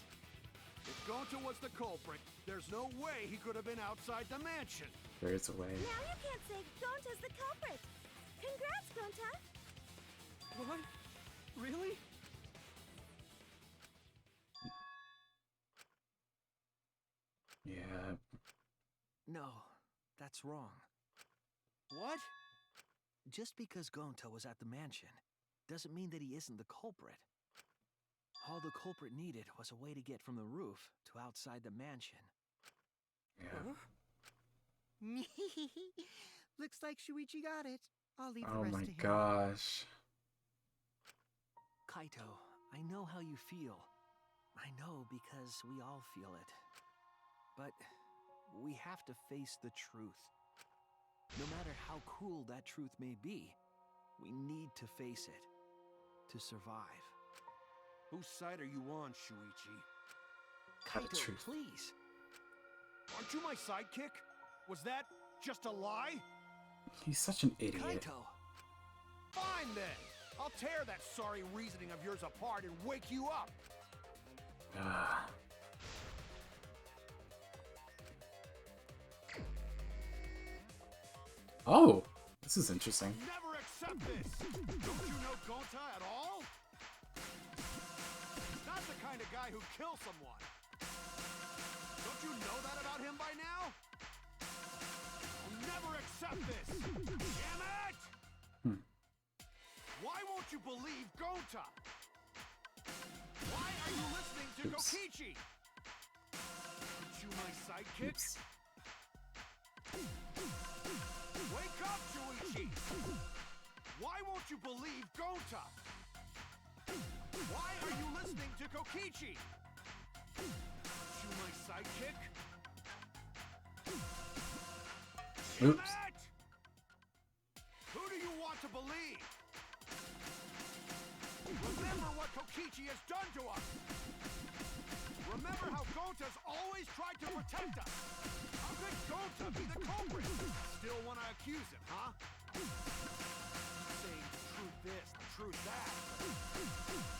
If Gonta was the culprit, there's no way he could have been outside the mansion. There is a way. Now you can't say Gonta's the culprit. Congrats, Gonta. What? Really? Yeah. No, that's wrong. What? Just because Gonta was at the mansion doesn't mean that he isn't the culprit. All the culprit needed was a way to get from the roof to outside the mansion. Yeah. Looks like Shuichi got it. I'll leave the Oh rest my to him. gosh. Kaito, I know how you feel. I know because we all feel it. But we have to face the truth. No matter how cruel that truth may be, we need to face it to survive. Whose side are you on, Shuichi? Tell the Kaito, truth. please. Aren't you my sidekick? Was that just a lie? He's such an idiot. Kaito! Fine then. I'll tear that sorry reasoning of yours apart and wake you up. Ah. Oh, this is interesting. Never accept this! Don't you know Gonta at all? He's not the kind of guy who kills someone. Don't you know that about him by now? I'll never accept this! Damn it! Why won't you believe Gonta? Why are you listening to Oops. Kokichi? Aren't you my sidekick? Oops. Wake up, Shuichi! Why won't you believe Gonta? Why are you listening to Kokichi? Aren't you my sidekick? Damn Oops. it! Who do you want to believe? Remember what Kokichi has done to us! Remember how Gonta's always tried to protect us! How could Gonta be the culprit? Still want to accuse him, huh? Saying the truth this, the truth that.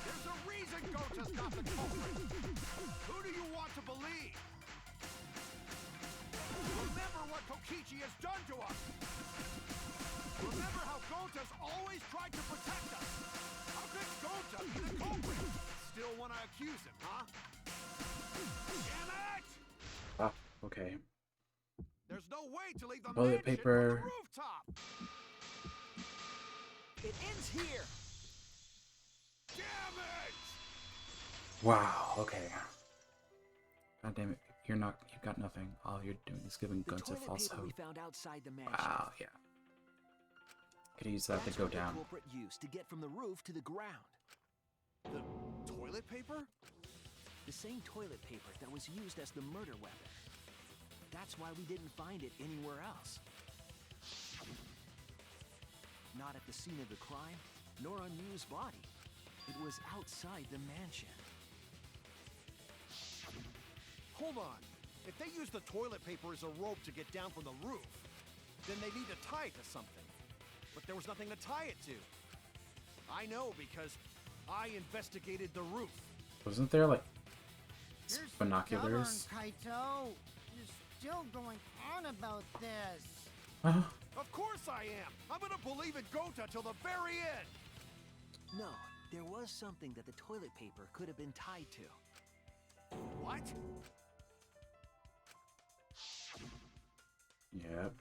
There's a reason Gonta's not the culprit! Who do you want to believe? Remember what Kokichi has done to us! Remember how Gonta's always tried to protect us! How could Gonta be the culprit? Still want to accuse him, huh? Damn it! Ah, okay. There's no way to leave the Toilet mansion paper. from the rooftop! It ends here! Damn it! Wow, okay. God damn it. You've got nothing. All you're doing is giving The Gunta toilet false paper we hope. found outside the mansion. Wow, yeah. Could use that That's to go what the down. culprit used to get from the roof to the ground. The toilet paper? The same toilet paper that was used as the murder weapon. That's why we didn't find it anywhere else. Not at the scene of the crime, nor on Miu's body. It was outside the mansion. Hold on. If they use the toilet paper as a rope to get down from the roof, then they need to tie it to something. But there was nothing to tie it to. I know because I investigated the roof. Wasn't there like You're binoculars? stubborn, Kaito. You're still going on about this. Of course I am. I'm gonna believe in Gota till the very end. No, there was something that the toilet paper could have been tied to. What? Yep.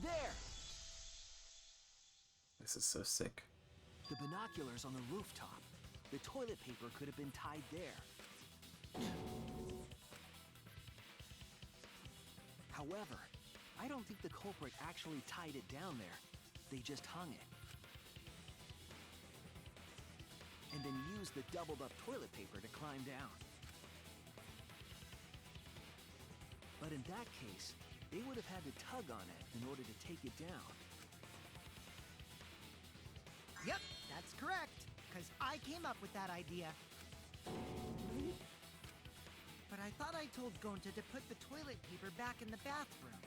There! This is so sick. The binoculars on the rooftop. The toilet paper could have been tied there. However, I don't think the culprit actually tied it down there. They just hung it. And then used the doubled up toilet paper to climb down. But in that case, they would have had to tug on it in order to take it down. Yep, that's correct. Because I came up with that idea. But I thought I told Gonta to put the toilet paper back in the bathroom.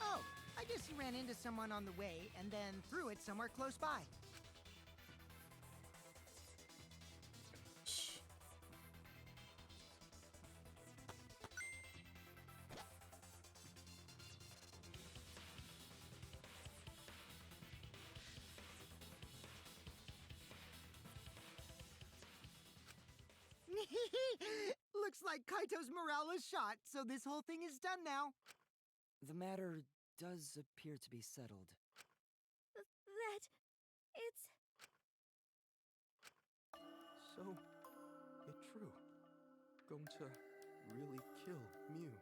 Oh, I guess he ran into someone on the way and then threw it somewhere close by. Looks like Kaito's morale is shot, so this whole thing is done now. The matter does appear to be settled. That... it's... So, it's true. Going to really kill Mew.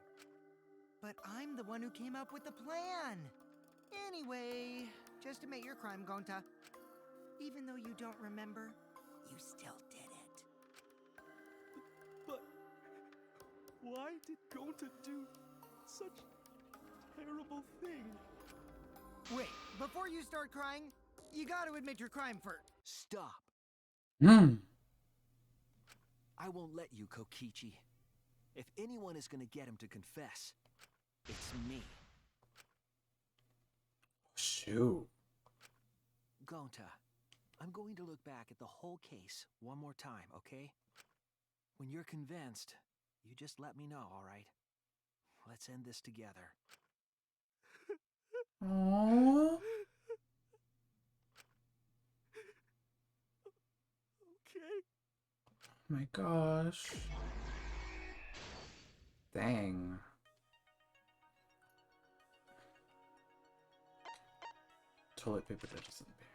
But I'm the one who came up with the plan. Anyway, just admit your crime, Gonta. Even though you don't remember, you still did it. But why did Gonta do such a terrible thing? Wait, before you start crying, you gotta admit your crime first. Stop. I won't let you, Kokichi. If anyone is gonna get him to confess, it's me. Shoot. Gonta, I'm going to look back at the whole case one more time, okay? When you're convinced, you just let me know, all right? Let's end this together. Aww. Okay. Oh my gosh. Dang. Toilet paper that doesn't bear.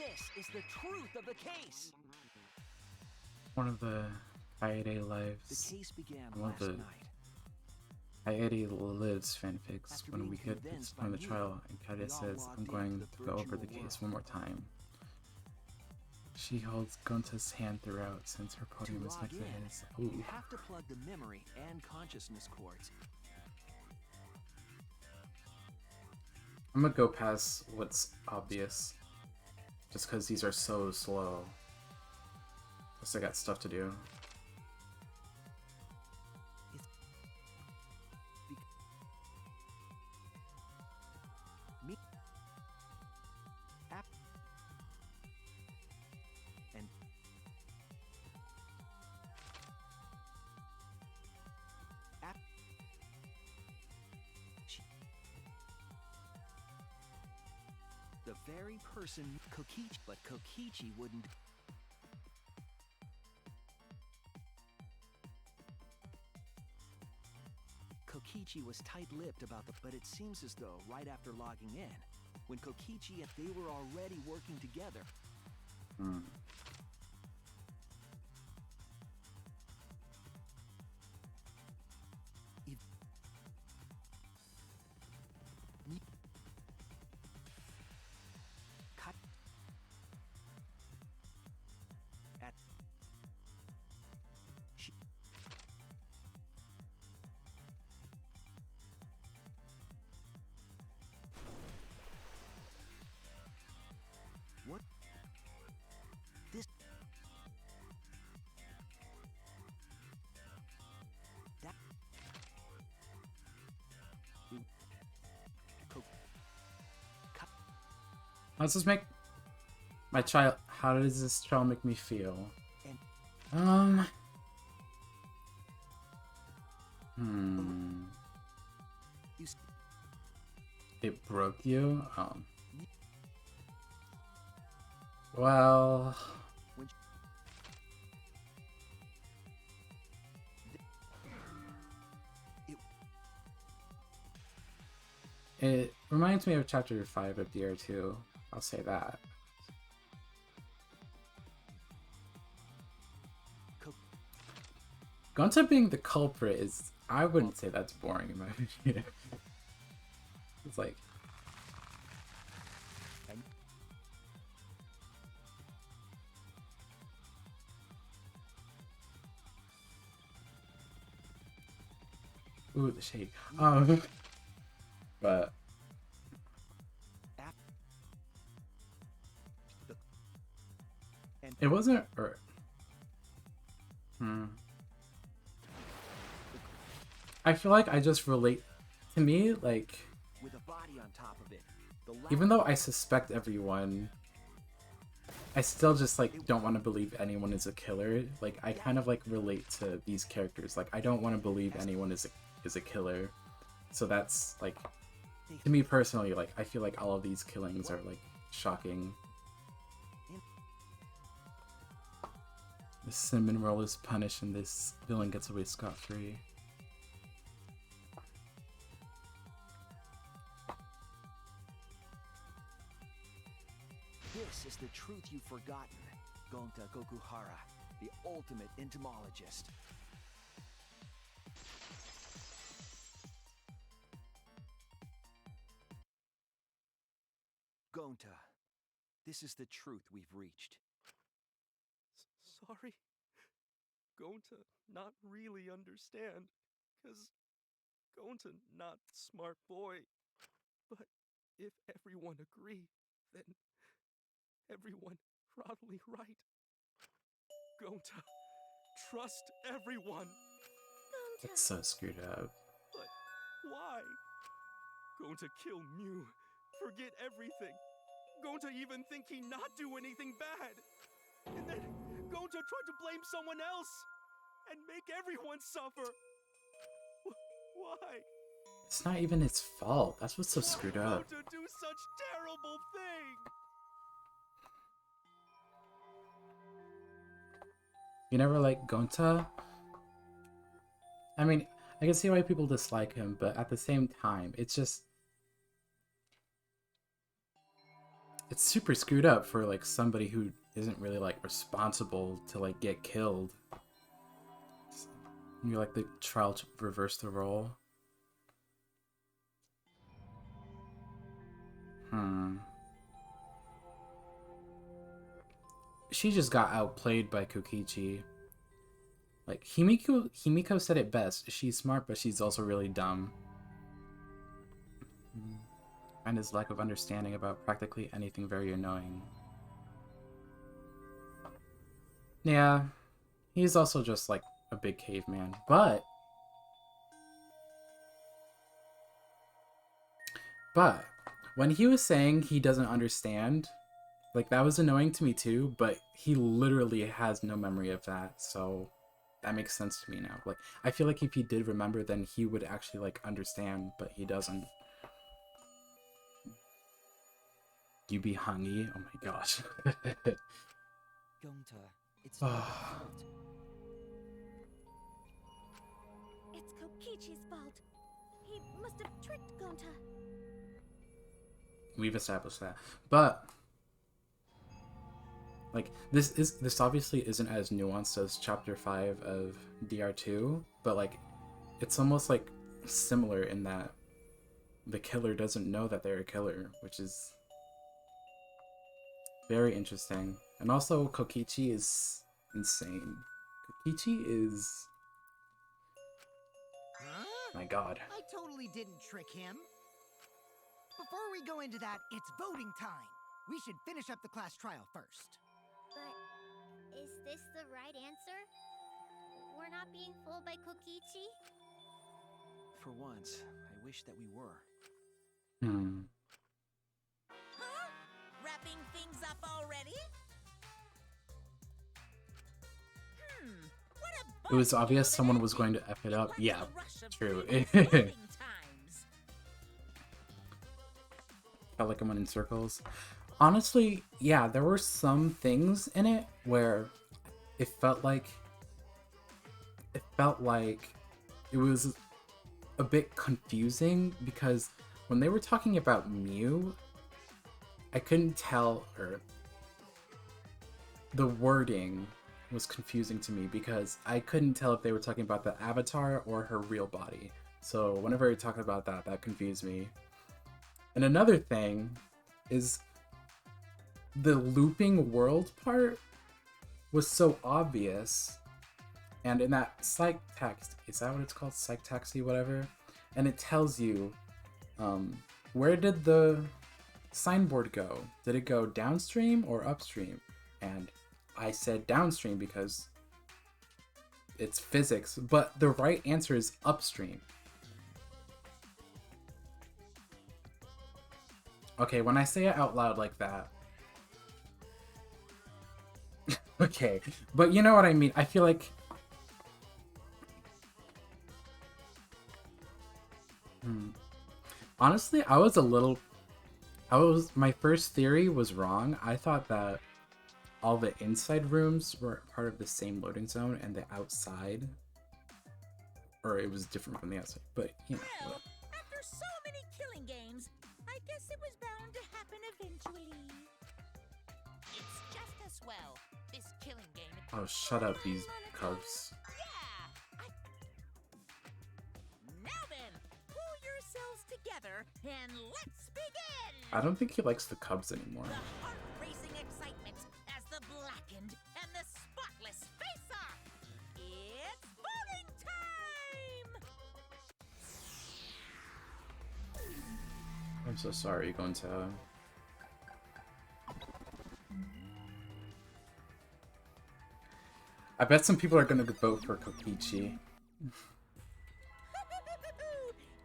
This is the truth of the case. One of the Kaede The lives. case began One of last the night. Kaede lives fanfics. After When being we get convinced from by the you, trial, and we Kaede all says, logged "I'm into going the to go over the virtual case world. one more time." She holds Gonta's hand throughout since her To podium is log next to in, his. you Ooh. have to plug the memory and consciousness cords. I'm gonna go past what's obvious. Just because these are so slow. Plus I got stuff to do. Me app and app the very person Kokichi, but Kokichi wouldn't. Kokichi was tight-lipped about but it seems as though right after logging in, when Kokichi and they were already working together. Hmm. Cut at she what this that Co- cut How does this make my child? How does this child make me feel? and Hmm. you s- It broke you? Well. when It reminds me of Chapter 5 of DR2. I'll say that. Co- Gonta being the culprit is... I wouldn't say that's boring in my opinion. It's like... and Ooh, the shade. But... app the and It wasn't... Hmm. I feel like I just relate... To me, like... with a body on top of it. The Even though I suspect everyone... I still just, like, don't want to believe anyone is a killer. Like, I kind of, like, relate to these characters. Like, I don't want to believe anyone is a killer. So that's, like... To me personally, like, I feel like all of these killings are, like, shocking. The cinnamon roll is punished and this villain gets away scot-free. This is the truth you've forgotten, Gonta Gokuhara, the ultimate entomologist. Gonta, this is the truth we've reached. Sorry? Going to not really understand, 'cause going to not smart boy. But if everyone agree, then everyone probably right. Going to trust everyone. That's so screwed up. But why? Going to kill Mew, forget everything. Going to even think he not do anything bad. And then going to try to blame someone else and make everyone suffer. Why? It's not even his fault. That's what's so screwed up. Going to do such terrible thing. You never like Gonta? I mean, I can see why people dislike him, but at the same time, it's just... it's super screwed up for like somebody who isn't really like responsible to like get killed. You're like the trial to reverse the role. She just got outplayed by Kokichi. Like Himiko said it best. She's smart, but she's also really dumb. And his lack of understanding about practically anything very annoying. Yeah, he's also just like a big caveman, but when he was saying he doesn't understand, like that was annoying to me too, but he literally has no memory of that, so that makes sense to me now. Like I feel like if he did remember, then he would actually like understand, but he doesn't. You be honey? Oh my gosh. Gonta, it's not your fault. It's Kokichi's fault. He must have tricked Gonta. We've established that. But like this obviously isn't as nuanced as chapter 5 of DR2, but like it's almost like similar in that the killer doesn't know that they're a killer, which is very interesting. And also Kokichi is insane. Kokichi is my god. I totally didn't trick him. Before we go into that, it's voting time. We should finish up the class trial first. But is this the right answer? We're not being fooled by Kokichi? For once, I wish that we were. Huh? Wrapping things up already? What a It was buzz obvious over someone that was going to F it up. Like Yeah, the rush of true. previous voting times. Felt like I went in circles. Honestly, yeah, there were some things in it where it felt like it was a bit confusing because when they were talking about Mew, I couldn't tell, or the wording was confusing to me because I couldn't tell if they were talking about the avatar or her real body. So whenever I talk about that, that confused me. And another thing is the looping world part was so obvious. And in that psych text, is that what it's called? Psych taxi, whatever. And it tells you, where did the signboard go? Did it go downstream or upstream? And I said downstream because it's physics, but the right answer is upstream. Okay, when I say it out loud like that. Okay, but you know what I mean. I feel like honestly, my first theory was wrong. I thought that all the inside rooms were part of the same loading zone and the outside, or it was different from the outside, but you know. Well, after so many killing games, I guess it was bound to happen eventually. It's just as well. This killing game. Oh, shut up, these cubs. Yeah! Now then, pull yourselves together and let's begin! I don't think he likes the Cubs anymore. The heart-racing excitement as the blackened and the spotless face-off! It's voting time! I'm so sorry, Gonta. I bet some people are gonna vote for Kokichi.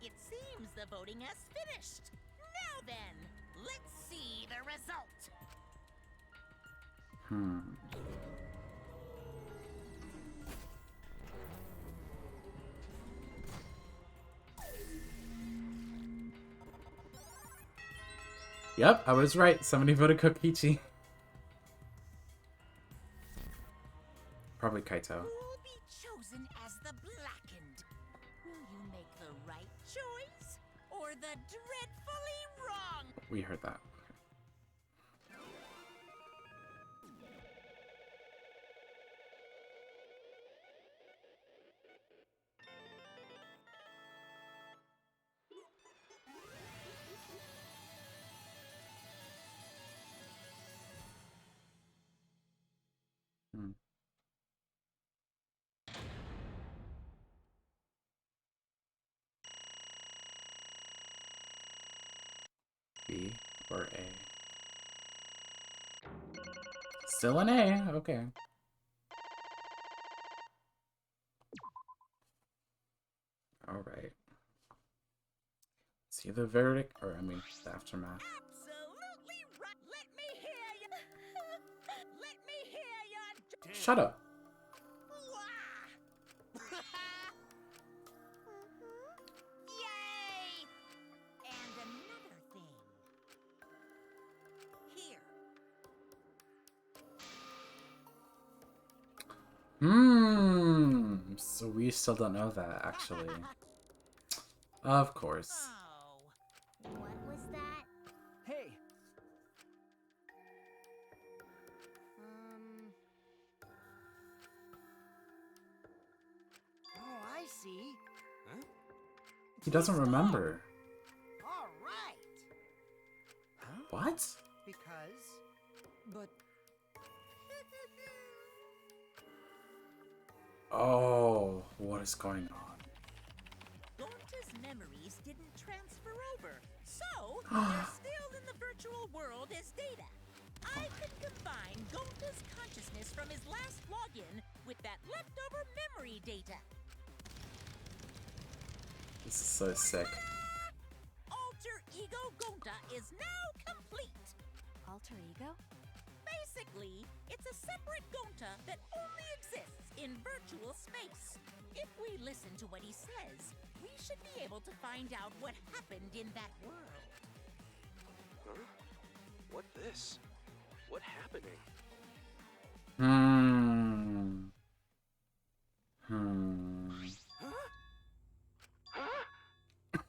It seems the voting has finished. Now then, let's see the result. Yep, I was right. Somebody voted Kokichi. Probably Kaito. Who will be chosen as the blackened? Will you make the right choice or the dreadfully wrong? We heard that. Still an A. Okay. All right. See the verdict, or I mean, the aftermath. Absolutely right. Let me hear you. Let me hear you. Shut up. Yay! And another thing. Here. So we still don't know that, actually. Of course. Oh. What was that? Hey, Oh, I see. He doesn't remember. All right. What? Because but Oh, what is going on? Gonta's memories didn't transfer over, so they're still in the virtual world as data. I can combine Gonta's consciousness from his last login with that leftover memory data. This is so sick. Alter Ego Gonta is now complete. Alter ego? Basically, it's a separate Gonta that only exists in virtual space. If we listen to what he says, we should be able to find out what happened in that world. Huh? What this? What happening?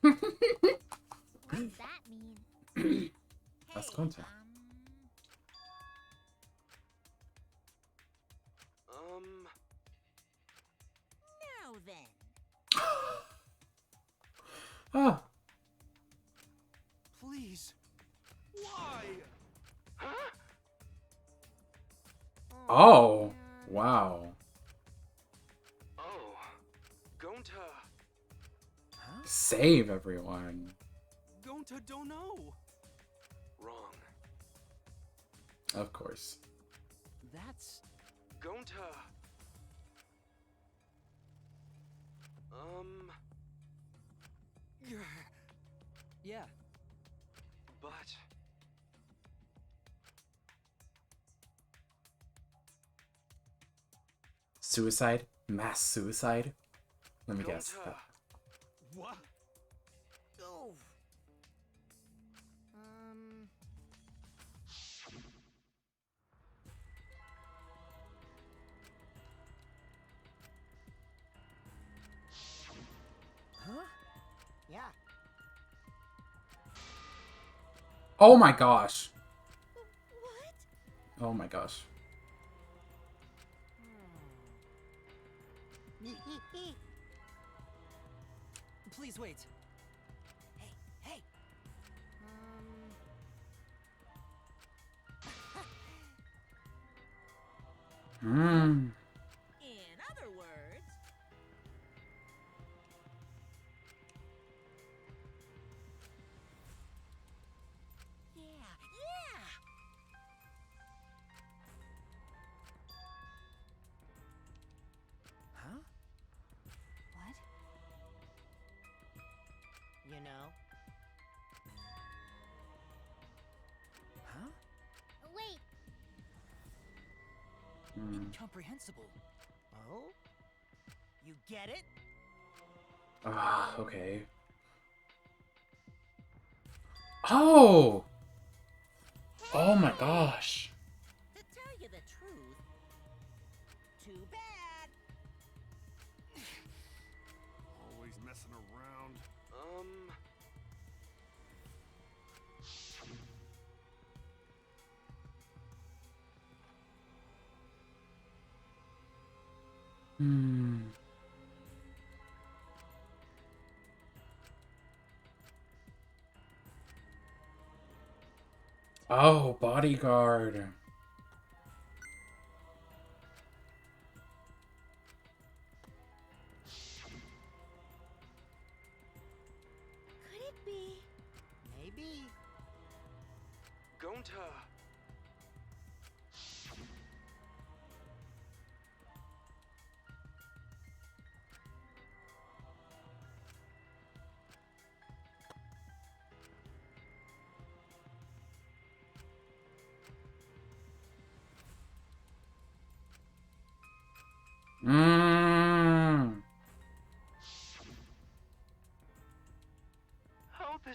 What does that mean? That's Gonta. Now then. Ah. Please. Why? Oh. Wow. Oh, Gonta. Save everyone. Gonta don't know. Wrong. Of course. that's Gonta. yeah. But Suicide? Mass suicide? Let me guess. Gonta. What? oh. Huh? Yeah. Oh my gosh. What? Oh my gosh. Please wait. Hey, hey. Hmm. In other words, yeah. Huh? What? You know. Huh? Wait, Incomprehensible. Oh? You get it? Ah, okay. Oh! Oh my gosh. To tell you the truth, too bad. Always messing around. Hmm. Oh, bodyguard. Could it be? Maybe. Gonta.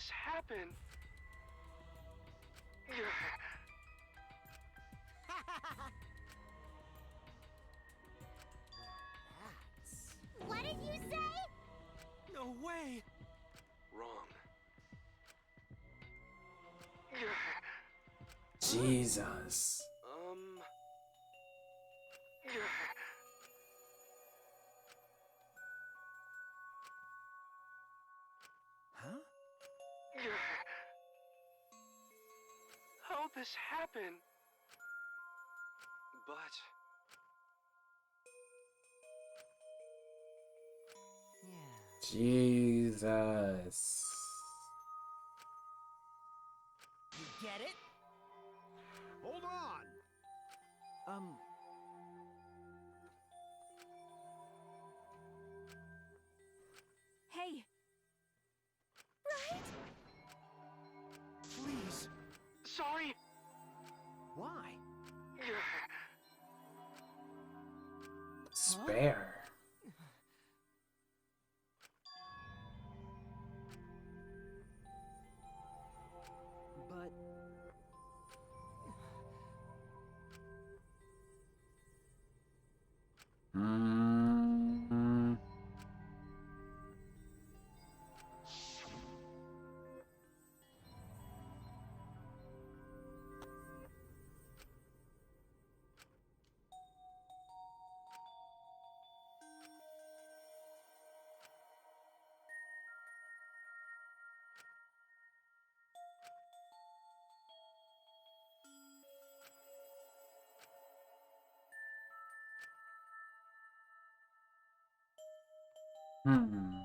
this happen? What did you say? No way! Wrong. Jesus. Huh? How'd this happen? But... Yeah. Jesus. You get it? Hold on! Hey, Please. Sorry. Why? Spare. But... Mm. Hmm.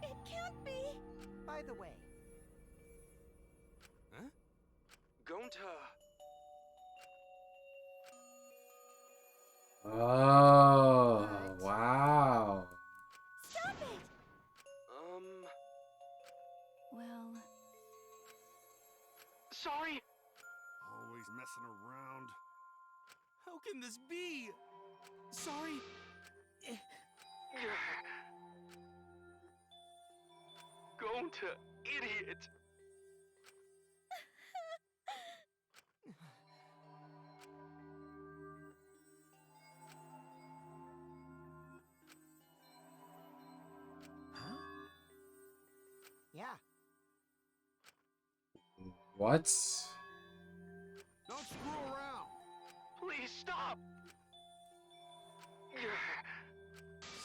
It can't be. By the way, Huh? Gonta. Oh, wow. Stop it! well, Sorry. Always messing around. How can this be? Sorry. Gonta, idiot. Huh? yeah. What? Don't screw around! Please stop.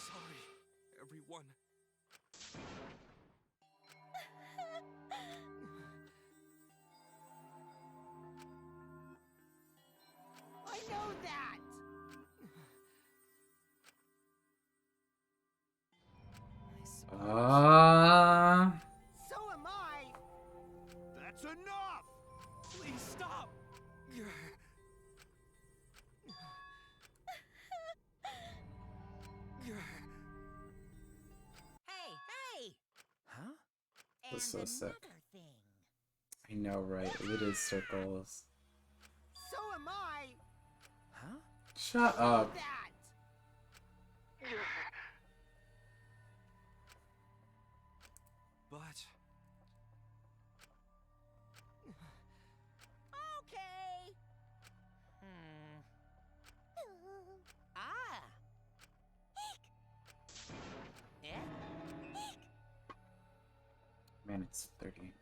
Sorry, everyone. I know that! I suppose. So am I! That's enough! Please stop. Hey, hey! Huh? And That's so sick. another thing. I know, right? It is circles. So am I! Huh? Shut I know up. that! But... Okay. Ah. Eh? Man, it's 30.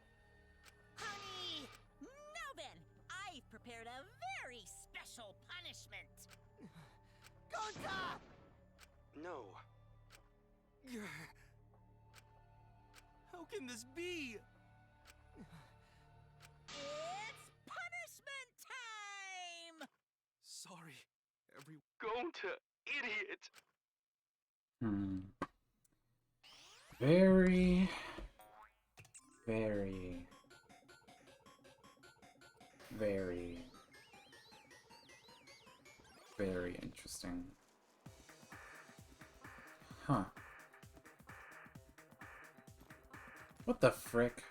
Honey! Now then, I've prepared a very special punishment. Gonta! No. How can this be? It's punishment time! Sorry, every Gonta, idiot. Hmm. Very, very, very Interesting. Huh. What the frick?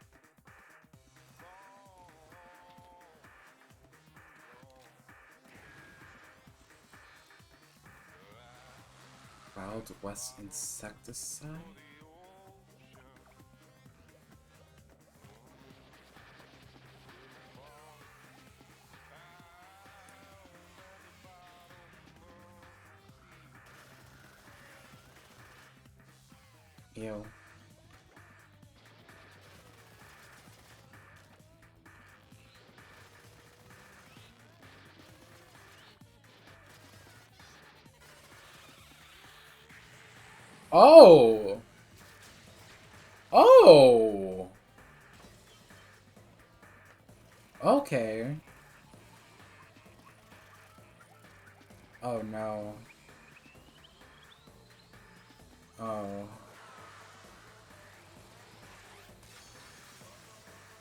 Wild West insecticide? Ew. Oh! Oh! Okay. Oh no. Oh.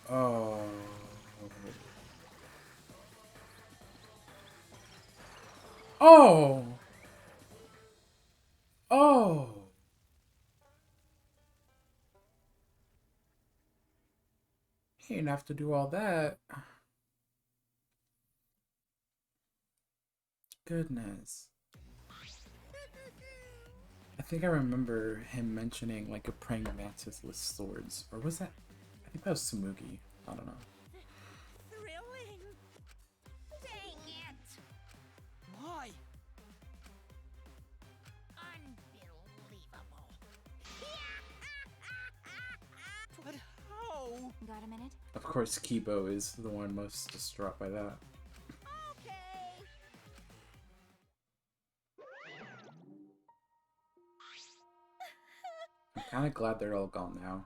Oh. Oh! Oh! He didn't have to do all that. Goodness. I think I remember him mentioning like a praying mantis with swords. Or was that? I think that was Tsumugi. I don't know. Thrilling! Dang it! Why? Unbelievable! But how? Got a minute? Of course, Kibo is the one most distraught by that. Okay! I'm kind of glad they're all gone now.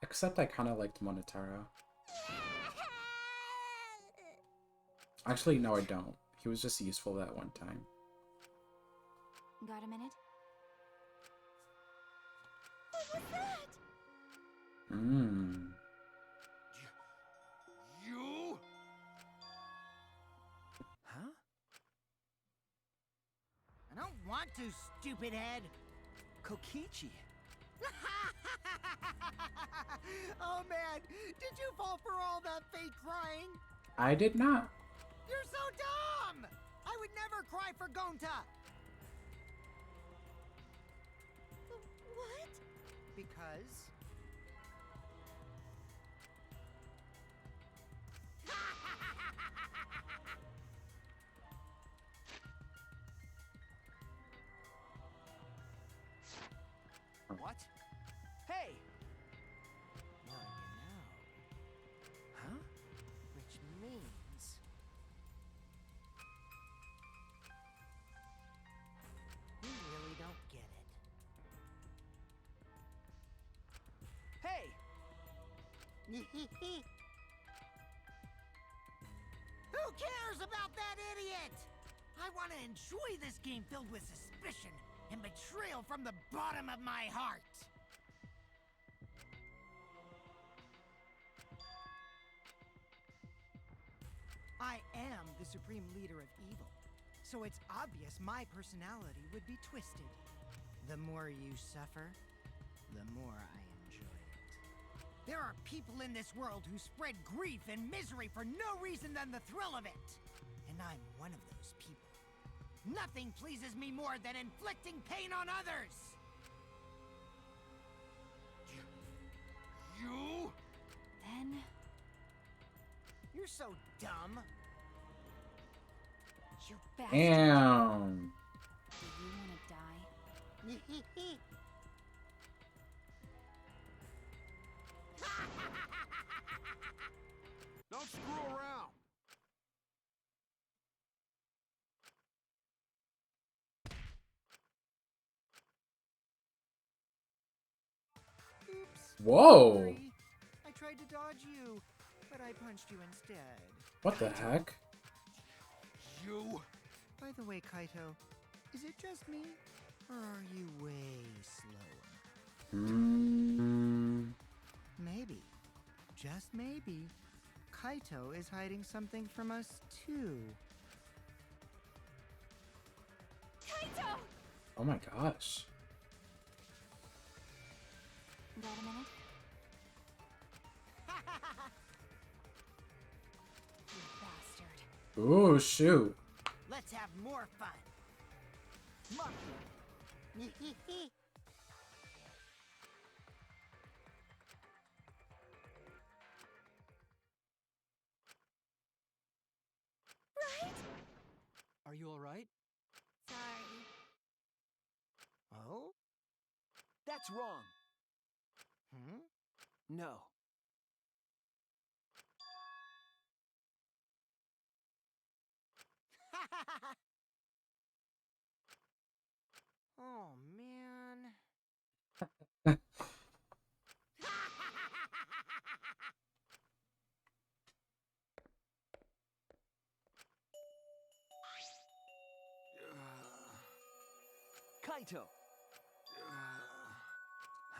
Except I kind of liked Monotaro. Actually, no, I don't. He was just useful that one time. Got a minute? What was that? Mmm. You? Huh? I don't want to, stupid head. Kokichi. Oh man, did you fall for all that fake crying? I did not. You're so dumb! I would never cry for Gonta! What? Because... What? Hey! Well, you know. Huh? Which means... you really don't get it. Hey! Who cares about that idiot? I want to enjoy this game filled with suspicion and betrayal from the bottom of my heart. I am the supreme leader of evil, so it's obvious my personality would be twisted. The more you suffer, the more I enjoy it. There are people in this world who spread grief and misery for no reason than the thrill of it. And I'm one of those people. Nothing pleases me more than inflicting pain on others! You? Then... You're so dumb. You bastard. Damn. Do you want to die? Don't screw around. Oops. Whoa. Sorry. I tried to dodge you, but I punched you instead. What the heck? You? By the way, Kaito, is it just me? Or are you way slower? Maybe, just maybe, Kaito is hiding something from us too. Oh my gosh. Got a minute? You bastard. Ooh, shoot. Let's have more fun. Monkey. Are you alright? Sorry. Oh? That's wrong. Hmm? No. Oh, man. Kaito.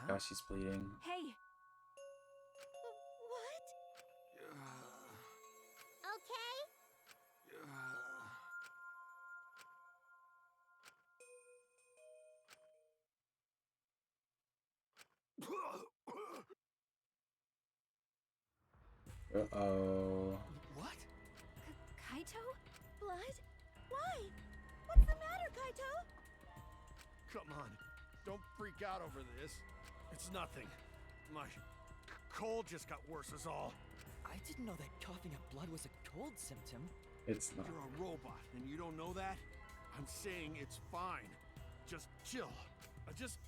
Gosh, she's bleeding. Hey! What? Okay? Uh-oh. What? Kaito? Blood? Why? What's the matter, Kaito? Come on. Don't freak out over this. It's nothing. My cold just got worse is all. I didn't know that coughing up blood was a cold symptom. It's not. You're a robot and you don't know that? I'm saying it's fine. Just chill. I just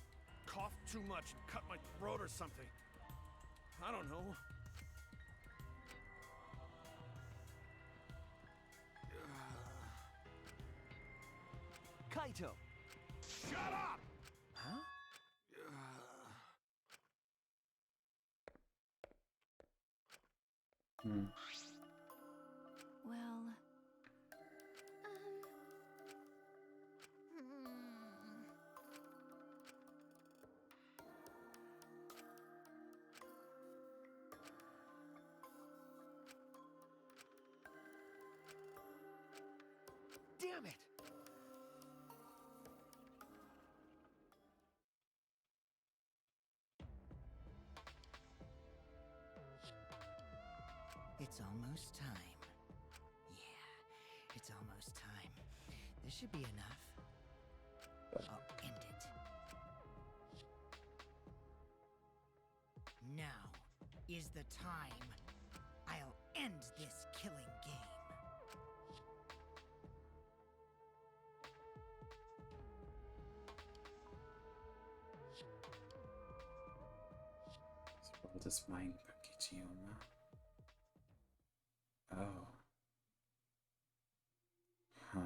coughed too much and cut my throat or something. I don't know. Kaito. Shut up! Huh? Hmm. Well, Damn it! It's almost time. Yeah, it's almost time. This should be enough. I'll end it. Now is the time. I'll end this killing game. World is mine, Kokichiyama. Oh. Huh.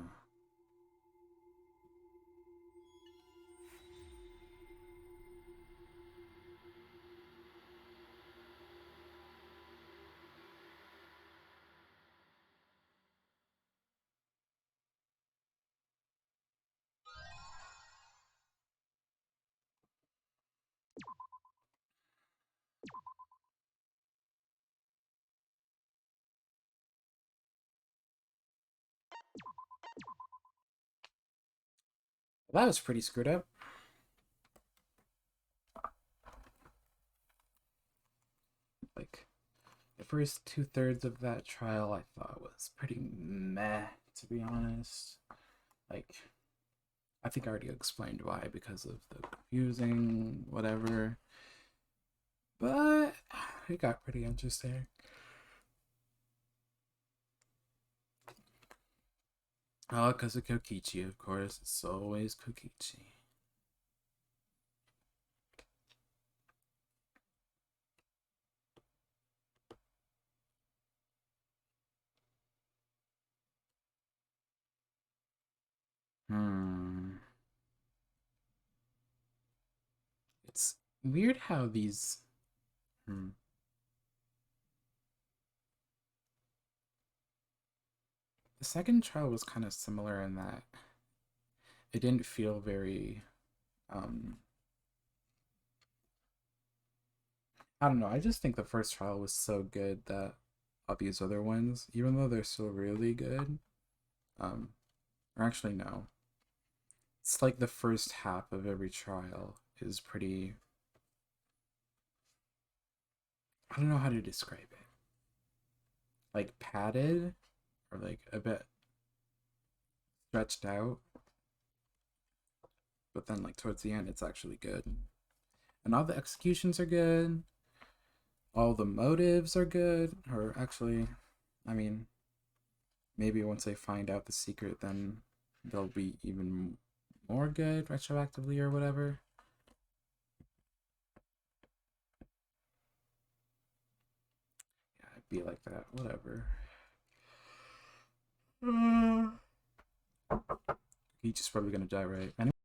Well, that was pretty screwed up. Like, the first 2/3 of that trial I thought was pretty meh, to be honest. Like, I think I already explained why, because of the confusing, whatever. But it got pretty interesting. Oh, because of Kokichi, of course. It's always Kokichi. It's weird how these... The second trial was kind of similar in that it didn't feel very... I don't know, I just think the first trial was so good that all these other ones, even though they're still really good, or actually no. It's like the first half of every trial is pretty... I don't know how to describe it. Like padded, or like a bit stretched out. But then like towards the end, it's actually good. And all the executions are good. All the motives are good. Or actually, I mean, maybe once they find out the secret, then they'll be even more good retroactively or whatever. Yeah, it'd be like that. Whatever. He's just probably gonna die, right? Anyway.